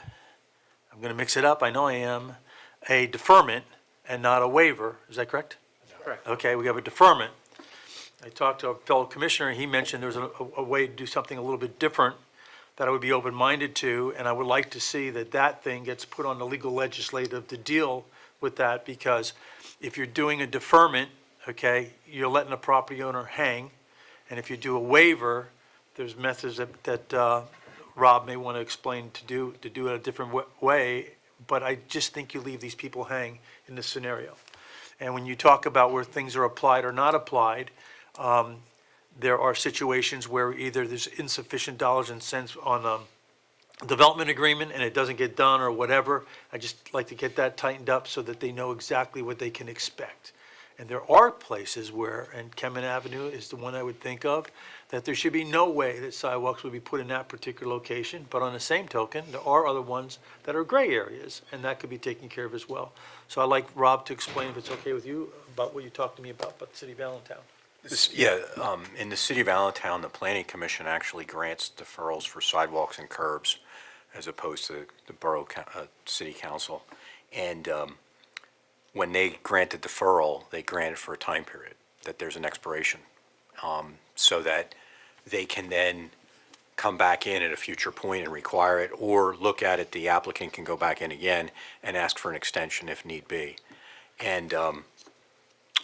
G: I'm going to mix it up, I know I am, a deferment and not a waiver, is that correct?
J: Correct.
G: Okay, we have a deferment. I talked to a fellow commissioner, he mentioned there's a way to do something a little bit different that I would be open-minded to, and I would like to see that that thing gets put on the legal legislative to deal with that, because if you're doing a deferment, okay, you're letting the property owner hang, and if you do a waiver, there's methods that Rob may want to explain to do it a different way, but I just think you leave these people hang in this scenario. And when you talk about where things are applied or not applied, there are situations where either there's insufficient dollars and cents on a development agreement and it doesn't get done or whatever. I just like to get that tightened up so that they know exactly what they can expect. And there are places where, and Kemen Avenue is the one I would think of, that there should be no way that sidewalks would be put in that particular location. But on the same token, there are other ones that are gray areas, and that could be taken care of as well. So I'd like Rob to explain, if it's okay with you, about what you talked to me about the city of Allentown.
R: Yeah, in the city of Allentown, the planning commission actually grants deferrals for sidewalks and curbs as opposed to the city council. And when they grant a deferral, they grant it for a time period, that there's an expiration, so that they can then come back in at a future point and require it, or look at it, the applicant can go back in again and ask for an extension if need be. And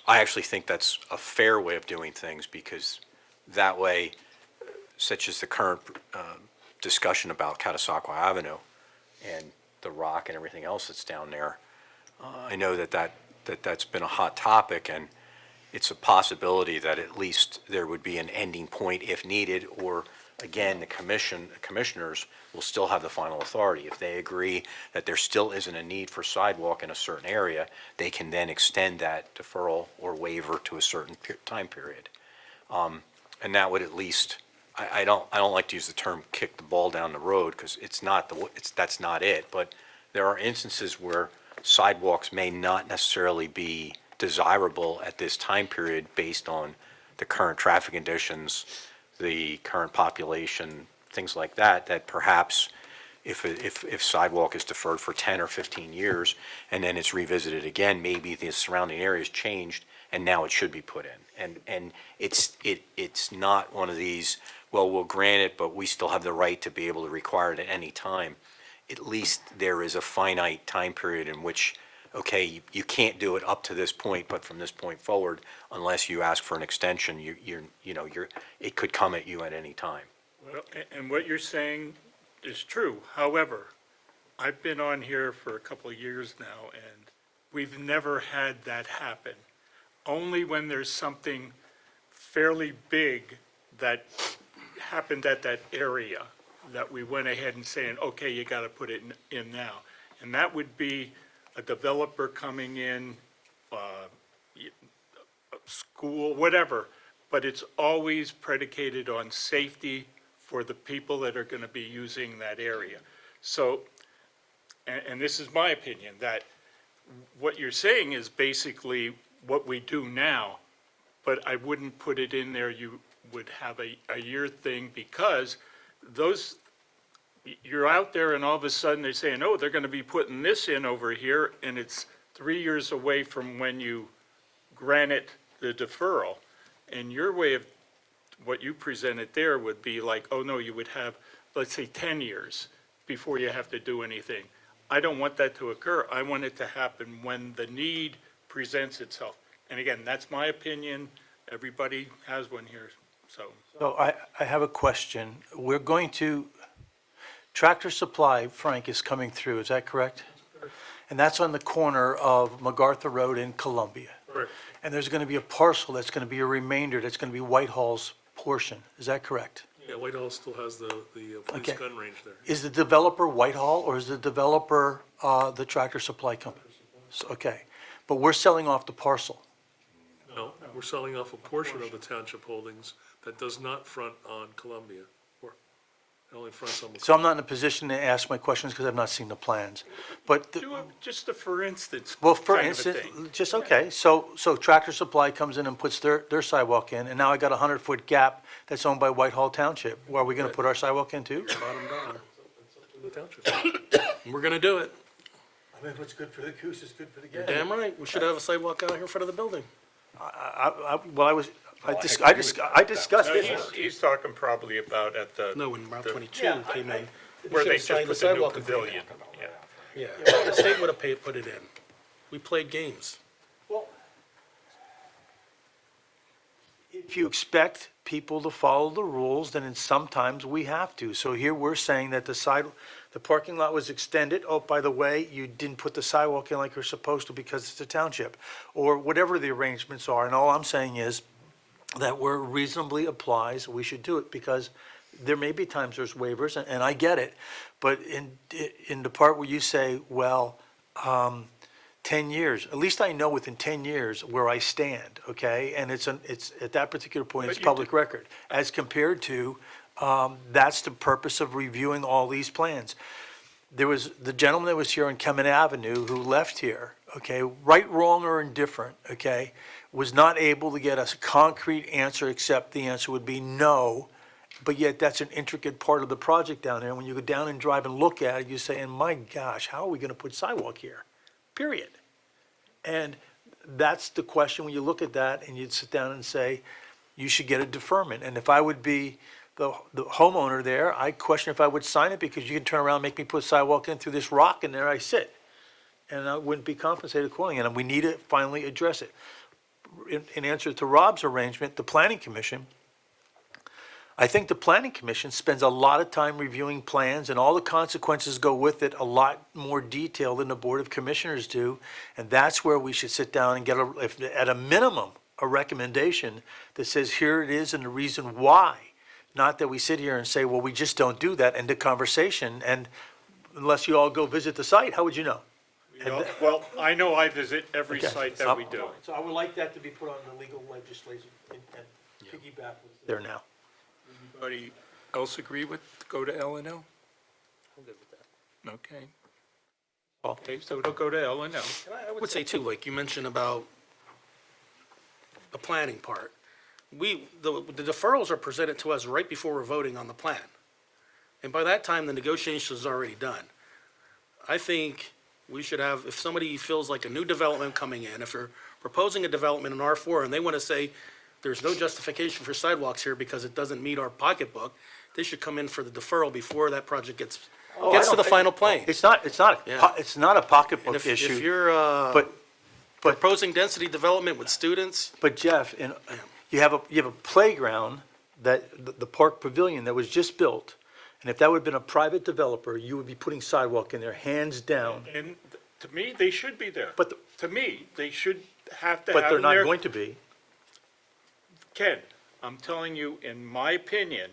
R: I actually think that's a fair way of doing things, because that way, such as the current discussion about Catasauqua Avenue and the rock and everything else that's down there, I know that's been a hot topic, and it's a possibility that at least there would be an ending point if needed, or again, the commissioners will still have the final authority. If they agree that there still isn't a need for sidewalk in a certain area, they can then extend that deferral or waiver to a certain time period. And that would at least, I don't like to use the term kick the ball down the road, because that's not it, but there are instances where sidewalks may not necessarily be desirable at this time period based on the current traffic conditions, the current population, things like that, that perhaps if sidewalk is deferred for 10 or 15 years and then it's revisited again, maybe the surrounding area's changed and now it should be put in. And it's not one of these, well, we'll grant it, but we still have the right to be able to require it at any time. At least there is a finite time period in which, okay, you can't do it up to this point, but from this point forward, unless you ask for an extension, it could come at you at any time.
B: Well, and what you're saying is true. However, I've been on here for a couple of years now, and we've never had that happen. Only when there's something fairly big that happened at that area that we went ahead and saying, okay, you got to put it in now. And that would be a developer coming in, school, whatever, but it's always predicated on safety for the people that are going to be using that area. So, and this is my opinion, that what you're saying is basically what we do now, but I wouldn't put it in there, you would have a year thing, because those, you're out there and all of a sudden they're saying, oh, they're going to be putting this in over here, and it's 3 years away from when you granted the deferral. And your way of, what you presented there would be like, oh, no, you would have, let's say, 10 years before you have to do anything. I don't want that to occur. I want it to happen when the need presents itself. And again, that's my opinion. Everybody has one here, so.
G: So I have a question. We're going to, Tractor Supply, Frank, is coming through, is that correct? And that's on the corner of MacArthur Road and Columbia.
B: Correct.
G: And there's going to be a parcel that's going to be a remainder, that's going to be Whitehall's portion, is that correct?
M: Yeah, Whitehall still has the police
G: Okay.
M: gun range there.
G: Is the developer Whitehall, or is the developer the Tractor Supply Company? Okay, but we're selling off the parcel.
M: No, we're selling off a portion of the township holdings that does not front on Columbia, or it only fronts on.
G: So I'm not in a position to ask my questions because I've not seen the plans. But,
B: Do just a for instance
G: well, for
B: kind of a
G: instance,
B: thing.
G: just, okay, so Tractor Supply comes in and puts their sidewalk in, and now I got a 100-foot gap that's owned by Whitehall Township. Well, are we going to put our sidewalk in too?
D: Bottom dollar.
M: The township.
D: We're gonna do it.
G: I mean, what's good for the goose is good for the
D: You're damn right. We should have a sidewalk out here in front of the building.
G: I discussed this.
B: He's talking probably about at the.
D: No, when Route 22
G: Yeah,
D: came in.
B: Where they
D: should have
B: just
D: signed
B: put the new
D: sidewalk
B: pavilion,
D: agreement.
B: yeah.
D: Yeah, the state would have put it in. We played games.
G: Well, if you expect people to follow the rules, then sometimes we have to. So here we're saying that the parking lot was extended. Oh, by the way, you didn't put the sidewalk in like you're supposed to because it's a township, or whatever the arrangements are. And all I'm saying is that where it reasonably applies, we should do it, because there may be times there's waivers, and I get it. But in the part where you say, well, 10 years, at least I know within 10 years where I stand, okay? And it's at that particular point, it's public record, as compared to, that's the purpose of reviewing all these plans. There was the gentleman that was here on Kemet Avenue who left here, okay, right, wrong, or indifferent, okay, was not able to get us a concrete answer, except the answer would be no. But yet that's an intricate part of the project down there. When you go down and drive and look at it, you say, and my gosh, how are we gonna put sidewalk here? Period. And that's the question when you look at that and you'd sit down and say, you should get a deferment. And if I would be the homeowner there, I question if I would sign it, because you can turn around and make me put sidewalk in through this rock, and there I sit. And I wouldn't be compensated accordingly, and we need to finally address it. In answer to Rob's arrangement, the planning commission, I think the planning commission spends a lot of time reviewing plans, and all the consequences go with it, a lot more detail than the Board of Commissioners do. And that's where we should sit down and get, at a minimum, a recommendation that says, here it is and the reason why. Not that we sit here and say, well, we just don't do that, end of conversation. And unless you all go visit the site, how would you know?
B: Well, I know I visit every
G: Okay.
B: site that we do.
G: So I would like that to be put on the legal legislation and piggyback with there now.
B: Anybody else agree with, go to L and L?
C: I'm good with that.
B: Okay.
G: Paul?
B: Okay, so it'll go to L and L.
D: And I would say too, like you mentioned about the planning part. The deferrals are presented to us right before we're voting on the plan. And by that time, the negotiation is already done. I think we should have, if somebody feels like a new development coming in, if they're proposing a development in R4 and they want to say, there's no justification for sidewalks here because it doesn't meet our pocketbook, they should come in for the deferral before that project gets to the final plane.
G: It's not
D: Yeah.
G: a pocketbook
D: And
G: issue.
D: if you're
G: But
D: proposing density development with students,
G: But Jeff, you have a playground, that, the park pavilion that was just built, and if that would have been a private developer, you would be putting sidewalk in there, hands down.
B: And to me, they should be there.
G: But,
B: To me, they should have to
G: but
B: have
G: they're
B: them
G: not
B: there.
G: going to be.
B: Ken, I'm telling you, in my opinion,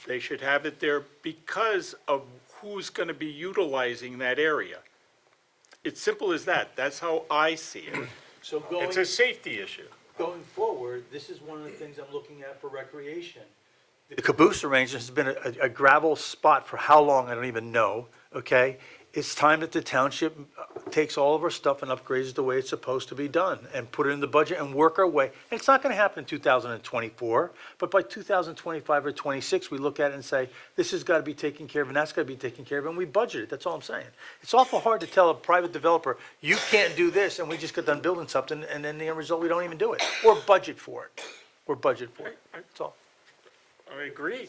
B: they should have it there because of who's gonna be utilizing that area. It's simple as that. That's how I see it.
G: So
B: It's a safety issue.
G: going forward, this is one of the things I'm looking at for recreation. The caboose arrangement has been a gravel spot for how long, I don't even know, okay? It's time that the township takes all of our stuff and upgrades it the way it's supposed to be done, and put it in the budget and work our way. And it's not gonna happen in 2024, but by 2025 or 26, we look at it and say, this has gotta be taken care of, and that's gotta be taken care of, and we budget it, that's all I'm saying. It's awful hard to tell a private developer, you can't do this, and we just got done building something, and then the end result, we don't even do it, or budget for it, that's all.
B: I agree.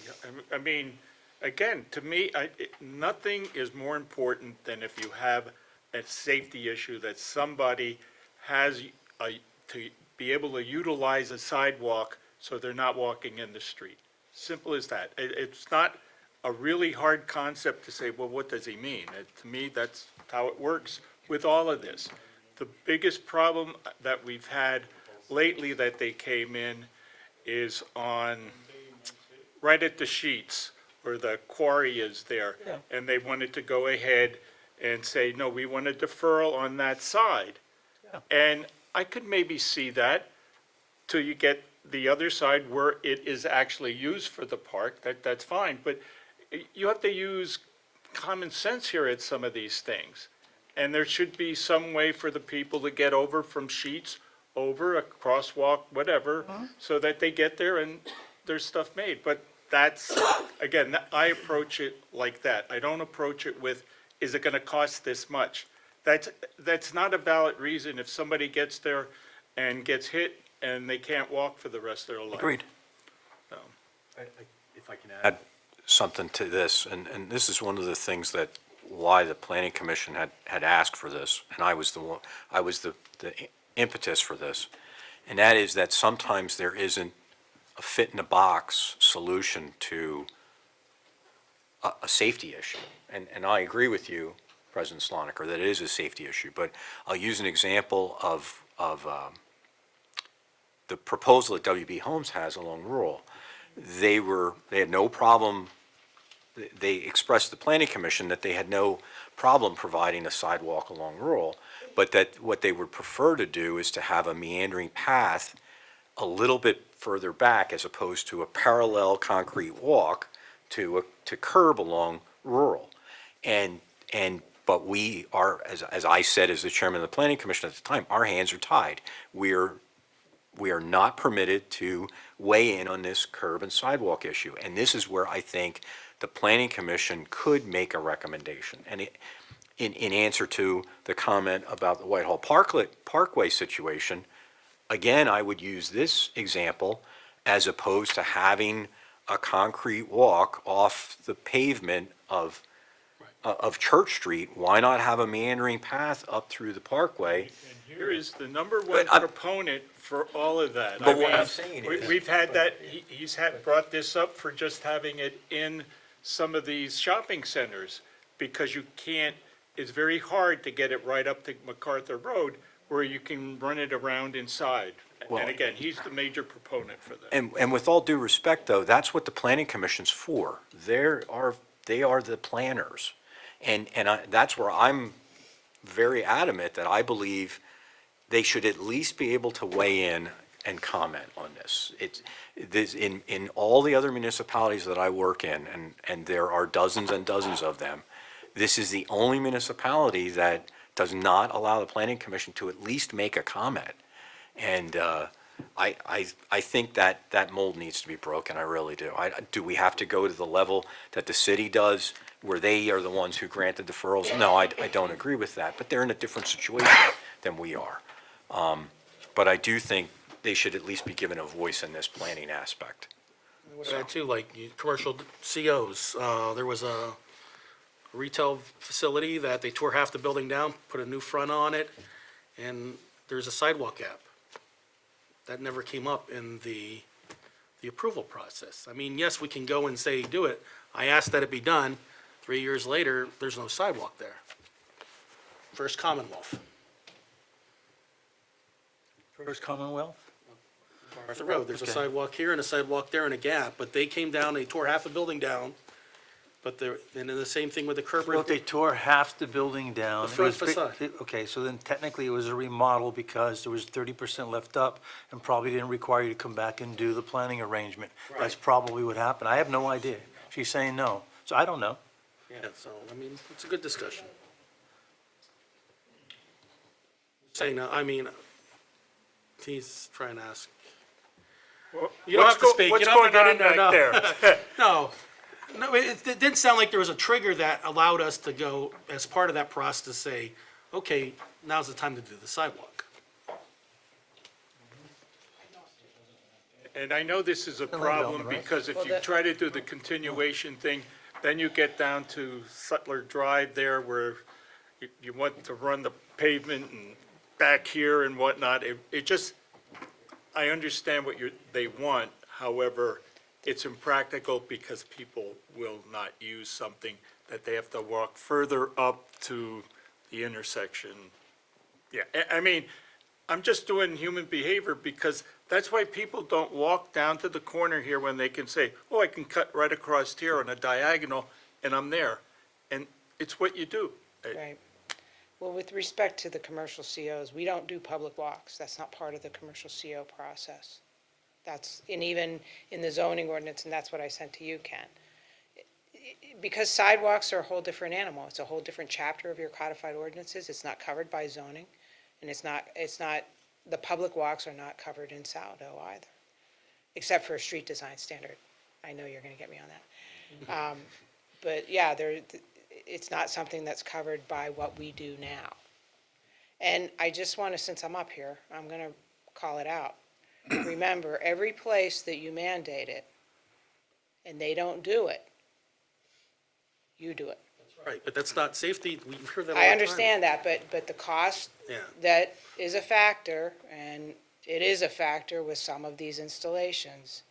B: I mean, again, to me, nothing is more important than if you have a safety issue that somebody has to be able to utilize a sidewalk so they're not walking in the street. Simple as that. It's not a really hard concept to say, well, what does he mean? To me, that's how it works with all of this. The biggest problem that we've had lately that they came in is on right at the sheets where the quarry is there.
G: Yeah.
B: And they wanted to go ahead and say, no, we want a deferral on that side.
G: Yeah.
B: And I could maybe see that till you get the other side where it is actually used for the park, that's fine. But you have to use common sense here at some of these things. And there should be some way for the people to get over from sheets over a crosswalk, whatever, so that they get there and there's stuff made. But that's, again, I approach it like that. I don't approach it with, is it gonna cost this much? That's not a valid reason if somebody gets there and gets hit and they can't walk for the rest of their life.
G: Agreed.
R: If I can add something to this, and this is one of the things that, why the planning commission had asked for this, and I was the impetus for this, and that is that sometimes there isn't a fit-in-a-box solution to a safety issue. And I agree with you, President Sloniker, that it is a safety issue, but I'll use an example of the proposal that WB Homes has along Rural. They had no problem, they expressed to the planning commission that they had no problem providing a sidewalk along Rural, but that what they would prefer to do is to have a meandering path a little bit further back as opposed to a parallel concrete walk to curb along Rural. But we are, as I said as the chairman of the planning commission at the time, our hands are tied. We are not permitted to weigh in on this curb and sidewalk issue. And this is where I think the planning commission could make a recommendation. And in answer to the comment about the Whitehall Parkway situation, again, I would use this example as opposed to having a concrete walk off the pavement of Church Street. Why not have a meandering path up through the parkway?
B: And here is the number one proponent for all of that.
R: But what I'm saying is-
B: We've had that, he's brought this up for just having it in some of these shopping centers, because you can't, it's very hard to get it right up to MacArthur Road where you can run it around inside.
R: Well-
B: And again, he's the major proponent for that.
R: And with all due respect, though, that's what the planning commission's for. They are the planners. And that's where I'm very adamant that I believe they should at least be able to weigh in and comment on this. In all the other municipalities that I work in, and there are dozens and dozens of them, this is the only municipality that does not allow the planning commission to at least make a comment. And I think that mold needs to be broken, I really do. Do we have to go to the level that the city does, where they are the ones who grant the deferrals? No, I don't agree with that, but they're in a different situation than we are. But I do think they should at least be given a voice in this planning aspect.
D: I would add too, like commercial COs, there was a retail facility that they tore half the building down, put a new front on it, and there's a sidewalk gap. That never came up in the approval process. I mean, yes, we can go and say, do it. I asked that it be done. 3 years later, there's no sidewalk there. First Commonwealth.
G: First Commonwealth?
D: Arthur Road, there's a
G: Okay.
D: sidewalk here and a sidewalk there and a gap, but they came down, they tore half the building down. But and then the same thing with the curb.
G: Well, if they tore half the building down.
D: The
G: it
D: front
G: was
D: facade.
G: Okay, so then technically it was a remodel because there was 30% left up and probably didn't require you to come back and do the planning arrangement. That's probably what happened. I have no idea. She's saying no, so I don't know.
D: Yeah, so, I mean, it's a good discussion. Saying, I mean, he's trying to ask. You don't have to speak. You don't have to get into it, no.
B: there?
D: No, it didn't sound like there was a trigger that allowed us to go, as part of that process, to say, okay, now's the time to do the sidewalk.
B: And I know this is a
G: Inland
B: problem,
G: development, right?
B: because if
N: Well,
B: you
N: that-
B: try to do the continuation thing, then you get down to Sutler Drive there where you want to run the pavement and back here and whatnot. It just, I understand what they want, however, it's impractical because people will not use something that they have to walk further up to the intersection. Yeah, I mean, I'm just doing human behavior because that's why people don't walk down to the corner here when they can say, oh, I can cut right across here on a diagonal and I'm there. And it's what you do.
N: Right. Well, with respect to the commercial COs, we don't do public walks. That's not part of the commercial CO process. And even in the zoning ordinance, and that's what I sent to you, Ken. Because sidewalks are a whole different animal. It's a whole different chapter of your codified ordinances. It's not covered by zoning. And the public walks are not covered in Saldo either, except for a street design standard. I know you're gonna get me on that. But yeah, it's not something that's covered by what we do now. And I just wanna, since I'm up here, I'm gonna call it out. Remember, every place that you mandate it, and they don't do it, you do it.
D: Right, but that's not safety, we hear that all the time.
N: I understand that, but the cost
D: Yeah.
N: that is a factor, and it is a factor with some of these installations.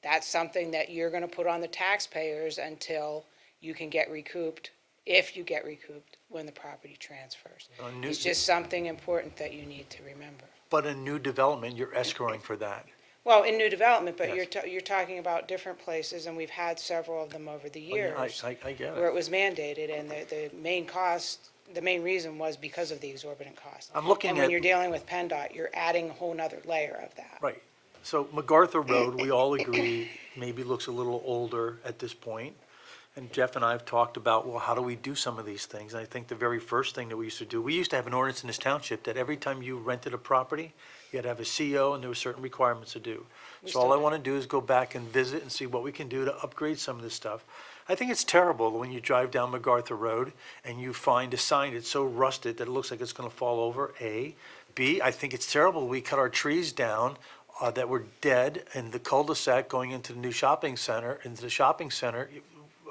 N: That's something that you're gonna put on the taxpayers until you can get recouped, if you get recouped, when the property transfers. It's just something important that you need to remember.
G: But in new development, you're escrowing for that.
N: Well, in new development, but
G: Yes.
N: you're talking about different places, and we've had several of them over the years.
G: I get
N: Where
G: it.
N: it was mandated, and the main cost, the main reason was because of the exorbitant cost.
G: I'm looking
N: And when
G: at-
N: you're dealing with PennDOT, you're adding a whole nother layer of that.
G: Right. So MacArthur Road, we all agree, maybe looks a little older at this point. And Jeff and I have talked about, well, how do we do some of these things? And I think the very first thing that we used to do, we used to have an ordinance in this township that every time you rented a property, you had to have a CO and there were certain requirements to do. So all I want to do is go back and visit and see what we can do to upgrade some of this stuff. I think it's terrible when you drive down MacArthur Road and you find a sign that's so rusted that it looks like it's going to fall over, A. B, I think it's terrible we cut our trees down that were dead in the cul-de-sac going into the new shopping center,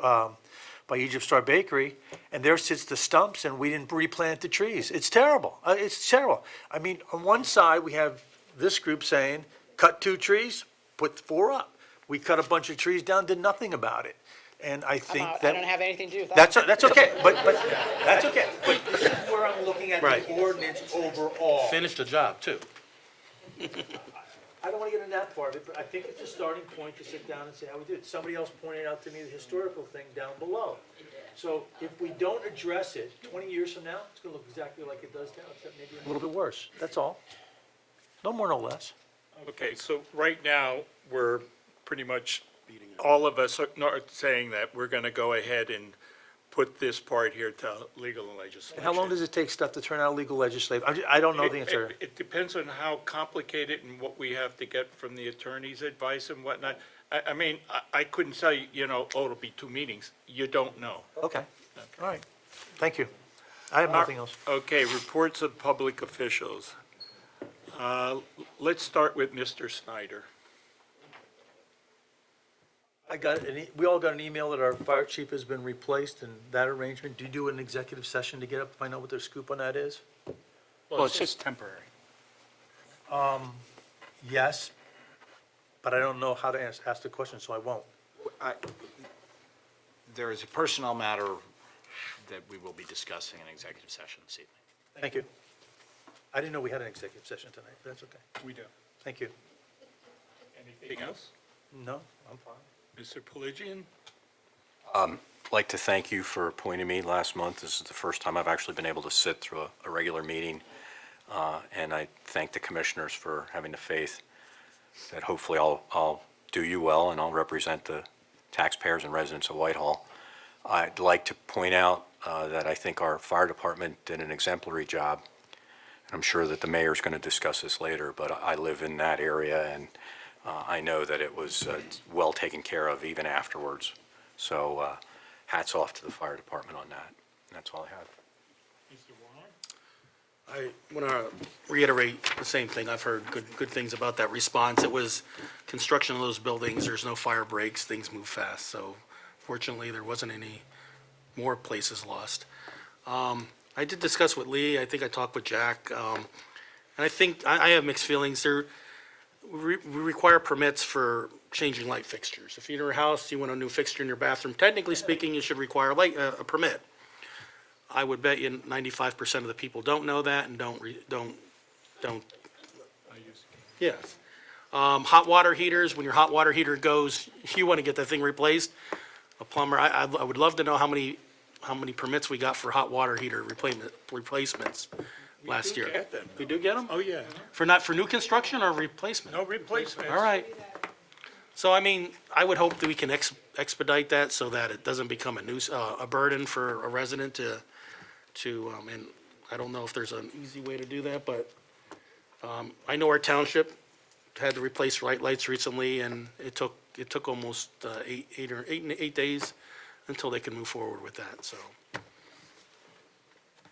G: by Egypt Star Bakery, and there sits the stumps, and we didn't replant the trees. It's terrible. It's terrible. I mean, on one side, we have this group saying, cut 2 trees, put 4 up. We cut a bunch of trees down, did nothing about it. And I
N: I'm
G: think
N: out.
G: that.
N: I don't have anything to do with that.
G: That's okay, but that's okay. But this is where I'm looking at
D: Right.
G: the ordinance overall.
D: Finish the job, too.
G: I don't want to get into that part of it, but I think it's a starting point to sit down and say how we do it. Somebody else pointed out to me the historical thing down below. So if we don't address it, 20 years from now, it's going to look exactly like it does now, except maybe a little bit worse. That's all. No more, no less.
B: Okay, so right now, we're pretty much, all of us are not saying that we're gonna go ahead and put this part here to legal and legislation.
G: And how long does it take stuff to turn out legal legislative? I don't know the answer.
B: It depends on how complicated and what we have to get from the attorney's advice and whatnot. I mean, I couldn't tell you, oh, it'll be 2 meetings. You don't know.
G: Okay, all right. Thank you. I have nothing else.
B: Okay, reports of public officials. Let's start with Mr. Snyder.
G: We all got an email that our fire chief has been replaced and that arrangement. Do you do an executive session to get up, find out what their scoop on that is?
J: Well, it's just temporary.
G: Yes, but I don't know how to ask the question, so I won't.
E: There is a personnel matter that we will be discussing in executive session this evening.
G: Thank you. I didn't know we had an executive session tonight, but that's okay.
B: We do.
G: Thank you.
B: Anything else?
G: No, I'm fine.
B: Mr. Pelagian?
R: I'd like to thank you for appointing me last month. This is the first time I've actually been able to sit through a regular meeting. And I thank the commissioners for having the faith that hopefully I'll do you well and I'll represent the taxpayers and residents of Whitehall. I'd like to point out that I think our fire department did an exemplary job. And I'm sure that the mayor's going to discuss this later, but I live in that area and I know that it was well taken care of even afterwards. So hats off to the fire department on that. And that's all I have.
B: Mr. Warren?
D: I want to reiterate the same thing. I've heard good things about that response. It was construction of those buildings, there's no fire breaks, things move fast. So fortunately, there wasn't any more places lost. I did discuss with Lee, I think I talked with Jack, and I think, I have mixed feelings. We require permits for changing light fixtures. If you're in your house, you want a new fixture in your bathroom, technically speaking, you should require a permit. I would bet you 95% of the people don't know that and don't don't, yes. Hot water heaters, when your hot water heater goes, you want to get that thing replaced. A plumber, I would love to know how many permits we got for hot water heater replacements last year.
B: get them.
D: We do get them?
B: Oh, yeah.
D: For new construction or replacement?
B: No replacements.
D: All right. So, I mean, I would hope that we can expedite that so that it doesn't become a burden for a resident and I don't know if there's an easy way to do that, but, I know our township had to replace lights recently, and it took almost, 8 days until they can move forward with that, so.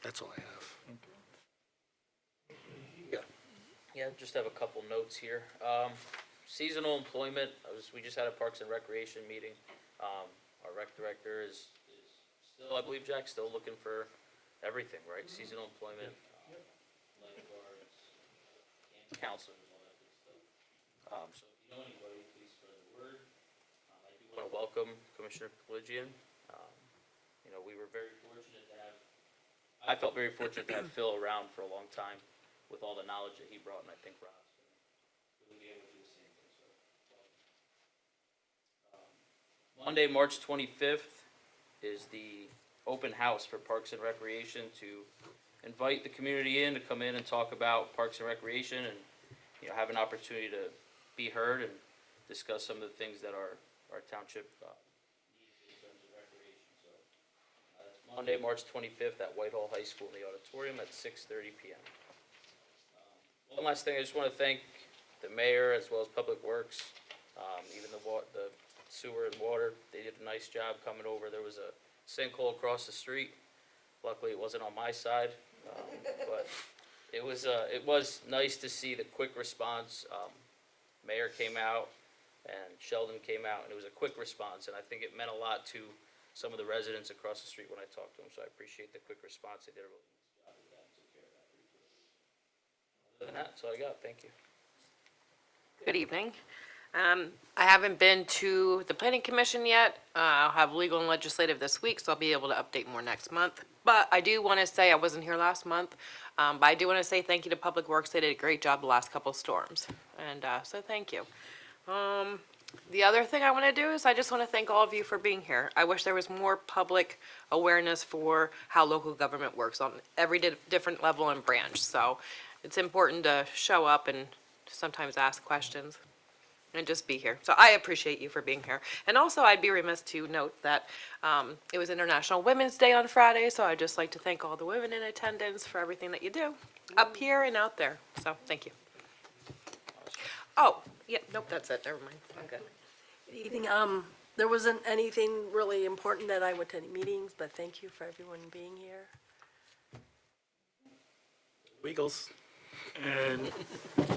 D: That's all I have.
C: Yeah, just have a couple notes here. Seasonal employment, we just had a Parks and Recreation meeting. Our rec director is still, I believe, Jack, still looking for everything, right? Seasonal employment, lifeguards, camp counselors, all that good stuff. So if you know anybody, please spread the word. I do want to welcome Commissioner Collegian. We were very fortunate to have, I felt very fortunate to have Phil around for a long time with all the knowledge that he brought, and I think Rob's going to really be able to do the same thing. So, Monday, March 25th is the open house for Parks and Recreation to invite the community in to come in and talk about Parks and Recreation and, have an opportunity to be heard and discuss some of the things that our township needs in terms of recreation. So, that's Monday, March 25th at Whitehall High School in the auditorium at 6:30 p.m. One last thing, I just want to thank the mayor as well as Public Works, even the sewer and water. They did a nice job coming over. There was a sinkhole across the street. Luckily, it wasn't on my side, but it was nice to see the quick response. Mayor came out and Sheldon came out, and it was a quick response, and I think it meant a lot to some of the residents across the street when I talked to them, so I appreciate the quick response. They did a really nice job with that and took care of that pretty quickly. Other than that, that's all I got. Thank you.
O: Good evening. I haven't been to the planning commission yet. I'll have legal and legislative this week, so I'll be able to update more next month. But I do want to say, I wasn't here last month, but I do want to say thank you to Public Works. They did a great job the last couple of storms, and so thank you. The other thing I want to do is I just want to thank all of you for being here. I wish there was more public awareness for how local government works on every different level and branch. So it's important to show up and sometimes ask questions and just be here. So I appreciate you for being here. And also, I'd be remiss to note that it was International Women's Day on Friday, so I'd just like to thank all the women in attendance for everything that you do, up here and out there. So, thank you. Oh, yeah, nope, that's it, never mind, I'm good.
T: Good evening. There wasn't anything really important that I went to any meetings, but thank you for everyone being here.
D: Wiggles.
B: And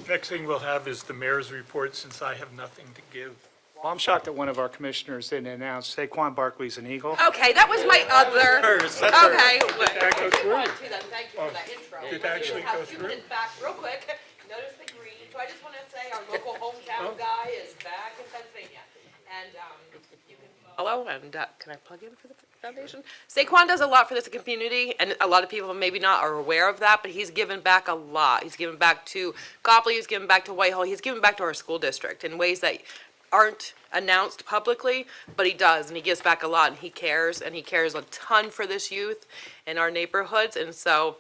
B: next thing we'll have is the mayor's report, since I have nothing to give.
J: Well, I'm shocked that one of our commissioners didn't announce Saquon Barkley's an Eagle.
O: Okay, that was my other.
B: That's hers.
O: Okay.
B: Did that go through?
O: Thank you for that intro.
B: Did that actually go through?
O: Back real quick. Notice the green. So I just want to say our local hometown guy is back in Pennsylvania. And you can follow, and can I plug in for the foundation? Saquon does a lot for this community, and a lot of people maybe not are aware of that, but he's given back a lot. He's given back to Copley, he's given back to Whitehall, he's given back to our school district in ways that aren't announced publicly, but he does, and he gives back a lot, and he cares a ton for this youth in our neighborhoods, and so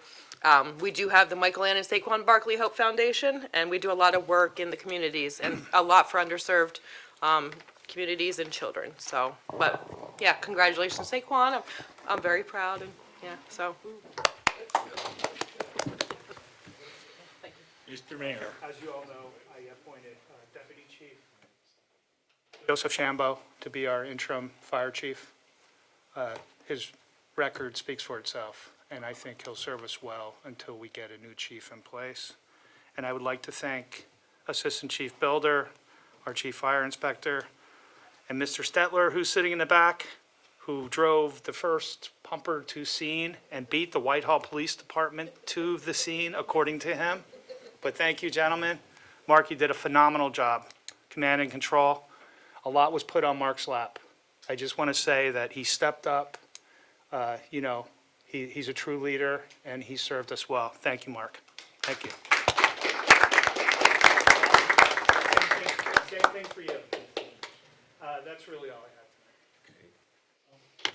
O: we do have the Michael Ann and Saquon Barkley Hope Foundation, and we do a lot of work in the communities, and a lot for underserved communities and children, so, but, yeah, congratulations, Saquon, I'm very proud, and, yeah, so.
B: Mr. Mayor.
J: As you all know, I appointed Deputy Chief Joseph Shambo to be our interim fire chief. His record speaks for itself, and I think he'll serve us well until we get a new chief in place. And I would like to thank Assistant Chief Builder, our Chief Fire Inspector, and Mr. Stetler, who's sitting in the back, who drove the first pumper to scene and beat the Whitehall Police Department to the scene, according to him. But thank you, gentlemen. Mark, you did a phenomenal job. Command and control. A lot was put on Mark's lap. I just want to say that he stepped up. He's a true leader, and he served us well. Thank you, Mark. Thank you. Same thing for you. That's really all I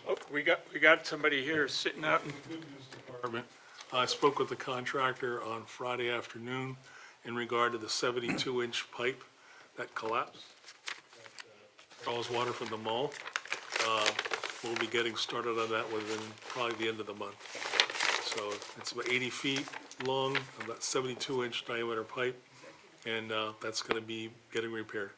J: have.
B: Oh, we got somebody here sitting out in the good news department. I spoke with the contractor on Friday afternoon in regard to the 72-inch pipe that collapsed. That draws water from the mall. We'll be getting started on that within probably the end of the month. So it's about 80 feet long, about 72-inch diameter pipe, and that's going to be getting repaired.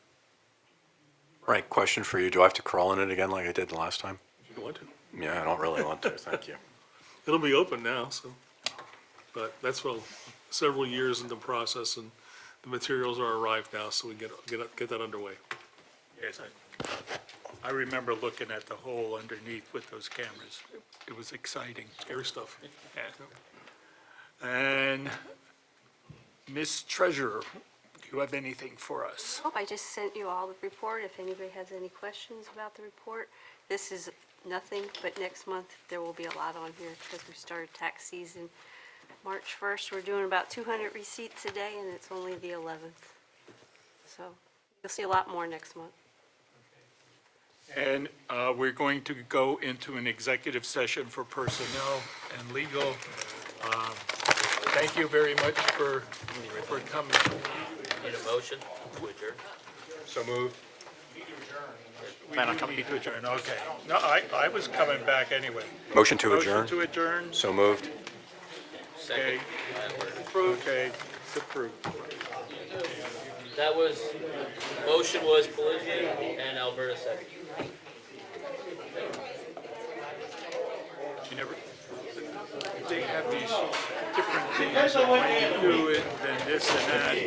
R: Right, question for you. Do I have to crawl in it again like I did the last time?
B: If you want to.
R: Yeah, I don't really want to, thank you.
B: It'll be open now, so, but that's several years in the process, and the materials are arrived now, so we get that underway.
J: Yes, I remember looking at the hole underneath with those cameras. It was exciting.
B: Scary stuff.
J: Yeah. And Ms. Treasurer, do you have anything for us?
U: Oh, I just sent you all the report. If anybody has any questions about the report, this is nothing, but next month there will be a lot on here because we started tax season. March 1st, we're doing about 200 receipts a day, and it's only the 11th. So you'll see a lot more next month.
J: And we're going to go into an executive session for personnel and legal. Thank you very much for coming.
C: Need a motion to adjourn?
L: So moved.
J: Plan on coming to adjourn, okay. No, I was coming back anyway.
R: Motion to adjourn?
J: Motion to adjourn,
R: So moved.
J: okay. Okay, it's approved.
C: That was, motion was Pelagian and Alberta second.
J: You never, they have these different things of when you do it, then this and that.